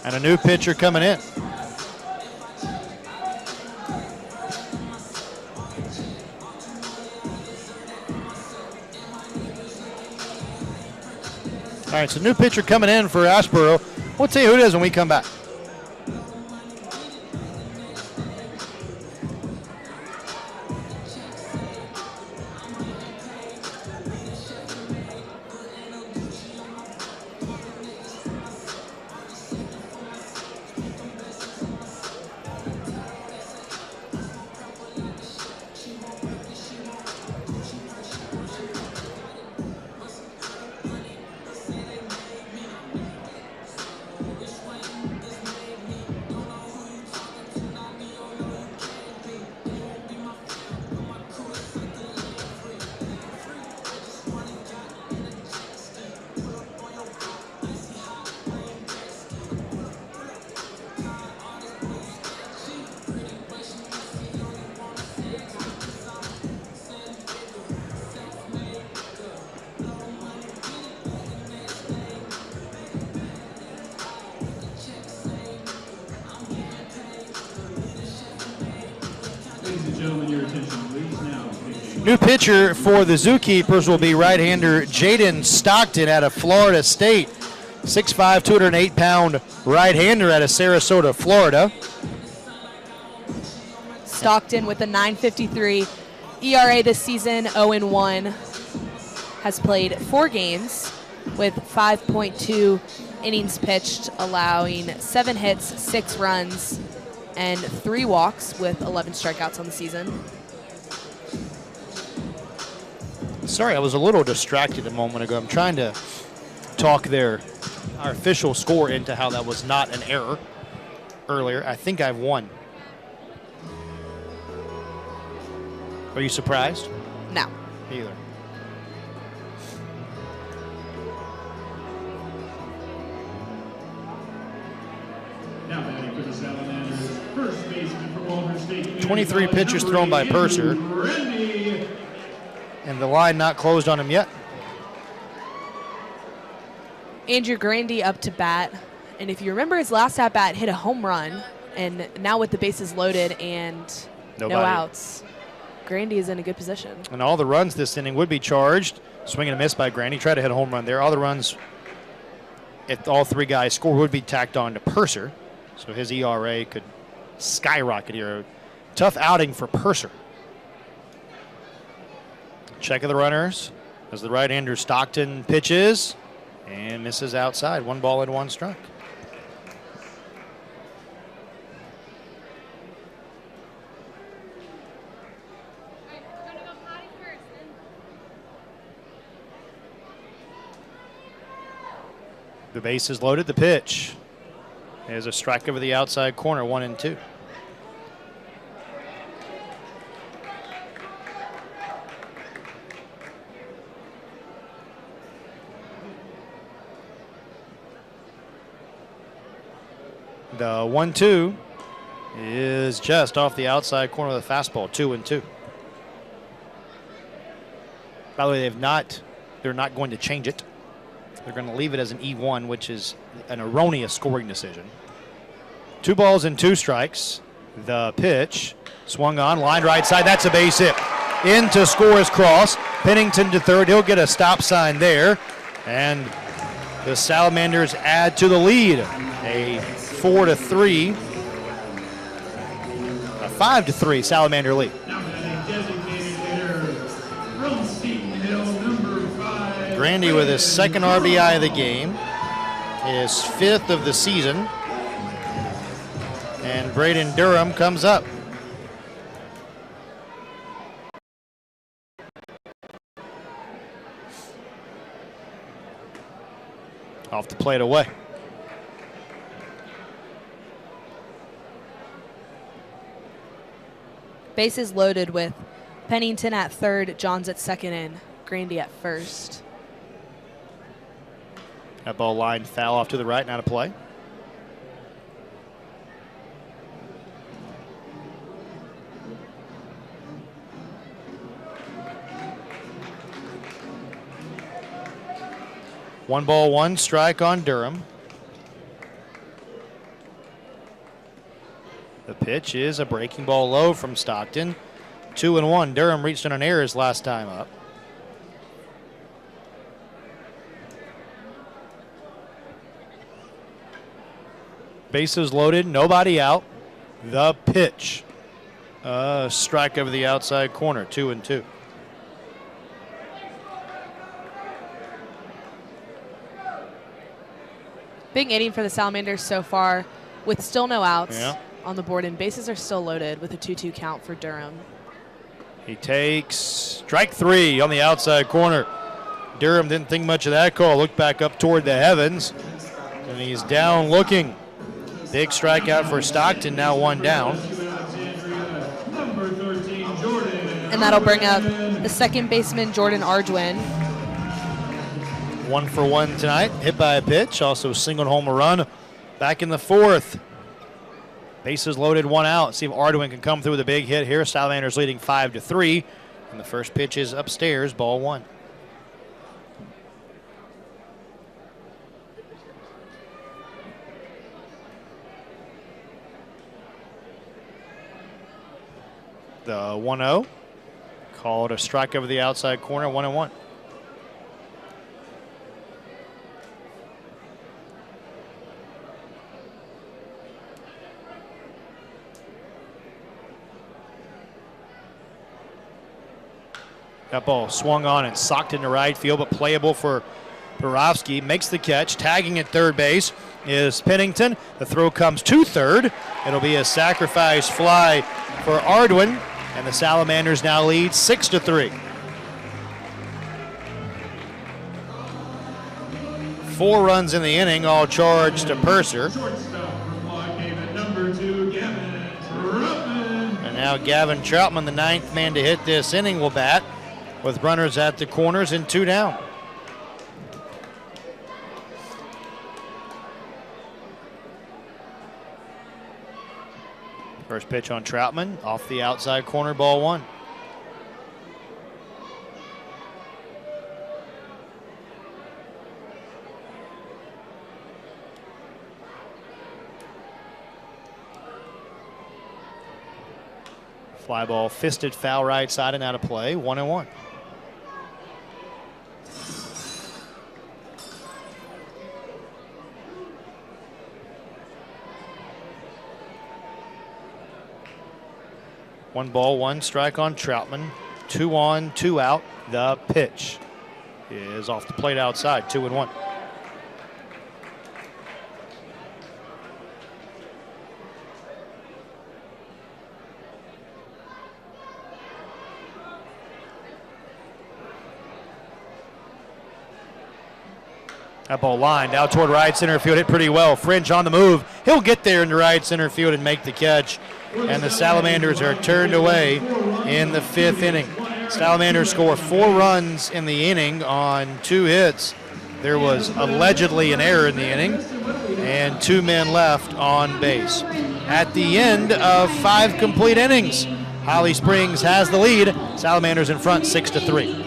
and a new pitcher coming in. All right, so new pitcher coming in for Asheboro. We'll tell you who it is when we come back. New pitcher for the Zookeepers will be right-hander Jaden Stockton out of Florida State. 6'5", 208-pound right-hander out of Sarasota, Florida. Stockton with a 9.53 ERA this season, 0-1. Has played 4 games with 5.2 innings pitched, allowing 7 hits, 6 runs, and 3 walks with 11 strikeouts on the season. Sorry, I was a little distracted a moment ago. I'm trying to talk our official score into how that was not an error earlier. I think I've won. Are you surprised? No. Neither. Now batting for the Salamanders, first baseman for Walter State. 23 pitches thrown by Purser. And the line not closed on him yet. Andrew Grandy up to bat. And if you remember, his last at-bat hit a home run. And now with the bases loaded and no outs, Grandy is in a good position. And all the runs this inning would be charged. Swing and a miss by Grandy. Tried to hit a home run there. All the runs, if all 3 guys score, would be tacked on to Purser. So his ERA could skyrocket here. Tough outing for Purser. Check of the runners as the right-hander Stockton pitches and misses outside. 1 ball and 1 strike. The base is loaded. The pitch is a strike over the outside corner, 1-2. The 1-2 is just off the outside corner of the fastball, 2-2. By the way, they're not going to change it. They're going to leave it as an E1, which is an erroneous scoring decision. 2 balls and 2 strikes. The pitch swung on, line right side. That's a base hit. In to score his cross. Pennington to third. He'll get a stop sign there. And the Salamanders add to the lead. A 4-3, a 5-3 Salamander lead. Grandy with his 2nd RBI of the game, his 5th of the season, and Braden Durham comes up. Off the plate away. Bases loaded with Pennington at third, Johns at second, and Grandy at first. That ball lined foul off to the right, not a play. One ball, 1 strike on Durham. The pitch is a breaking ball low from Stockton. 2-1. Durham reached on an error his last time up. Bases loaded, nobody out. The pitch. Strike over the outside corner, 2-2. Big inning for the Salamanders so far with still no outs Yeah. on the board, and bases are still loaded with a 2-2 count for Durham. He takes strike 3 on the outside corner. Durham didn't think much of that call. Looked back up toward the heavens, and he's down looking. Big strikeout for Stockton, now 1 down. And that'll bring up the second baseman, Jordan Arduin. 1 for 1 tonight, hit by a pitch, also singled home a run back in the 4th. Bases loaded, 1 out. See if Arduin can come through with a big hit here. Salamanders leading 5-3. And the first pitch is upstairs, ball 1. The 1-0, called a strike over the outside corner, 1-1. That ball swung on and socked into right field, but playable for Borowski. Makes the catch. Tagging at third base is Pennington. The throw comes to third. It'll be a sacrifice fly for Arduin, and the Salamanders now lead 6-3. 4 runs in the inning, all charged to Purser. And now Gavin Troutman, the 9th man to hit this inning, will bat, with runners at the corners and 2 down. First pitch on Troutman, off the outside corner, ball 1. Fly ball fisted foul right side and out of play, 1-1. One ball, 1 strike on Troutman. 2 on, 2 out. The pitch is off the plate outside, 2-1. That ball lined out toward right center field, hit pretty well. Fringe on the move. He'll get there in the right center field and make the catch. And the Salamanders are turned away in the 5th inning. Salamanders score 4 runs in the inning on 2 hits. There was allegedly an error in the inning, and 2 men left on base. At the end of 5 complete innings, Holly Springs has the lead. Salamanders in front 6-3.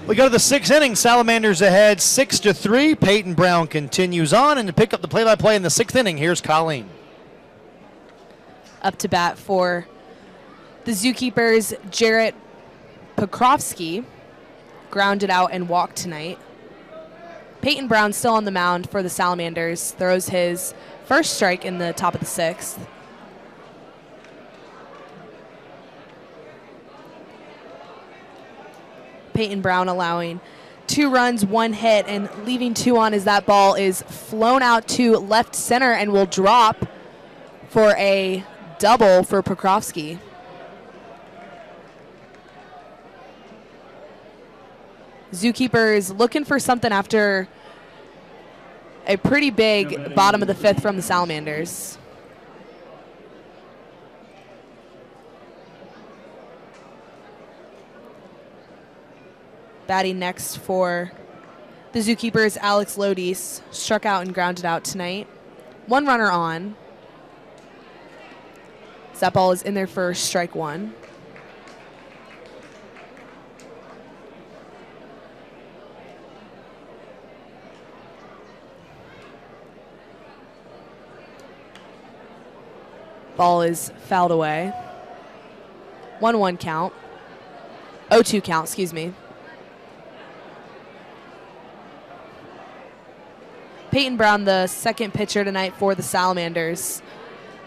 We go to the 6th inning. Salamanders ahead 6-3. Peyton Brown continues on, and to pick up the play-by-play in the 6th inning, here's Colleen. Up to bat for the Zookeepers, Jarrett Pokrovsky grounded out and walked tonight. Peyton Brown still on the mound for the Salamanders. Throws his first strike in the top of the 6th. Peyton Brown allowing 2 runs, 1 hit, and leaving 2 on as that ball is flown out to left center and will drop for a double for Pokrovsky. Zookeepers looking for something after a pretty big bottom of the 5th from the Salamanders. Batting next for the Zookeepers, Alex Lodis, struck out and grounded out tonight. 1 runner on. That ball is in there for strike 1. Ball is fouled away. 1-1 count. 0-2 count, excuse me. Peyton Brown, the second pitcher tonight for the Salamanders.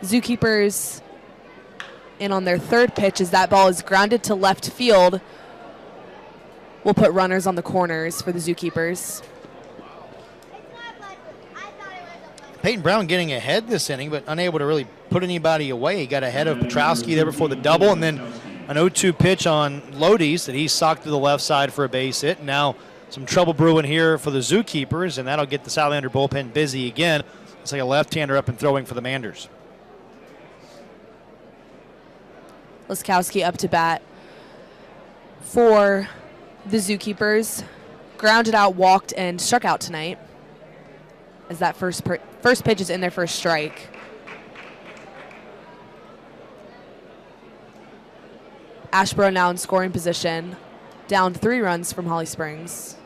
Zookeepers in on their 3rd pitch as that ball is grounded to left field. We'll put runners on the corners for the Zookeepers. Peyton Brown getting ahead this inning, but unable to really put anybody away. He got ahead of Petrowski there before the double, and then an 0-2 pitch on Lodis that he socked to the left side for a base hit. Now some trouble brewing here for the Zookeepers, and that'll get the Salamander bullpen busy again. It's like a left-hander up and throwing for the Manders. Laskowski up to bat for the Zookeepers. Grounded out, walked, and struck out tonight as that first pitch is in there for a strike. Asheboro now in scoring position, down 3 runs from Holly Springs.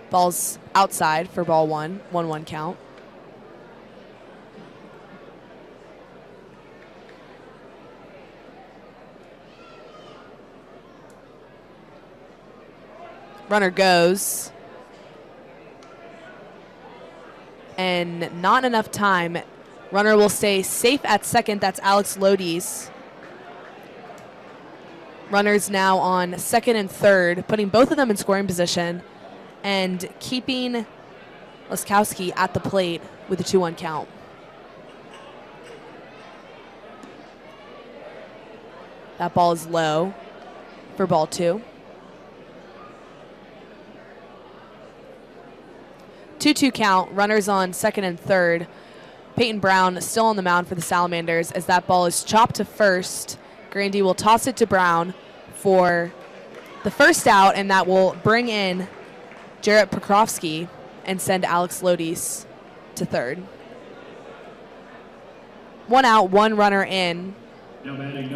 Ball's outside for ball 1, 1-1 count. Runner goes. And not enough time. Runner will stay safe at second. That's Alex Lodis. Runners now on second and third, putting both of them in scoring position and keeping Laskowski at the plate with a 2-1 count. That ball is low for ball 2. 2-2 count, runners on second and third. Peyton Brown still on the mound for the Salamanders as that ball is chopped to first. Grandy will toss it to Brown for the first out, and that will bring in Jarrett Pokrovsky and send Alex Lodis to third. 1 out, 1 runner in,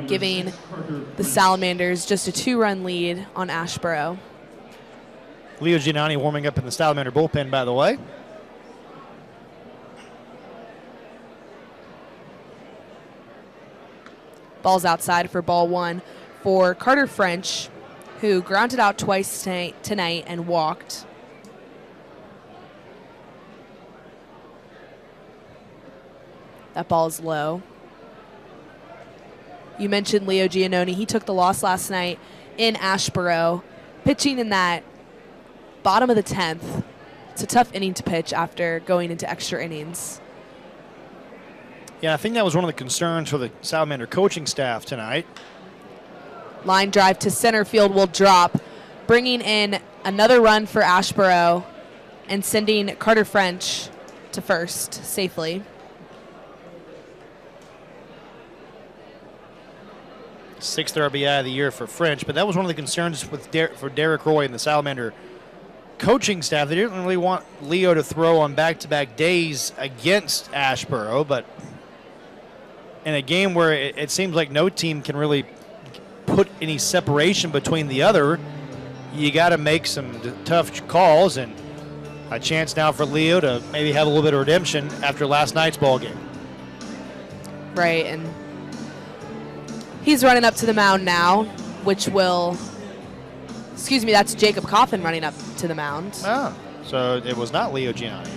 giving the Salamanders just a 2-run lead on Asheboro. Leo Giannani warming up in the Salamander bullpen, by the way. Ball's outside for ball 1 for Carter French, who grounded out twice tonight and walked. That ball is low. You mentioned Leo Giannoni. He took the loss last night in Asheboro, pitching in that bottom of the 10th. It's a tough inning to pitch after going into extra innings. Yeah, I think that was one of the concerns for the Salamander coaching staff tonight. Line drive to center field will drop, bringing in another run for Asheboro and sending Carter French to first safely. Sixth RBI of the year for French, but that was one of the concerns with for Derek Roy and the Salamander coaching staff. They didn't really want Leo to throw on back-to-back days against Asheboro, but in a game where it seems like no team can really put any separation between the other, you got to make some tough calls, and a chance now for Leo to maybe have a little bit of redemption after last night's ball game. Right, and he's running up to the mound now, which will, excuse me, that's Jacob Coffin running up to the mound. Oh, so it was not Leo Giannani.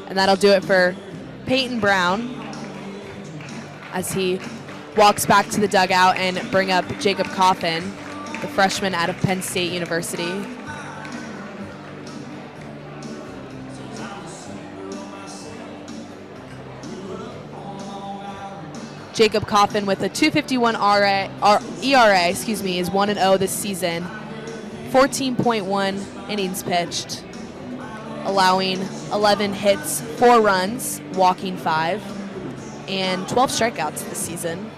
And that'll do it for Peyton Brown as he walks back to the dugout and bring up Jacob Coffin, the freshman out of Penn State University. Jacob Coffin with a 2.51 ERA, is 1-0 this season. 14.1 innings pitched, allowing 11 hits, 4 runs, walking 5, and 12 strikeouts this season.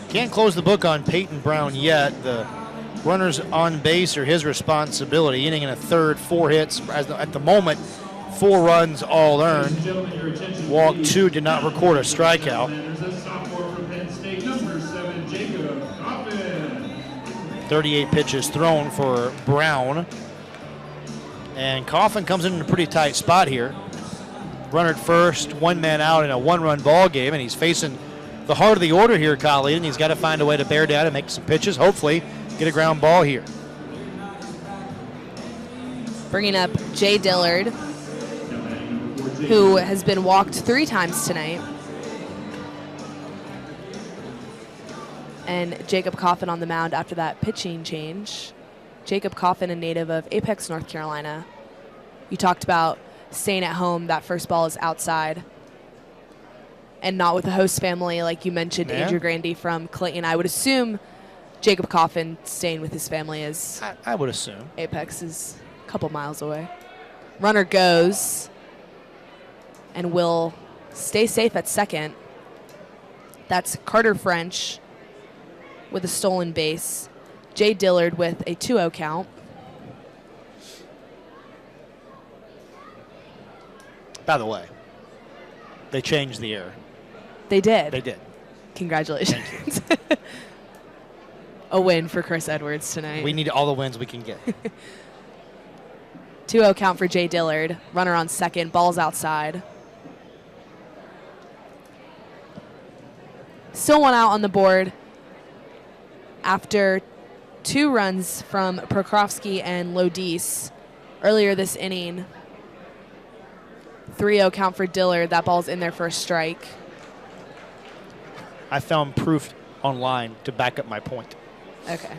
Can't close the book on Peyton Brown yet. The runners on base are his responsibility. Inning in a third, 4 hits. At the moment, 4 runs all earned. Walked 2, did not record a strikeout. 38 pitches thrown for Brown. And Coffin comes in a pretty tight spot here. Runner at first, 1 man out in a 1-run ball game, and he's facing the heart of the order here, Kyle Eden. He's got to find a way to bear down and make some pitches, hopefully get a ground ball here. Bringing up Jay Dillard, who has been walked 3 times tonight. And Jacob Coffin on the mound after that pitching change. Jacob Coffin, a native of Apex, North Carolina. You talked about staying at home. That first ball is outside. And not with the host family, like you mentioned, Andrew Grandy from Clayton. I would assume Jacob Coffin staying with his family is. I would assume. Apex is a couple miles away. Runner goes and will stay safe at second. That's Carter French with a stolen base. Jay Dillard with a 2-0 count. By the way, they changed the error. They did. They did. Congratulations. A win for Chris Edwards tonight. We need all the wins we can get. 2-0 count for Jay Dillard. Runner on second. Ball's outside. Still Still one out on the board after 2 runs from Prokofsky and Lodis earlier this inning. 3-0 count for Dillard. That ball's in there for a strike. I found proof online to back up my point. Okay.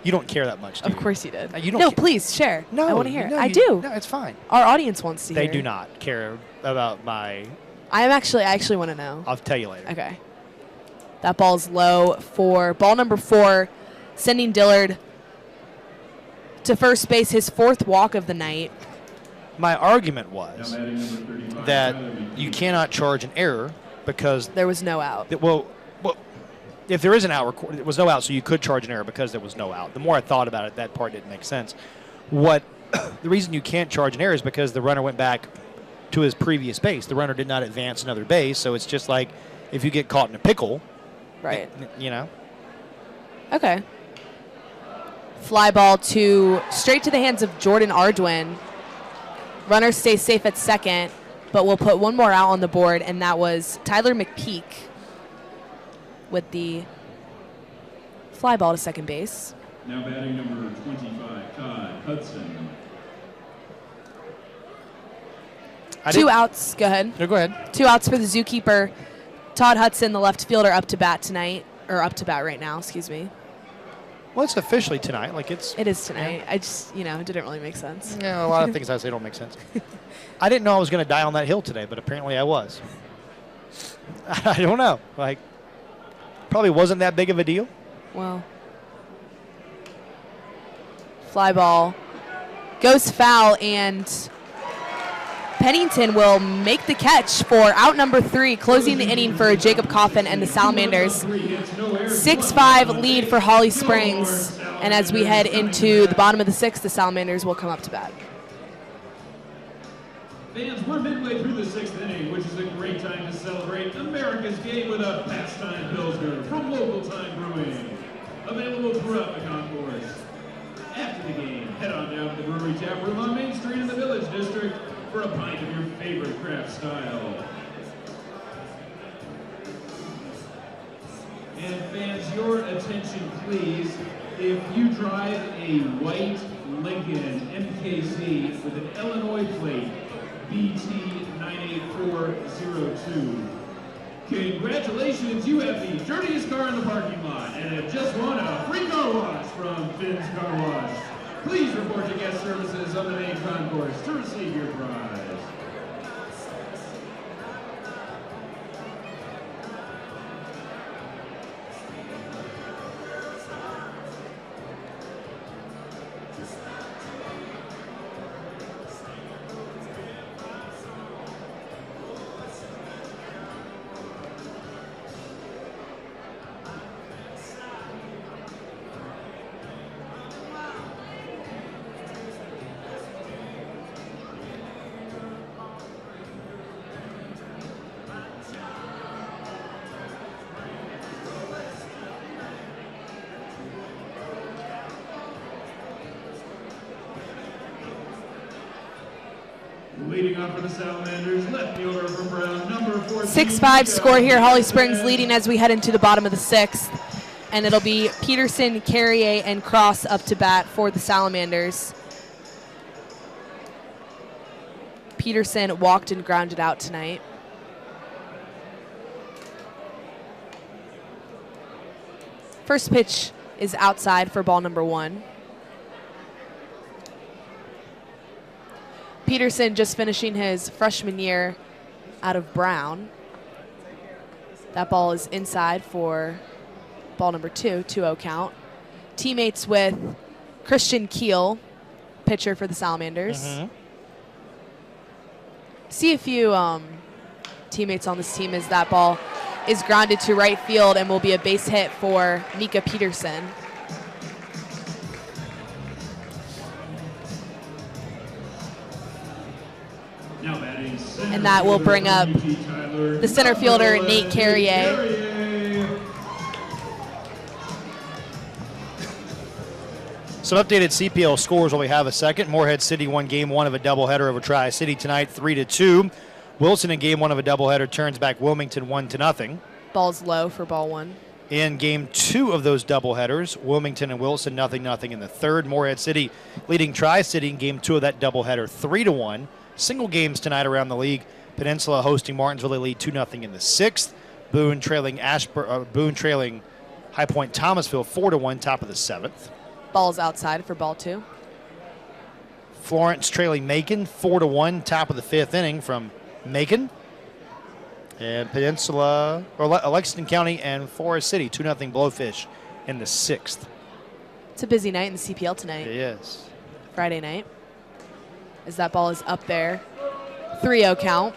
You don't care that much, do Of you? course you did. You don't no, care. please share. No, I want to hear it. no, I you- do. No, it's fine. Our audience wants to They hear. do not care about my. I actually want to know. I'll tell you later. Okay. That ball's low for ball number 4, sending Dillard to first base, his 4th walk of the night. My argument Now was batting number 35, that Tyler McKee. you cannot charge an error because There was no out. well, if there is an out, there was no out, so you could charge an error because there was no out. The more I thought about it, that part didn't make sense. The reason you can't charge an error is because the runner went back to his previous base. The runner did not advance another base, so it's just like if you get caught in a pickle, Right. you know. Okay. Fly ball straight to the hands of Jordan Arduin. Runner stays safe at second, but we'll put one more out on the board, and that was Tyler McPeak with the fly ball to second base. Now batting number 25, Todd Hudson. 2 outs. Go ahead. No, go ahead. 2 outs for the Zookeeper. Todd Hudson, the left fielder, up to bat tonight, or up to bat right now, excuse me. Well, it's officially tonight. Like it's. It is tonight. I just, it didn't really make sense. Yeah, a lot of things I say don't make sense. I didn't know I was going to die on that hill today, but apparently I was. I don't know. Like, probably wasn't that big of a deal. Well, fly ball goes foul, and Pennington will make the catch for out number 3, closing the inning for Jacob Coffin and the Salamanders. 6-5 lead for Holly Springs, and as we head into the bottom of the 6th, the Salamanders will come up to bat. Fans, we're midway through the 6th inning, which is a great time to celebrate America's game with a pastime Pilsner from Local Time Brewing. Available throughout the concourse. After the game, head on down to the Brewery Tap Room on Main Street in the Village District for a pint of your favorite craft style. And fans, your attention please. If you drive a white Lincoln MKZ with an Illinois plate, BT98402, congratulations, you have the dirtiest car in the parking lot and have just won a free car wash from Finn's Car Wash. Please report to guest services on the main concourse to receive your prize. Leading off for the Salamanders, left fielder from Brown, number 14. 6-5 score here. Holly Springs leading as we head into the bottom of the 6th. And it'll be Peterson, Carrier, and Cross up to bat for the Salamanders. Peterson walked and grounded out tonight. First pitch is outside for ball number 1. Peterson just finishing his freshman year out of Brown. That ball is inside for ball number 2, 2-0 count. Teammates with Christian Keel, pitcher for the Salamanders. See a few teammates on this team as that ball is grounded to right field and will be a base hit for Mika Peterson. Now batting center And that will fielder bring up from UT Tyler, the center fielder, number Nate 11, Carrier. Some updated CPL scores while we have a second. Morehead City won game 1 of a doubleheader over Tri-City tonight, 3-2. Wilson in game 1 of a doubleheader turns back Wilmington 1-0. Ball's low for ball 1. In game 2 of those doubleheaders, Wilmington and Wilson 0-0 in the third. Morehead City leading Tri-City in game 2 of that doubleheader 3-1. Single games tonight around the league. Peninsula hosting Martinsville, they lead 2-0 in the 6th. Boone trailing High Point Thomasville 4-1, top of the 7th. Ball's outside for ball 2. Florence trailing Macon 4-1, top of the 5th inning from Macon. And Peninsula, or Lexington County and Forest City 2-0 Blowfish in the 6th. It's a busy night in the CPL tonight. It is. Friday night. As that ball is up there. 3-0 count.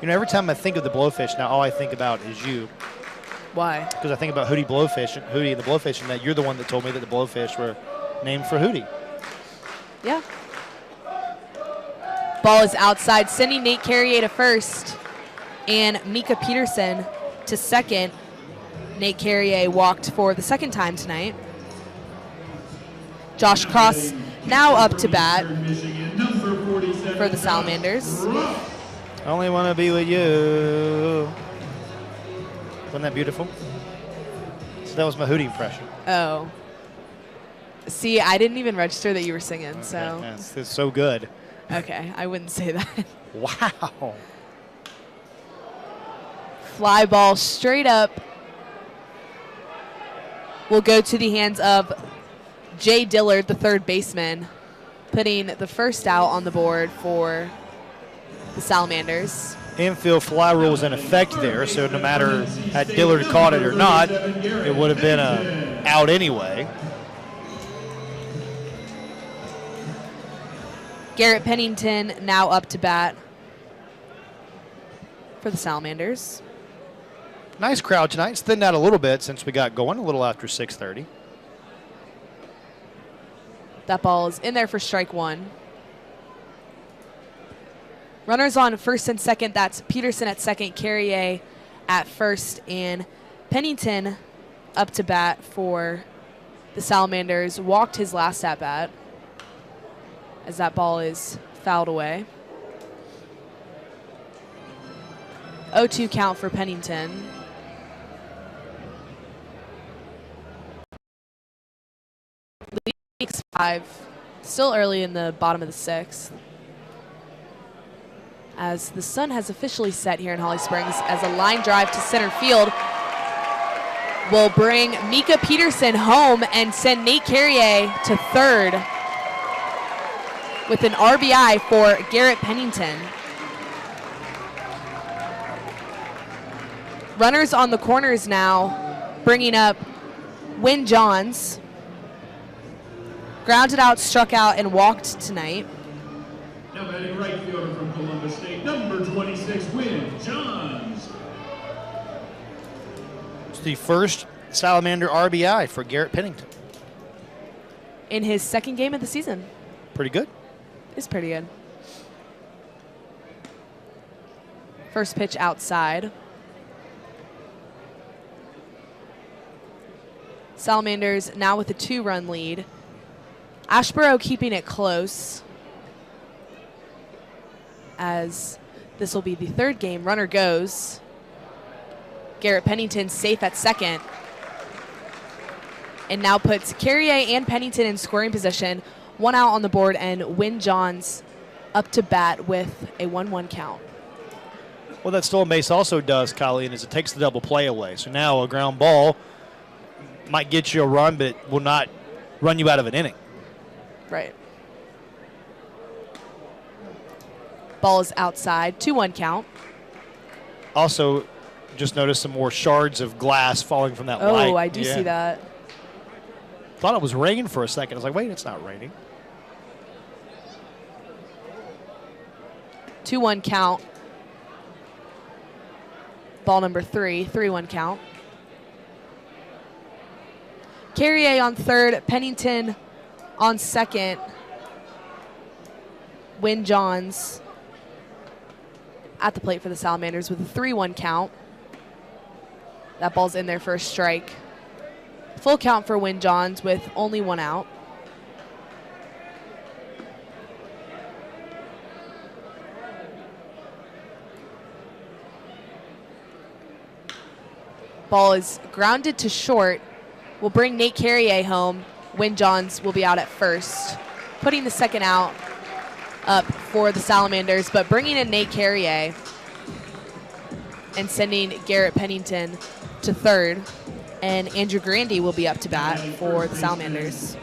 You know, every time I think of the Blowfish, now all I think about is you. Why? Because I think about Hootie and the Blowfish, and that you're the one that told me that the Blowfish were named for Hootie. Yeah. Ball is outside, sending Nate Carrier to first and Mika Peterson to second. Nate Carrier walked for the second time tonight. Josh Cross now up to bat for the Salamanders. I only want to be with you. Wasn't that beautiful? So that was my Hootie impression. Oh. See, I didn't even register that you were singing, so. Okay, it's so good. Okay, I wouldn't say that. Wow. Fly ball straight up will go to the hands of Jay Dillard, the third baseman, putting the first out on the board for the Salamanders. Infield fly rule was in effect there, so no matter had Dillard caught it or not, it would have been a out anyway. Garrett Pennington now up to bat for the Salamanders. Nice crowd tonight. It's thinned out a little bit since we got going, a little after 6:30. That ball is in there for strike 1. Runners on first and second. That's Peterson at second, Carrier at first, and Pennington up to bat for the Salamanders. Walked his last at bat as that ball is fouled away. 0-2 count for Pennington. League's 5. Still early in the bottom of the 6th. As the sun has officially set here in Holly Springs, as a line drive to center field will bring Mika Peterson home and send Nate Carrier to third with an RBI for Garrett Pennington. Runners on the corners now, bringing up Wynn Johns. Grounded out, struck out, and walked tonight. Now batting right fielder from Columbus State, number 26, Wynn Johns. It's the first Salamander RBI for Garrett Pennington. In his second game of the season. Pretty good. It's pretty good. First pitch outside. Salamanders now with a 2-run lead. Asheboro keeping it close, as this will be the third game. Runner goes. Garrett Pennington safe at second, and now puts Carrier and Pennington in scoring position. 1 out on the board, and Wynn Johns up to bat with a 1-1 count. What that stolen base also does, Colleen, is it takes the double play away. So now a ground ball might get you a run, but it will not run you out of an inning. Right. Ball is outside. 2-1 count. Also, just noticed some more shards of glass falling from that light. Oh, I do see that. Thought it was raining for a second. I was like, wait, it's not raining. 2-1 count. Ball number 3. 3-1 count. Carrier on third. Pennington on second. Wynn Johns at the plate for the Salamanders with a 3-1 count. That ball's in there for a strike. Full count for Wynn Johns with only 1 out. Ball is grounded to short. Will bring Nate Carrier home. Wynn Johns will be out at first, putting the second out up for the Salamanders, but bringing in Nate Carrier and sending Garrett Pennington to third. And Andrew Grandy will be up to bat for the Salamanders.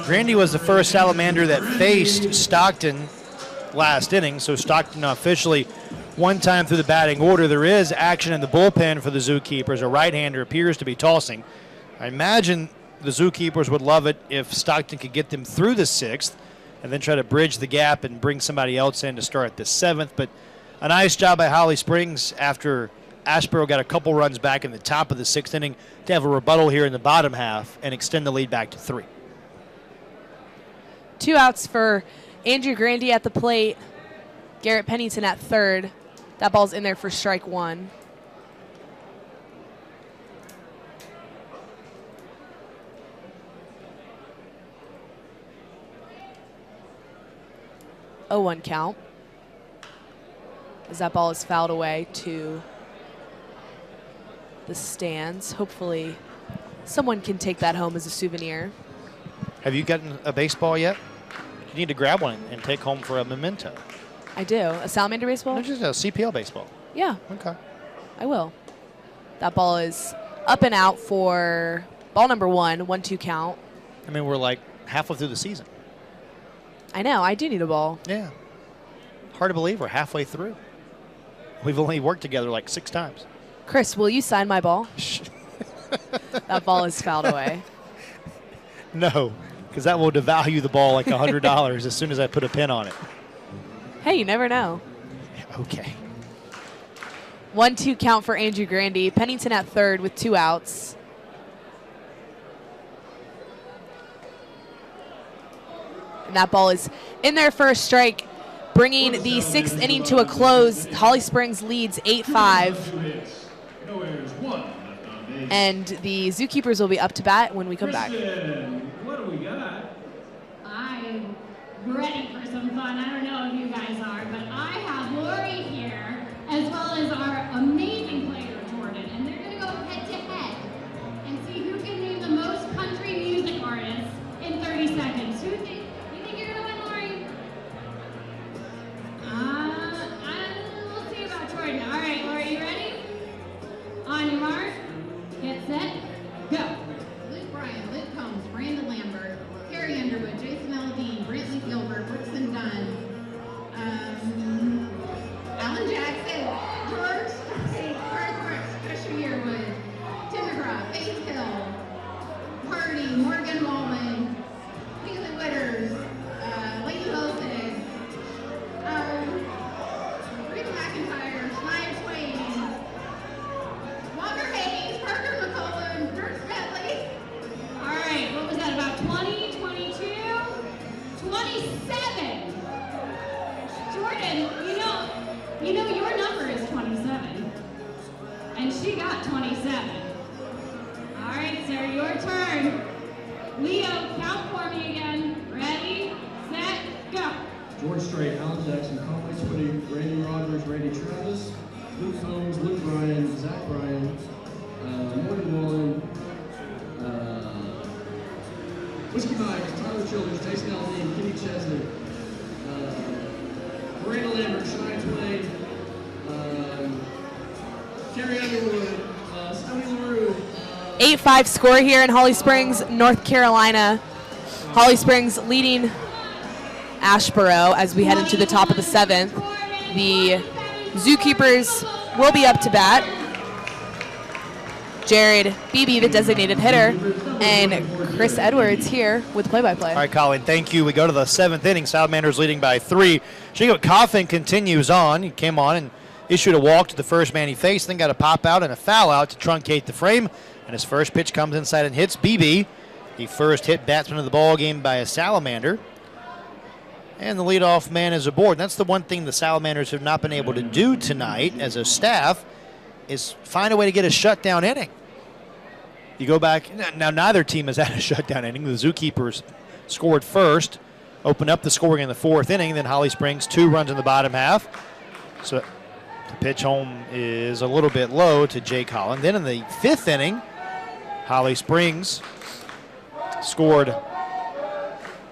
Grandy was the first Salamander that faced Stockton last inning, so Stockton officially one time through the batting order. There is action in the bullpen for the Zookeepers. A right-hander appears to be tossing. I imagine the Zookeepers would love it if Stockton could get them through the 6th and then try to bridge the gap and bring somebody else in to start the 7th. But a nice job by Holly Springs after Asheboro got a couple runs back in the top of the 6th inning to have a rebuttal here in the bottom half and extend the lead back to 3. 2 outs for Andrew Grandy at the plate. Garrett Pennington at third. That ball's in there for strike 1. Oh, 1 count. As that ball is fouled away to the stands. Hopefully someone can take that home as a souvenir. Have you gotten a baseball yet? You need to grab one and take home for a memento. I do. A Salamander baseball? No, just a CPL baseball. Yeah, Okay. I will. That ball is up and out for ball number 1, 1-2 count. I mean, we're like halfway through the season. I know, I do need a ball. Yeah. Hard to believe we're halfway through. We've only worked together like 6 times. Chris, will you sign my ball? That ball is fouled away. No, because that will devalue the ball like $100 as soon as I put a pin on it. Hey, you never know. Okay. 1-2 count for Andrew Grandy. Pennington at third with 2 outs. And that ball is in there for a strike, bringing the 6th inning to a close. Holly Springs leads 8-5. And the Zookeepers will be up to bat when we come back. What do we got? I'm ready for some fun. I don't know if you guys are, but I have Lori here, as well as our amazing player, Jordan, and they're going to go head-to-head and see who can name the most country music artists in 30 seconds. You think you're going to win, Lori? We'll see about Jordan. All right, Lori, you ready? On your mark, get set, go. Luke Bryan, Luke Combs, Brandon Lambert, Carrie Underwood, Jason Aldean, Brantley Gilbert, Brookston Dunn, Alan Jackson, George Strait, Garth Brooks, Trisha Yearwood, Tim McGraw, Faith Hill, Hardy, Morgan Wallman, Haley Witters, Lady Wilson, Rita McIntyre, Shania Twain, Walker Hayes, Parker McCollum, Kurt Smedley. All right, what was that, about 20, 22, 27? Jordan, you know your number is 27, and she got 27. All right, Sarah, your turn. Leo, count for me again. Ready, set, go. George Strait, Alan Jackson, Conway Switty, Randy Rogers, Randy Travis, Luke Combs, Luke Bryan, Zach Bryan, Morgan Wallen, Whiskey Mike, Tyler Childers, Jason Aldean, Kenny Chesney, Miranda Lambert, Shania Twain, Carrie Underwood, Stoney LaRue. 8-5 score here in Holly Springs, North Carolina. Holly Springs leading Asheboro as we head into the top of the 7th. The Zookeepers will be up to bat. Jared Beebe, the designated hitter, and Chris Edwards here with play-by-play. All right, Colin, thank you. We go to the 7th inning. Salamanders leading by 3. Jacob Coffin continues on. He came on and issued a walk to the first man he faced, then got a pop out and a foul out to truncate the frame. And his first pitch comes inside and hits Beebe, the first hit batsman of the ball game by a Salamander. And the leadoff man is aboard. And that's the one thing the Salamanders have not been able to do tonight as a staff is find a way to get a shutdown inning. You go back, now neither team has had a shutdown inning. The Zookeepers scored first, opened up the scoring in the 4th inning, then Holly Springs 2 runs in the bottom half. So The pitch home is a little bit low to Jake Holland. Then in the 5th inning, Holly Springs scored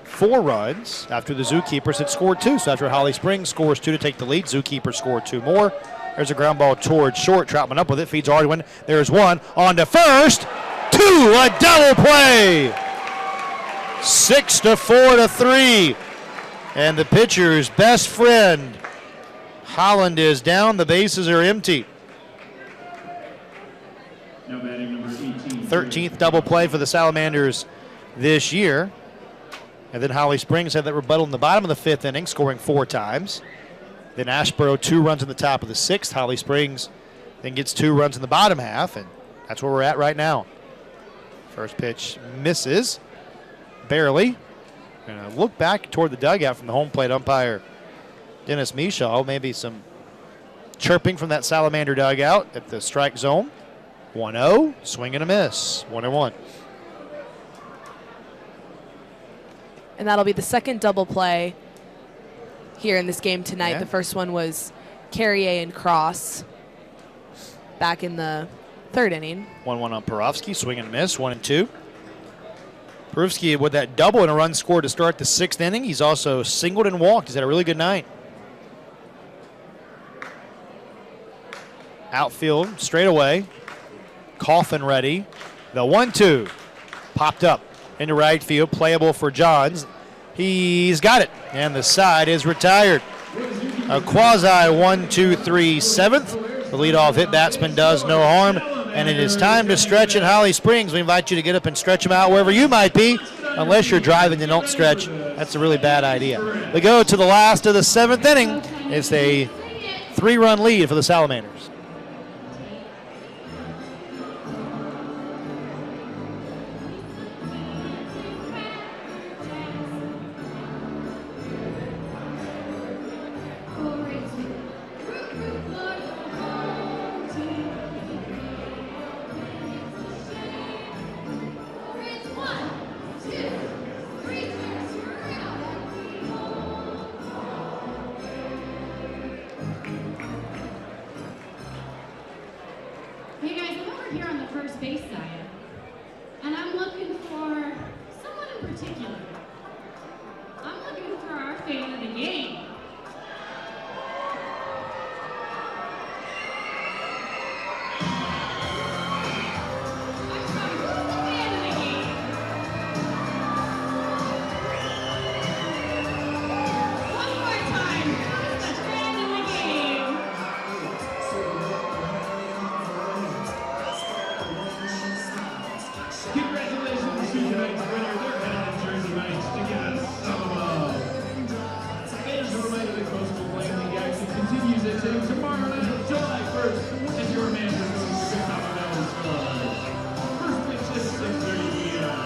4 runs after the ZooKeepers had scored 2. So after Holly Springs scores 2 to take the lead, ZooKeepers score 2 more. There's a ground ball towards short. Troutman up with it, feeds Arduin. There's 1 on to first. 2, a double play. 6-4-3. And the pitcher's best friend, Holland, is down. The bases are empty. Now batting number 18. 13th double play for the Salamanders this year. And then Holly Springs had that rebuttal in the bottom of the 5th inning, scoring 4 times. Then Asheboro 2 runs in the top of the 6th. Holly Springs then gets 2 runs in the bottom half, and that's where we're at right now. First pitch misses, barely. Gonna look back toward the dugout from the home plate umpire, Dennis Mishaw. Maybe some chirping from that Salamander dugout at the strike zone. 1-0, swing and a miss, 1-1. And that'll be the second double play here in this game tonight. Yeah. The first one was Carrier and Cross back in the 3rd inning. 1-1 on Perovsky, swing and a miss, 1-2. Perovsky with that double and a run scored to start the 6th inning. He's also singled and walked. He's had a really good night. Outfield, straight away. Coffin ready. The 1-2 popped up into right field, playable for Johns. He's got it, and the side is retired. A quasi 1-2-3 7th. The leadoff hit batsman does no harm, and it is time to stretch at Holly Springs. We invite you to get up and stretch them out wherever you might be. Unless you're driving, then don't stretch. That's a really bad idea. We go to the last of the 7th inning. It's a 3-run lead for the Salamanders. Hey guys, I'm over here on the first base side, and I'm looking for someone in particular. I'm looking for our fan of the game. I'm sorry, who's the fan of the game? One more time, who's the fan of the game? Congratulations to tonight's winner. They're headed to Jersey Mike's to get us some love. Fans are reminded that Coastal Playing League action continues at tomorrow night, July 1st, as your man goes to the Salamanders Club. First pitch is 6:30 p.m.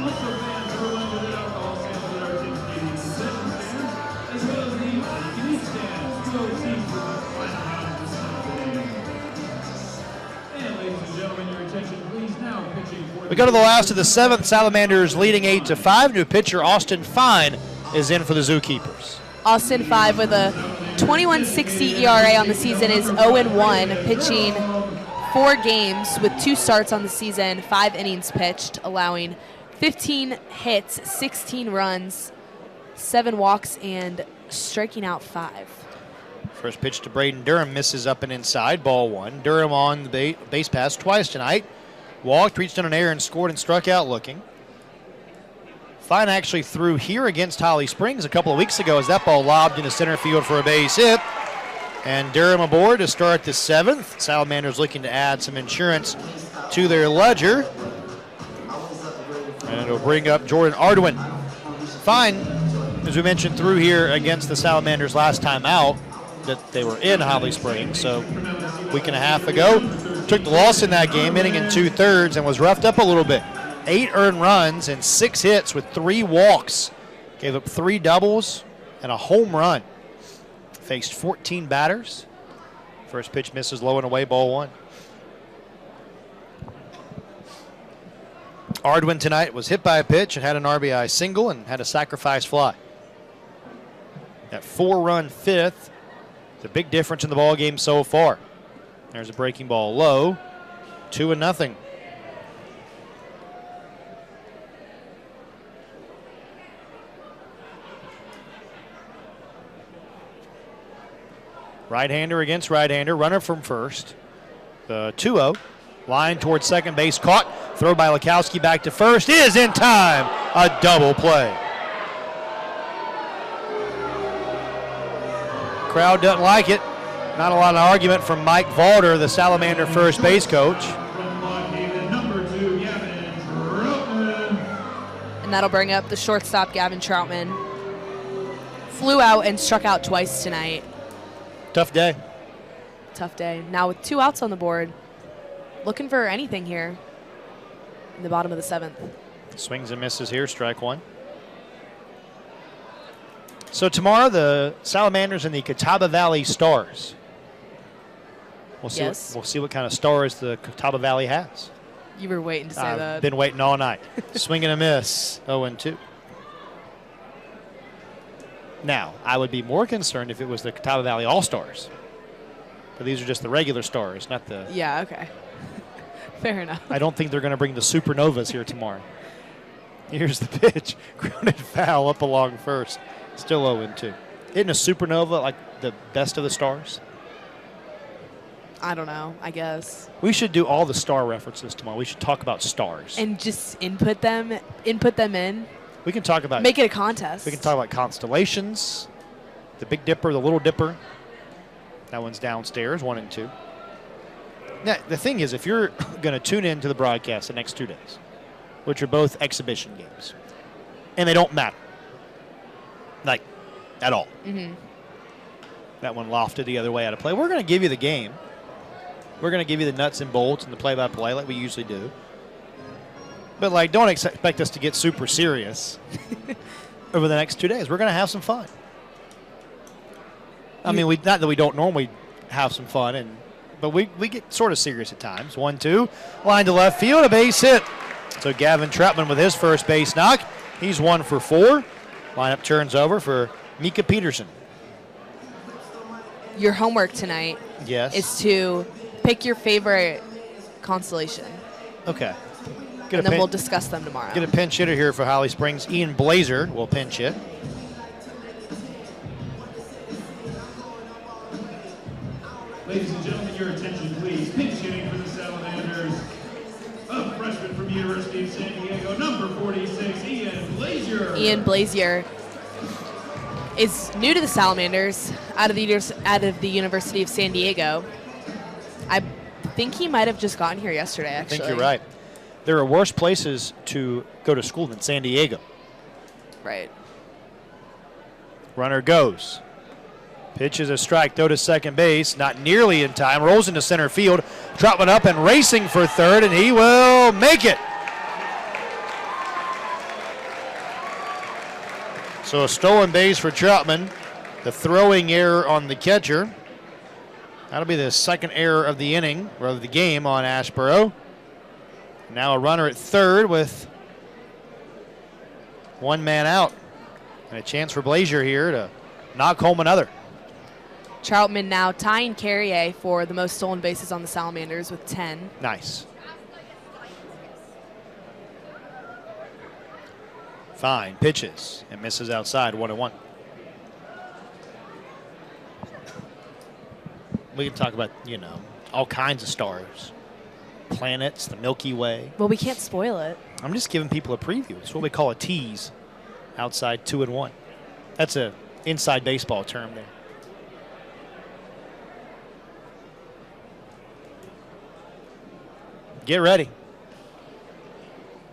Also, fans are reminded that alcohol sales at our Tim Stadium concession stands, as well as the unique stands, will teams with the final round this afternoon. And ladies and gentlemen, your attention please now. Pitching for We go to the last of the 7th. Salamanders leading 8-5. New pitcher Austin Fine is in for the ZooKeepers. Austin 5 with a 21.60 ERA on the season is 0-1, pitching 4 games with 2 starts on the season, 5 innings pitched, allowing 15 hits, 16 runs, 7 walks, and striking out 5. First pitch to Braden Durham misses up and inside, ball 1. Durham on the base pass twice tonight. Walked, reached on an error, and scored and struck out looking. Fine actually threw here against Holly Springs a couple of weeks ago as that ball lobbed into center field for a base hit. And Durham aboard to start the 7th. Salamanders looking to add some insurance to their ledger. And it'll bring up Jordan Arduin. Fine, as we mentioned, through here against the Salamanders last time out, that they were in Holly Springs, so a week and a half ago. Took the loss in that game, inning in 2/3, and was roughed up a little bit. 8 earned runs and 6 hits with 3 walks. Gave up 3 doubles and a home run. Faced 14 batters. First pitch misses low and away, ball 1. Arduin tonight was hit by a pitch and had an RBI single and had a sacrifice fly. That 4-run 5th The big difference in the ball game so far. There's a breaking ball low, 2-0. Right-hander against right-hander, runner from first. The 2-0, line towards second base, caught. Throw by Lekowski back to first is in time. A double play. Crowd doesn't like it. Not a lot of argument from Mike Valder, the Salamander first base coach. And that'll bring up the shortstop, Gavin Troutman. Flew out and struck out twice tonight. Tough day. Tough day. Now with 2 outs on the board, looking for anything here in the bottom of the 7th. Swings and misses here, strike one. So tomorrow, the Salamanders and the Catawba Valley Stars. We'll see. Yes. We'll see what kind of stars the Catawba Valley has. You were waiting to say I've that. been waiting all night. Swing and a miss, 0-2. Now, I would be more concerned if it was the Catawba Valley All-Stars. But these are just the regular stars, not the... Yeah, okay. Fair enough. I don't think they're going to bring the Supernovas here tomorrow. Here's the pitch. Grounded foul up along first. Still 0-2. Isn't a supernova like the best of the stars? I don't know, I guess. We should do all the star references tomorrow. We should talk about stars. And just input them in. We can talk about... Make it a contest. We can talk about constellations, the Big Dipper, the Little Dipper. That one's downstairs, 1 and 2. Now, the thing is, if you're going to tune in to the broadcast the next 2 days, which are both exhibition games, and they don't matter, like, at all. Mm-hmm. That one lofted the other way out of play. We're going to give you the game. We're going to give you the nuts and bolts and the play-by-play like we usually do. But, like, don't expect us to get super serious over the next 2 days. We're going to have some fun. I mean, not that we don't normally have some fun, but we get sort of serious at times. 1-2, line to left field, a base hit. So Gavin Troutman with his first base knock. He's 1 for 4. Lineup turns over for Mika Peterson. Your homework tonight is to pick your favorite constellation. Okay. And then we'll discuss them tomorrow. Get a pinch hitter here for Holly Springs. Ian Blazer will pinch hit. Ladies and gentlemen, your attention please. Pinch hitting for the Salamanders. A freshman from the University of San Diego, number 46, Ian Blazier. Ian Blazier is new to the Salamanders out of the University of San Diego. I think he might have just gotten here yesterday, actually. I think you're right. There are worse places to go to school than San Diego. Right. Runner goes. Pitches a strike, throw to second base, not nearly in time, rolls into center field. Troutman up and racing for third, and he will make it. So a stolen base for Troutman. The throwing error on the catcher. That'll be the second error of the inning, or of the game on Asheboro. Now a runner at third with 1 man out. And a chance for Blazier here to knock home another. Troutman now tying Carrier for the most stolen bases on the Salamanders with 10. Nice. Fine, pitches and misses outside, 1-1. We can talk about, all kinds of stars. Planets, the Milky Way. Well, we can't spoil it. I'm just giving people a preview. It's what we call a tease outside 2 and 1. That's a inside baseball term there. Get ready.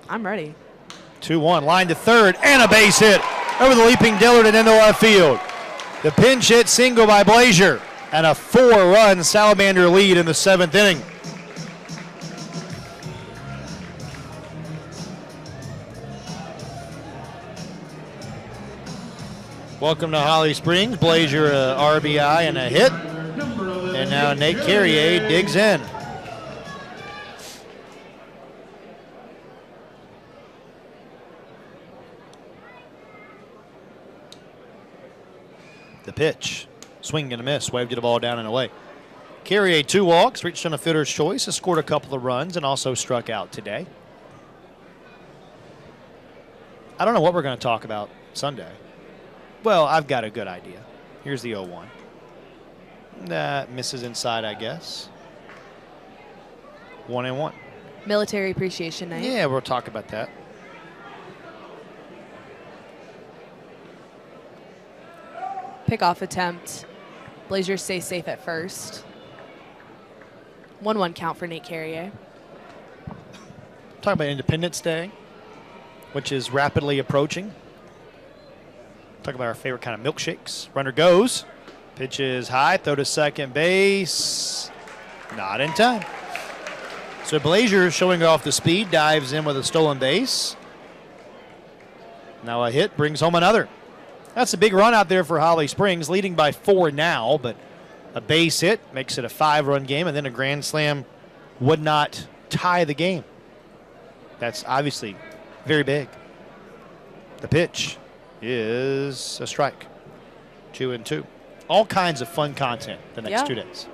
I'm ready. 2-1, line to third, and a base hit over the leaping Dillard and into left field. The pinch hit single by Blazier, and a 4-run Salamander lead in the 7th inning. Welcome to Holly Springs. Blazier, a RBI and a hit. And now Nate Carrier digs in. The pitch. Swing and a miss. Waved the ball down and away. Carrier, 2 walks, reached on a fielder's choice, has scored a couple of runs, and also struck out today. I don't know what we're going to talk about Sunday. Well, I've got a good idea. Here's the 0-1. That misses inside, I guess. 1-1. Military Appreciation Night. Yeah, we'll talk about that. Pickoff attempt. Blazers stay safe at first. 1-1 count for Nate Carrier. Talk about Independence Day, which is rapidly approaching. Talk about our favorite kind of milkshakes. Runner goes. Pitch is high. Throw to second base. Not in time. So Blazers showing off the speed. Dives in with a stolen base. Now a hit brings home another. That's a big run out there for Holly Springs, leading by 4 now, but a base hit makes it a 5-run game, and then a grand slam would not tie the game. That's obviously very big. The pitch is a strike. 2-2. All kinds of fun content the next 2 days.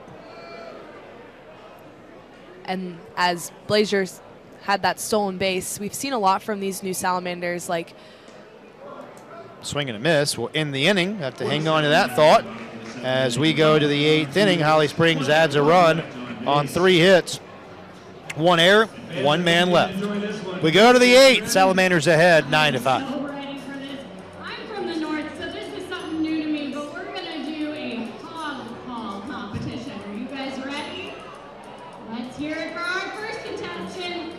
And as Blazers had that stolen base, we've seen a lot from these new Salamanders, like Swing and a miss will end the inning. Have to hang on to that thought. As we go to the 8th inning, Holly Springs adds a run on 3 hits. 1 error, 1 man left. We go to the 8th. Salamanders ahead, 9-5. I'm from the north, so this is something new to me, but we're going to do a hog call competition. Are you guys ready? Let's hear it for our first contestant.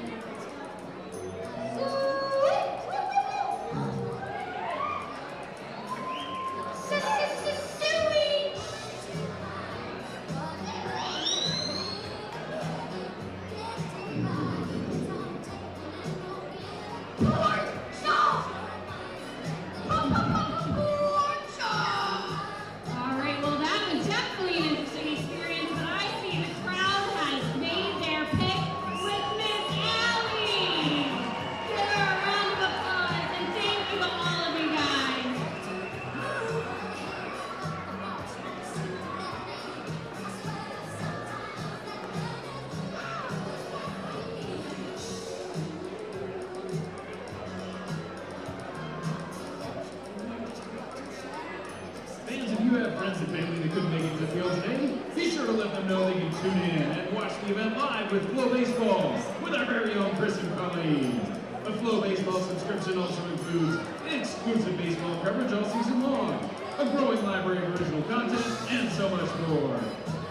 With FloBaseball, with our very own Chris and Colleen. The FloBaseball subscription also includes exclusive baseball coverage all season long, a growing library of original content, and so much more.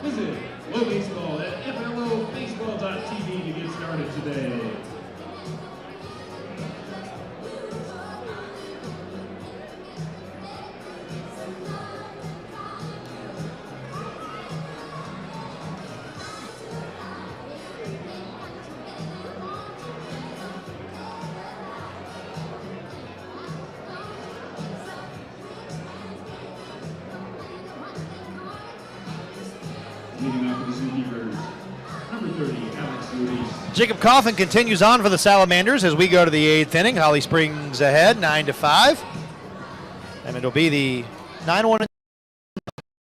Visit FloBaseball at flobaseball.tv to get started today. Leading off for the ZooKeepers, number 30, Alex Luis. Jacob Coffin continues on for the Salamanders as we go to the 8th inning. Holly Springs ahead, 9-5. And it'll be the 9-1.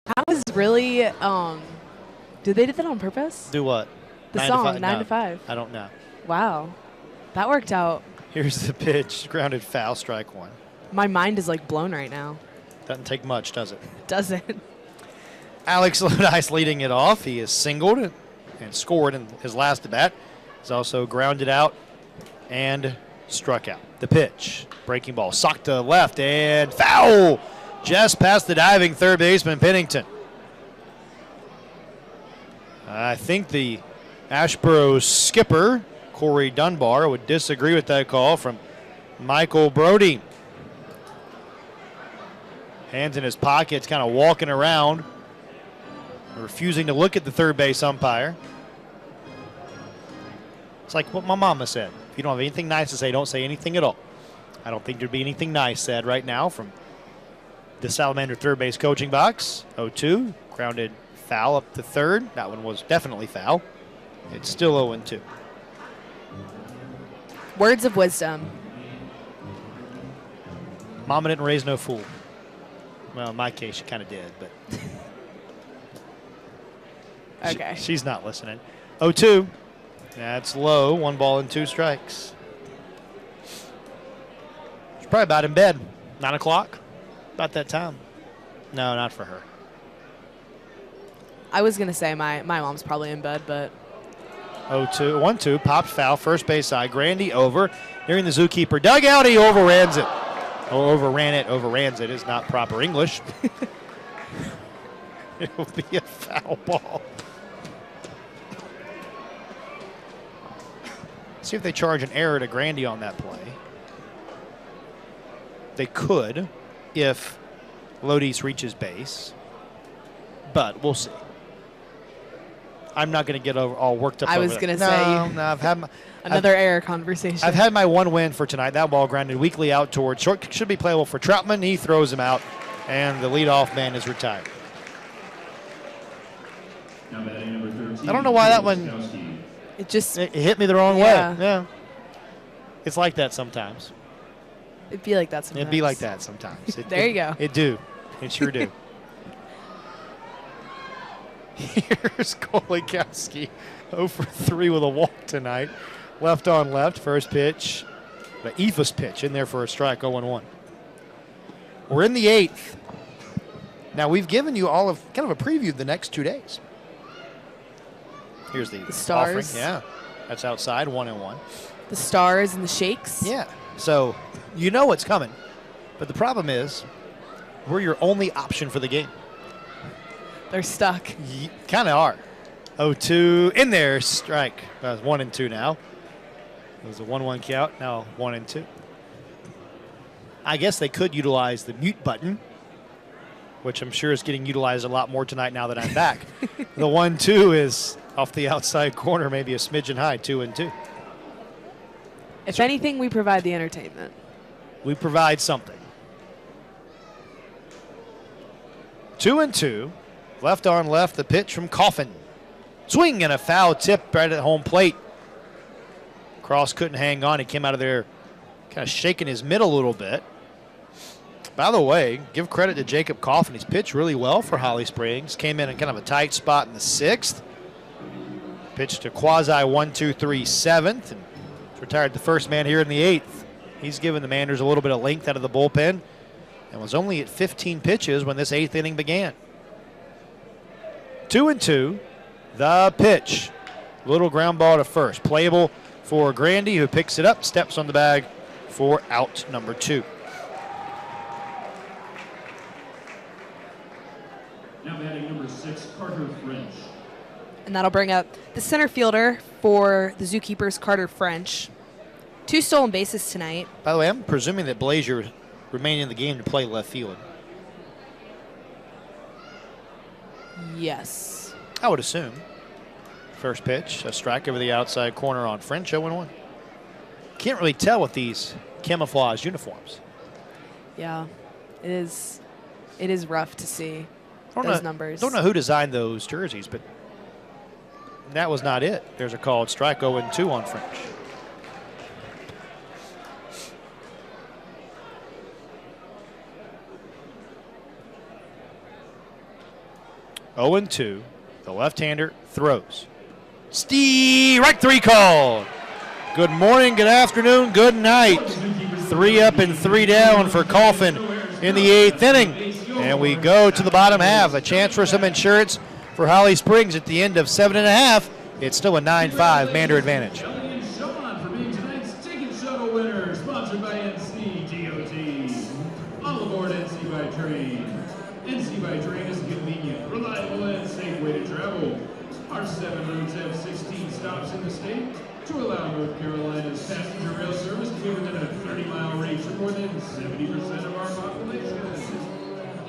that was really, did they do that on purpose? Do what? The 9 song, to 5? 9 to No, 5. I don't know. Wow. That worked out. Here's the pitch. Grounded foul, strike 1. My mind is like blown right now. Doesn't take much, does it? Doesn't. Alex Lodice leading it off. He has singled and scored in his last at bat. He's also grounded out and struck out. The pitch. Breaking ball. Socked to left and foul. Just past the diving third baseman, Pennington. I think the Asheboro skipper, Corey Dunbar, would disagree with that call from Michael Brody. Hands in his pockets, kind of walking around, refusing to look at the third base umpire. It's like what my mama said. If you don't have anything nice to say, don't say anything at all. I don't think there'd be anything nice said right now from the Salamander third base coaching box. 0-2, grounded foul up to third. That one was definitely foul. It's still 0-2. Words of wisdom. Mama didn't raise no fool. Well, in my case, she kind of did, but Okay. She's not listening. 0-2. That's low. 1 ball and 2 strikes. She's probably about in bed. 9 o'clock. About that time. No, not for her. I was going to say my mom's probably in bed, but 0-2, 1-2, popped foul, first base side. Grandy over. Nearing the Zookeeper dugout, he overruns it. Or overran it. Overrans it is not proper English. It'll be a foul ball. See if they charge an error to Grandy on that play. They could if Lodis reaches base, but we'll see. I'm not going to get all worked up. I was going to say no, I've had another error conversation. I've had my one win for tonight. That ball grounded weakly out towards short. Should be playable for Troutman. He throws him out, and the leadoff man is retired. Now batting number 13. I don't know why that one. It just It hit me the wrong way. Yeah. It's like that sometimes. it'd be like that sometimes. It'd be like that sometimes. There you go. It do. It sure do. Here's Kolikowski, 0 for 3 with a walk tonight. Left on left, first pitch. The Ephus pitch in there for a strike, 0-1. We're in the 8th. Now, we've given you all of kind of a preview of the next 2 days. Here's the Stars. offering. Yeah, that's outside, 1-1. The Stars and the Shakes. Yeah, so you know what's coming. But the problem is, we're your only option for the game. They're stuck. Kind of are. 0-2 in there, strike. That's 1-2 now. It was a 1-1 count. Now 1-2. I guess they could utilize the mute button, which I'm sure is getting utilized a lot more tonight now that I'm back. The 1-2 is off the outside corner, maybe a smidgen high, 2-2. If anything, we provide the entertainment. We provide something. 2-2. Left on left, the pitch from Coffin. Swing and a foul tip right at home plate. Cross couldn't hang on. He came out of there kind of shaking his mitt a little bit. By the way, give credit to Jacob Coffin. He's pitched really well for Holly Springs. Came in kind of a tight spot in the 6th. Pitched to quasi 1-2-3 7th. And retired the first man here in the 8th. He's given the Manders a little bit of length out of the bullpen and was only at 15 pitches when this 8th inning began. 2-2, the pitch. Little ground ball to first. Playable for Grandy, who picks it up, steps on the bag for out number 2. Now batting number 6, Carter French. And that'll bring up the center fielder for the Zookeepers, Carter French. 2 stolen bases tonight. By the way, I'm presuming that Blazier remained in the game to play left field. Yes. I would assume. First pitch, a strike over the outside corner on French, 0-1. Can't really tell with these camouflage uniforms. Yeah. It is rough to see those numbers. Don't know who designed those jerseys, but that was not it. There's a called strike, 0-2 on French. Oh and 2. The left-hander throws. Strike 3 called. Good morning, good afternoon, good night. 3 up and 3 down for Coffin in the 8th inning. And we go to the bottom half. A chance for some insurance for Holly Springs at the end of 7.5. It's still a 9-5 Mander advantage. Kelly and Sean for being tonight's ticket shuttle winner, sponsored by NCDOT. All aboard NC by Train. NC by Train is a convenient, reliable, and safe way to travel. Our 7 routes have 16 stops in the state to allow North Carolina's passenger rail service to be within a 30-mile range for more than 70% of our population.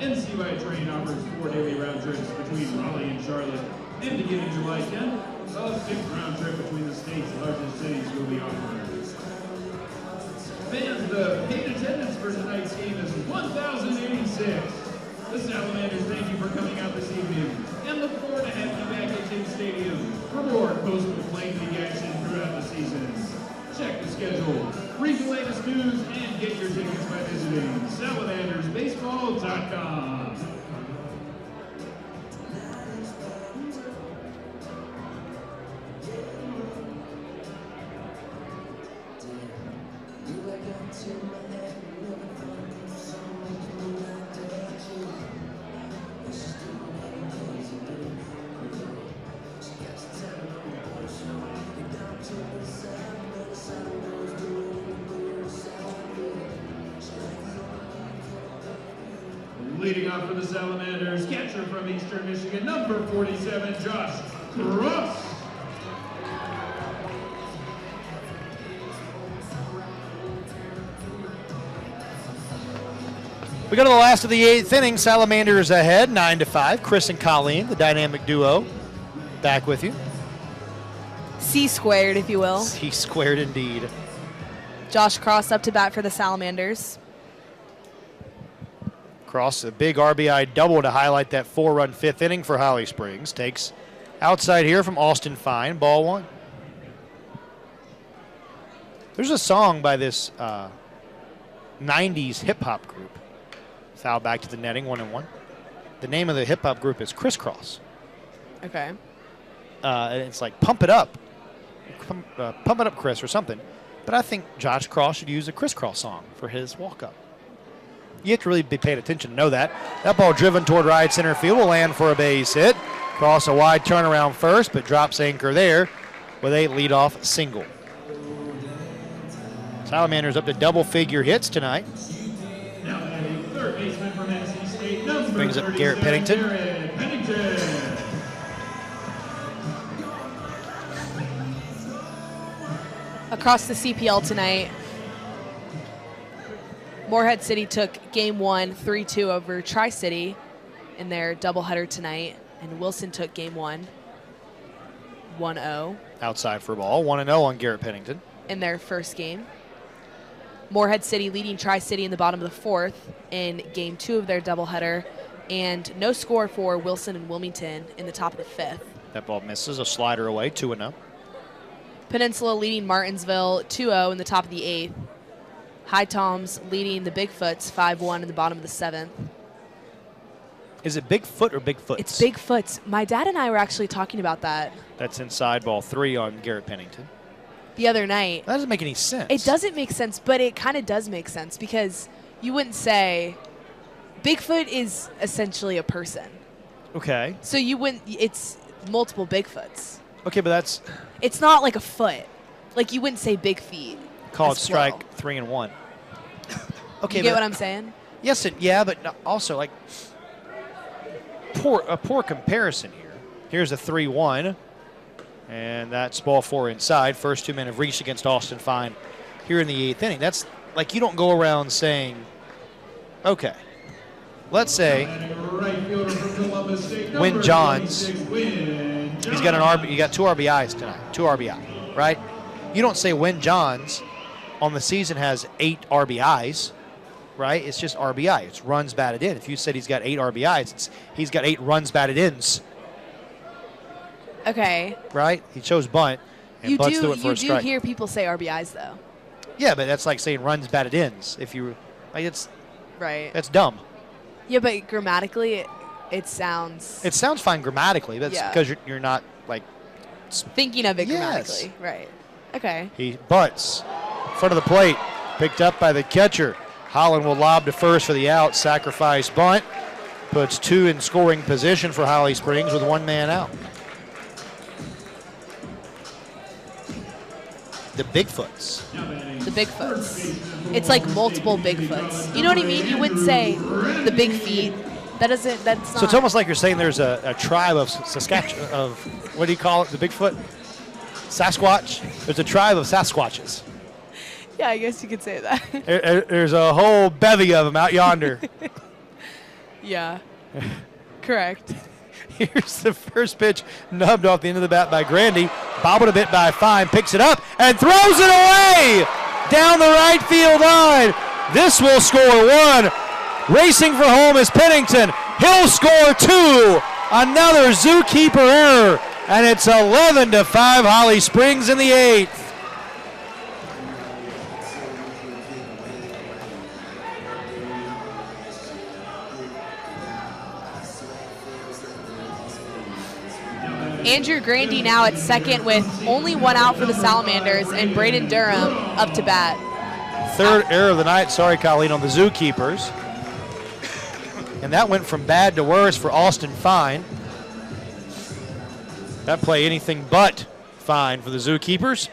NC by Train offers 4 daily round trips between Raleigh and Charlotte, and beginning July 10th, a 5th round trip between the state's largest cities will be offered. Fans, the paid attendance for tonight's game is 1,086. The Salamanders thank you for coming out this evening and look forward to having you back at Tim Stadium for more Coastal Plain League action throughout the season. Check the schedule, read the latest news, and get your tickets by visiting salamandersbaseball.com. Leading off for the Salamanders, catcher from Eastern Michigan, number 47, Josh Cross. We go to the last of the 8th inning. Salamanders ahead, 9-5. Chris and Colleen, the dynamic duo, back with you. C squared, if you will. C squared indeed. Josh Cross up to bat for the Salamanders. Cross a big RBI double to highlight that 4-run 5th inning for Holly Springs. Takes outside here from Austin Fine, ball 1. There's a song by this 90s hip-hop group. Foul back to the netting, 1-1. The name of the hip-hop group is Crisscross. Okay. And it's like Pump It Up. Pump It Up, Chris, or something. But I think Josh Cross should use a Crisscross song for his walk-up. You have to really be paying attention to know that. That ball driven toward right center field will land for a base hit. Cross a wide turnaround first, but drops anchor there with a leadoff single. Salamanders up to double-figure hits tonight. Now batting third baseman from NC State, number Brings up 37, Garrett Pennington. Garrett Pennington. Across the CPL tonight, Morehead City took Game 1 3-2 over Tri-City in their doubleheader tonight, and Wilson took Game 1 1-0 Outside for ball, 1-0 on Garrett Pennington. in their first game. Morehead City leading Tri-City in the bottom of the 4th in Game 2 of their doubleheader, and no score for Wilson and Wilmington in the top of the 5th. That ball misses, a slider away, 2-0. Peninsula leading Martinsville 2-0 in the top of the 8th. High Toms leading the Bigfoots 5-1 in the bottom of the 7th. Is it Bigfoot or Bigfoots? It's Bigfoots. My dad and I were actually talking about that That's inside ball 3 on Garrett Pennington. the other night. That doesn't make any sense. It doesn't make sense, but it kind of does make sense because you wouldn't say Bigfoot is essentially a person. Okay. So you wouldn't, it's multiple Bigfoots. Okay, but that's It's not like a foot. Like you wouldn't say big feet. called as strike well. 3 and 1. Okay, You get but what I'm saying? yes, yeah, but also like a poor comparison here. Here's a 3-1, and that's ball 4 inside. First 2 men have reached against Austin Fine here in the 8th inning. That's like you don't go around saying, okay, let's say Right fielder from Columbus State, number Win Johns. 26, Win he's got you got 2 RBIs tonight, 2 RBI, right? You don't say Win Johns on the season has 8 RBIs, right? It's just RBI. It's runs batted in. If you said he's got 8 RBIs, he's got 8 runs batted ins, Okay. right? He chose bunt, and You bunts do through it for a strike. hear people say RBIs though. Yeah, but that's like saying runs batted ins. If you, like, Right. that's dumb. Yeah, but grammatically it sounds It sounds fine grammatically, but it's Yeah. because you're not like thinking of it Yes. grammatically. Right. Okay. he bunts. Front of the plate, picked up by the catcher. Holland will lob to first for the out. Sacrifice bunt. Puts 2 in scoring position for Holly Springs with 1 man out. The Bigfoots. The Bigfoots. It's like multiple Bigfoots. You know what I mean? You wouldn't say the big feet. That's not. So it's almost like you're saying there's a tribe of Saskatchewan, of, what do you call it, the Bigfoot? Sasquatch? There's a tribe of Sasquatches. Yeah, I guess you could say that. There's a whole bevy of them out yonder. Yeah. Correct. Here's the first pitch, nubbed off the end of the bat by Grandy. Bobbled a bit by Fine, picks it up, and throws it away down the right field line. This will score 1. Racing for home is Pennington. He'll score 2. Another Zookeeper error, and it's 11-5 Holly Springs in the 8th. Andrew Grandy now at second with only 1 out for the Salamanders, and Braden Durham up to bat. Third error of the night, sorry, Colleen, on the Zookeepers. And that went from bad to worse for Austin Fine. That play anything but fine for the Zookeepers.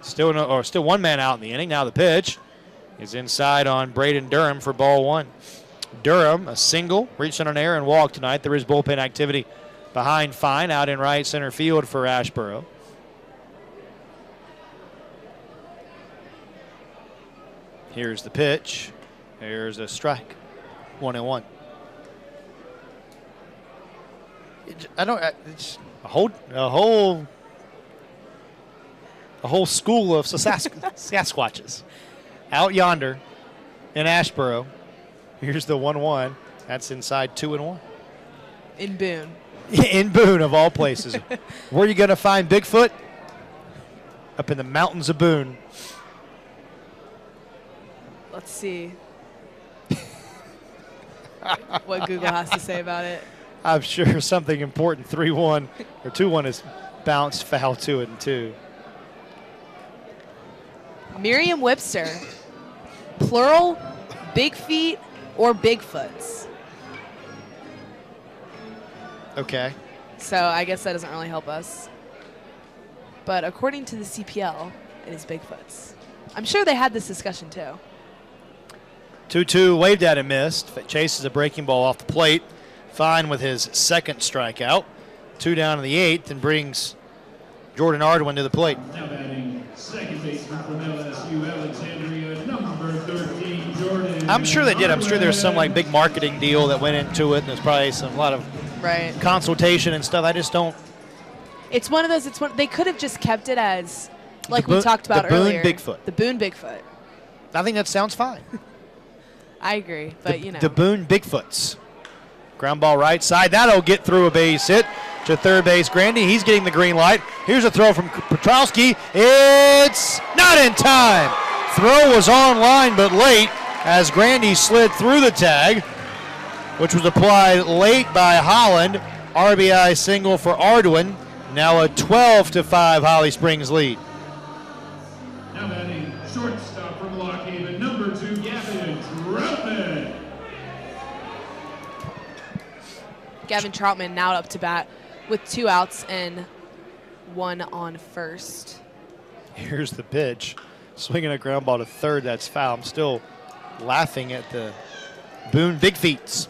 Still 1 man out in the inning. Now the pitch. is inside on Braden Durham for ball one. Durham, a single, reached on an error and walked tonight. There is bullpen activity behind Fine out in right center field for Asheboro. Here's the pitch. Here's a strike. 1-1. It's a whole school of Sasquatches out yonder in Asheboro. Here's the 1-1. That's inside 2-1. In Boone. In Boone, of all places. Where are you going to find Bigfoot? Up in the mountains of Boone. Let's see what Google has to say about it. I'm sure something important. 3-1 or 2-1 is bounced foul 2-2. Merriam-Webster. Plural, big feet, or Bigfoots. Okay. So I guess that doesn't really help us. But according to the CPL, it is Bigfoots. I'm sure they had this discussion too. 2-2, waved at and missed. Chases a breaking ball off the plate. Fine with his second strikeout. 2 down in the 8th and brings Jordan Ardwin to the plate. Now batting second baseman from LSU, Alexandria, number 13, Jordan. I'm sure they did. I'm sure there's some like big marketing deal that went into it, and there's probably a lot of consultation and stuff. I just don't. It's one of those. They could have just kept it as, like we talked about earlier. The Boone Bigfoot. The Boone Bigfoot. I think that sounds fine. I agree, but you know. The Boone Bigfoots. Ground ball right side. That'll get through a base hit to third base. Grandy, he's getting the green light. Here's a throw from Petrowski. It's not in time. Throw was on line but late as Grandy slid through the tag, which was applied late by Holland. RBI single for Ardwin. Now a 12-5 Holly Springs lead. Now batting shortstop from Lock Haven, number 2, Gavin Troutman. Gavin Troutman now up to bat with 2 outs and 1 on first. Here's the pitch. Swinging a ground ball to third. That's foul. I'm still laughing at the Boone Bigfoots.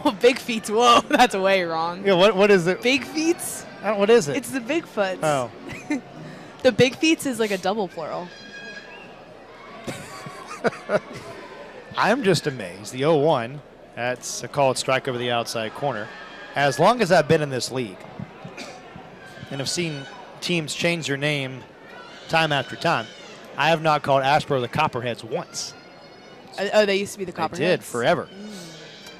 Well, Big Feets. Whoa, that's way wrong. Yeah, what is it? Big Feets? What is it? It's the Bigfoots. Oh. The Big Feets is like a double plural. I'm just amazed. The 0-1. That's a called strike over the outside corner. As long as I've been in this league and have seen teams change their name time after time, I have not called Asheboro the Copperheads once. Oh, they used to be the Copperheads? They did, forever.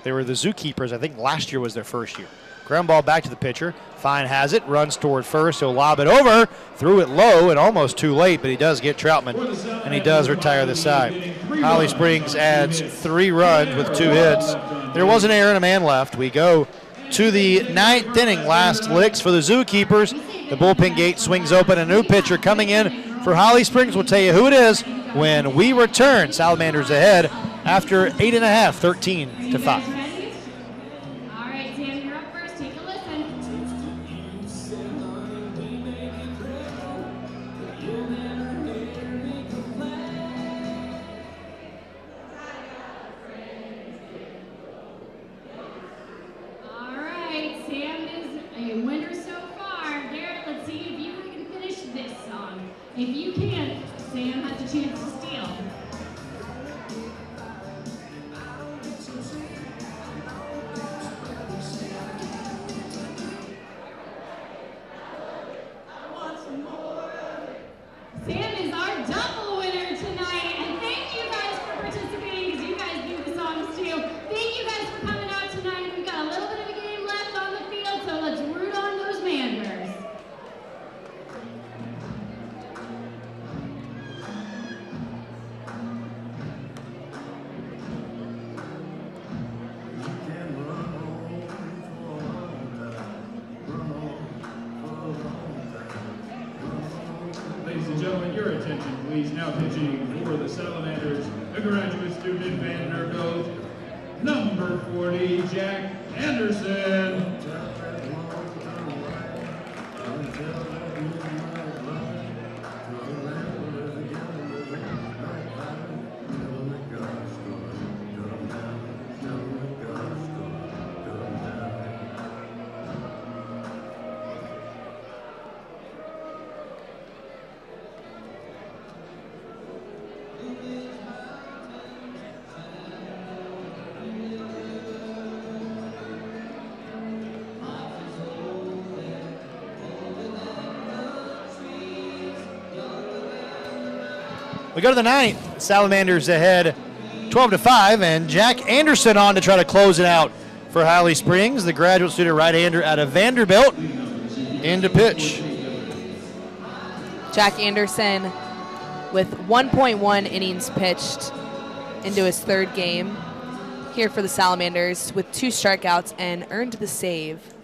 They were the ZooKeepers. I think last year was their first year. Ground ball back to the pitcher. Fine has it, runs toward first. He'll lob it over, threw it low and almost too late, but he does get Troutman, and he does retire the side. Holly Springs adds 3 runs with 2 hits. There was an error and a man left. We go to the 9th inning. Last licks for the ZooKeepers. The bullpen gate swings open. A new pitcher coming in for Holly Springs. We'll tell you who it is when we return. Salamanders ahead after 8.5, 13-5. If you can't, Sam has a chance to steal. Sam is our double winner tonight, and thank you guys for participating because you guys do the songs too. Thank you guys for coming out tonight. We've got a little bit of a game left on the field, so let's root on those Manders. Ladies and gentlemen, your attention, please. Now pitching for the Salamanders, a graduate student in Vanderbilt, number 40, Jack Anderson. We go to the ninth. Salamanders ahead 12-5, and Jack Anderson on to try to close it out for Highly Springs, the graduate student right-hander out of Vanderbilt, into pitch. Jack Anderson with 1.1 innings pitched into his third game here for the Salamanders with 2 strikeouts and earned the save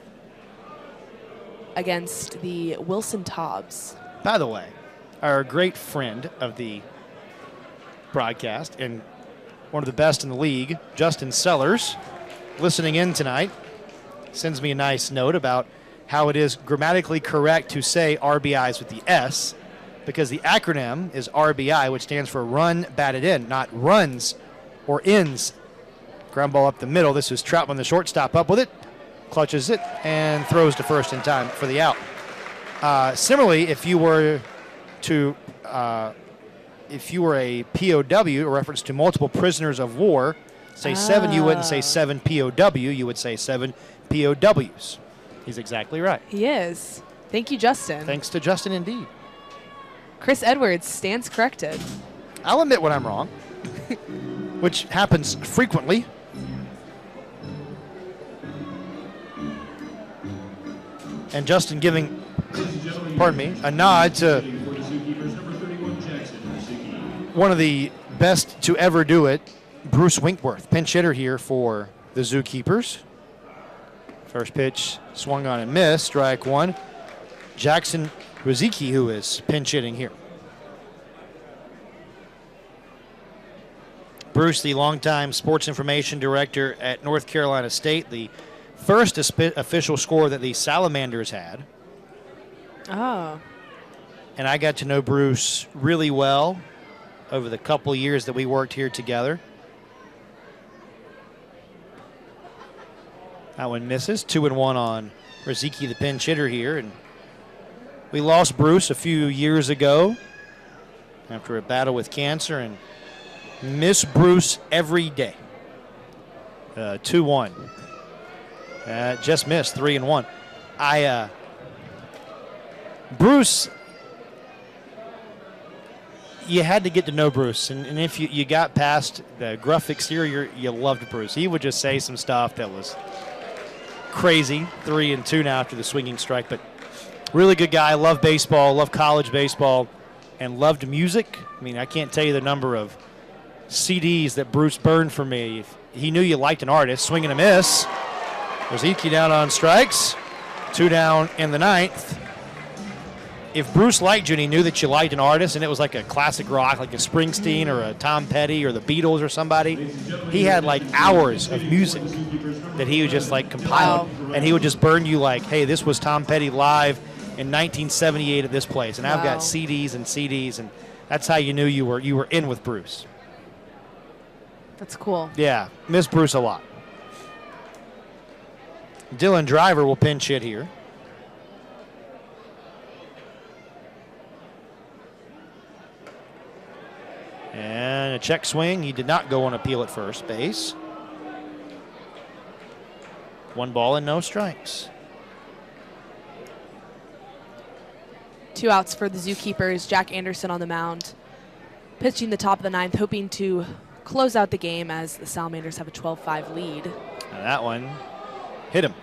against the Wilson Tobbs. By the way, our great friend of the broadcast and one of the best in the league, Justin Sellers, listening in tonight, sends me a nice note about how it is grammatically correct to say RBIs with the S, because the acronym is RBI, which stands for run batted in, not runs or ins. Ground ball up the middle. This is Troutman, the shortstop, up with it, clutches it, and throws to first in time for the out. Similarly, if you were a POW, a reference to multiple prisoners of war, say 7, you wouldn't say 7 POW, you would say 7 POWs. He's exactly right. He is. Thank you, Justin. Thanks to Justin, indeed. Chris Edwards stands corrected. I'll admit when I'm wrong, which happens frequently. And Justin giving, pardon me, a nod to one of the best to ever do it, Bruce Winkworth, pinch hitter here for the ZooKeepers. First pitch swung on and missed, strike one. Jackson Rozicki, who is pinch hitting here. Bruce, the longtime sports information director at North Carolina State, the first official score that the Salamanders had. Oh. And I got to know Bruce really well over the couple years that we worked here together. That one misses. 2-1 on Rozicki, the pinch hitter here. And we lost Bruce a few years ago after a battle with cancer, and miss Bruce every day. 2-1. Just missed, 3-1. Bruce, you had to get to know Bruce, and if you got past the gruff exterior, you loved Bruce. He would just say some stuff that was crazy. 3-2 now after the swinging strike, but really good guy. Loved baseball, loved college baseball, and loved music. I mean, I can't tell you the number of CDs that Bruce burned for me. He knew you liked an artist. Swing and a miss. Rozicki down on strikes. 2 down in the ninth. If Bruce liked you and he knew that you liked an artist and it was like a classic rock, like a Springsteen or a Tom Petty or the Beatles or somebody, he had like hours of music that he would just like compile. Wow. And he would just burn you like, hey, this was Tom Petty live in 1978 at this place. And I've got CDs and CDs, and that's how you knew you were in with Bruce. That's cool. Yeah, miss Bruce a lot. Dylan Driver will pinch hit here. And a check swing. He did not go on appeal at first base. 1 ball and no strikes. 2 outs for the ZooKeepers. Jack Anderson on the mound, pitching the top of the ninth, hoping to close out the game as the Salamanders have a 12-5 lead. And that one hit him.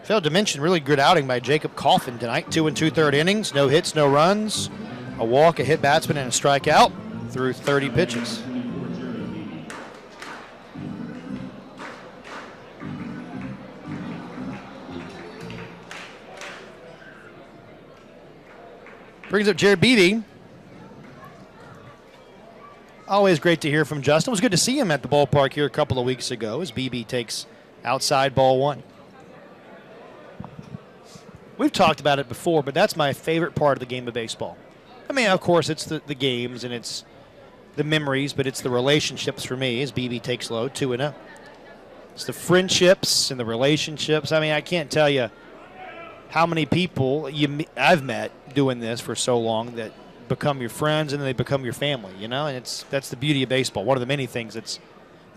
Failed to mention, really good outing by Jacob Coffin tonight. 2 2/3 innings, no hits, no runs, a walk, a hit batsman, and a strikeout through 30 pitches. Brings up Jared Beebe. Always great to hear from Justin. It was good to see him at the ballpark here a couple of weeks ago as Beebe takes outside ball 1. We've talked about it before, but that's my favorite part of the game of baseball. I mean, of course, it's the games and it's the memories, but it's the relationships for me as Beebe takes low, 2-0. It's the friendships and the relationships. I mean, I can't tell you how many people I've met doing this for so long that become your friends and then they become your family, you know? And that's the beauty of baseball, one of the many things that's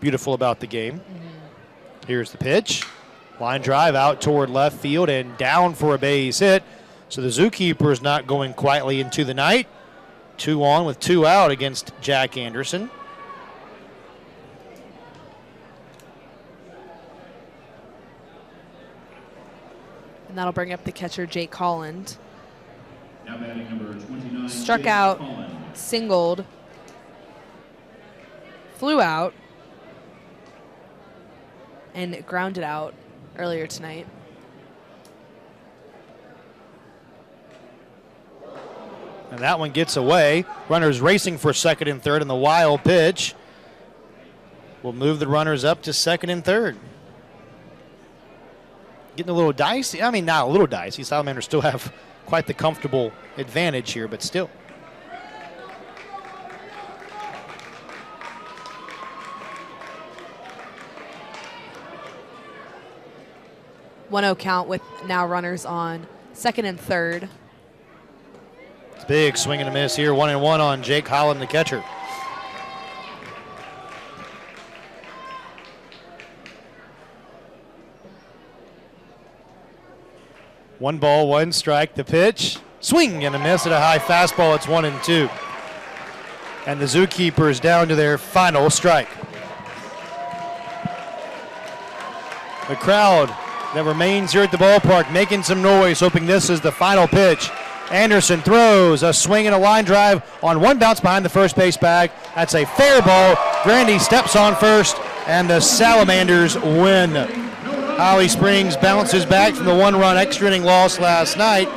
beautiful about the game. Here's the pitch. Line drive out toward left field and down for a base hit. So the Zookeepers not going quietly into the night. 2 on with 2 out against Jack Anderson. And that'll bring up the catcher, Jake Holland. Now batting number 29. Struck Jake out, Holland. singled, flew out, and grounded out earlier tonight. And that one gets away. Runners racing for second and third, and the wild pitch will move the runners up to second and third. Getting a little dicey. I mean, not a little dicey. Salamanders still have quite the comfortable advantage here, but still. .1-0 count with now runners on second and third. It's big swing and a miss here. 1-1 on Jake Holland, the catcher. One ball, one strike. The pitch, swing and a miss at a high fastball. It's 1-2. And the Zookeepers down to their final strike. The crowd that remains here at the ballpark making some noise, hoping this is the final pitch. Anderson throws a swing and a line drive on one bounce behind the first base bag. That's a fair ball. Grandy steps on first, and the Salamanders win. Holly Springs bounces back from the 1-run extra inning loss last night,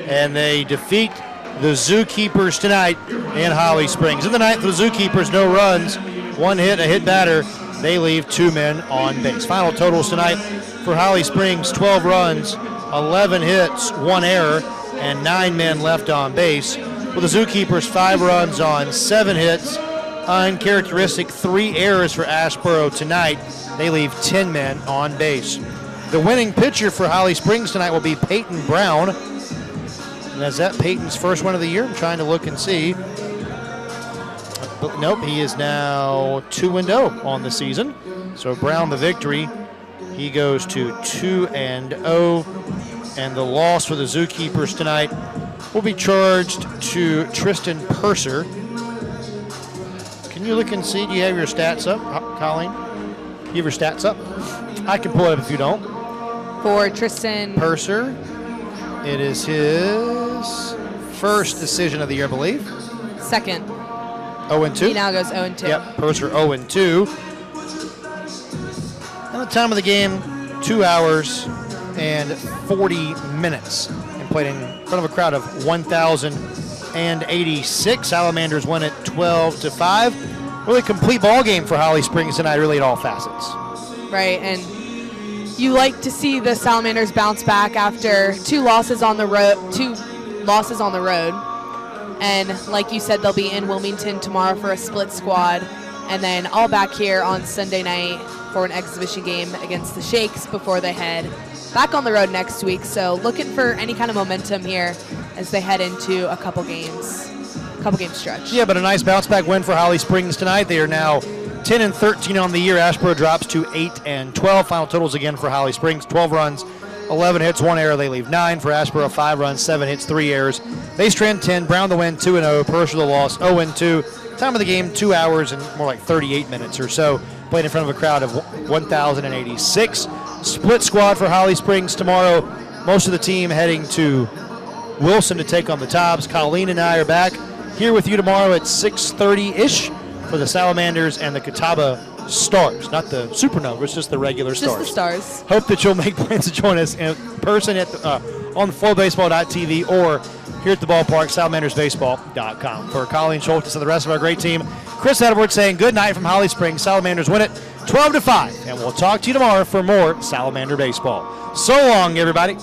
and they defeat the Zookeepers tonight in Holly Springs. In the ninth, the Zookeepers, no runs, 1 hit, a hit batter. They leave 2 men on base. Final totals tonight for Holly Springs: 12 runs, 11 hits, 1 error, and 9 men left on base. With the Zookeepers, 5 runs on 7 hits, uncharacteristic 3 errors for Asheboro tonight. They leave 10 men on base. The winning pitcher for Holly Springs tonight will be Peyton Brown. And is that Peyton's first one of the year? I'm trying to look and see. Nope, he is now 2-0 on the season. So Brown the victory. He goes to 2-0. And the loss for the Zookeepers tonight will be charged to Tristan Purser. Can you look and see? Do you have your stats up, Colleen? You have your stats up? I can pull it up if you don't. For Tristan Purser, it is his first decision of the year, I believe. second. 0-2. He now goes 0-2. Yep, Purser 0-2. And the time of the game, 2 hours and 40 minutes. And played in front of a crowd of 1,086. Salamanders win it 12-5. Really complete ball game for Holly Springs tonight, really at all facets. Right, and you like to see the Salamanders bounce back after 2 losses on the road. And like you said, they'll be in Wilmington tomorrow for a split squad, and then all back here on Sunday night for an exhibition game against the Shakes before they head back on the road next week. So looking for any kind of momentum here as they head into a couple game stretch. Yeah, but a nice bounce back win for Holly Springs tonight. They are now 10-13 on the year. Asheboro drops to 8-12. Final totals again for Holly Springs: 12 runs, 11 hits, 1 error. They leave 9 for Asheboro. 5 runs, 7 hits, 3 errors. They strand 10. Brown the win, 2-0. Purser the loss, 0-2. Time of the game, 2 hours and more like 38 minutes or so. Played in front of a crowd of 1,086. Split squad for Holly Springs tomorrow. Most of the team heading to Wilson to take on the Tops. Colleen and I are back here with you tomorrow at 6:30-ish for the Salamanders and the Catawba Stars. Not the Supernovas, just the regular Stars. Just the Stars. Hope that you'll make plans to join us in person at on the FloBaseball.tv or here at the ballpark, SalamandersBaseball.com. For Colleen Schultz and the rest of our great team, Chris Edwards saying good night from Holly Springs. Salamanders win it 12-5, and we'll talk to you tomorrow for more Salamander baseball. So long, everybody.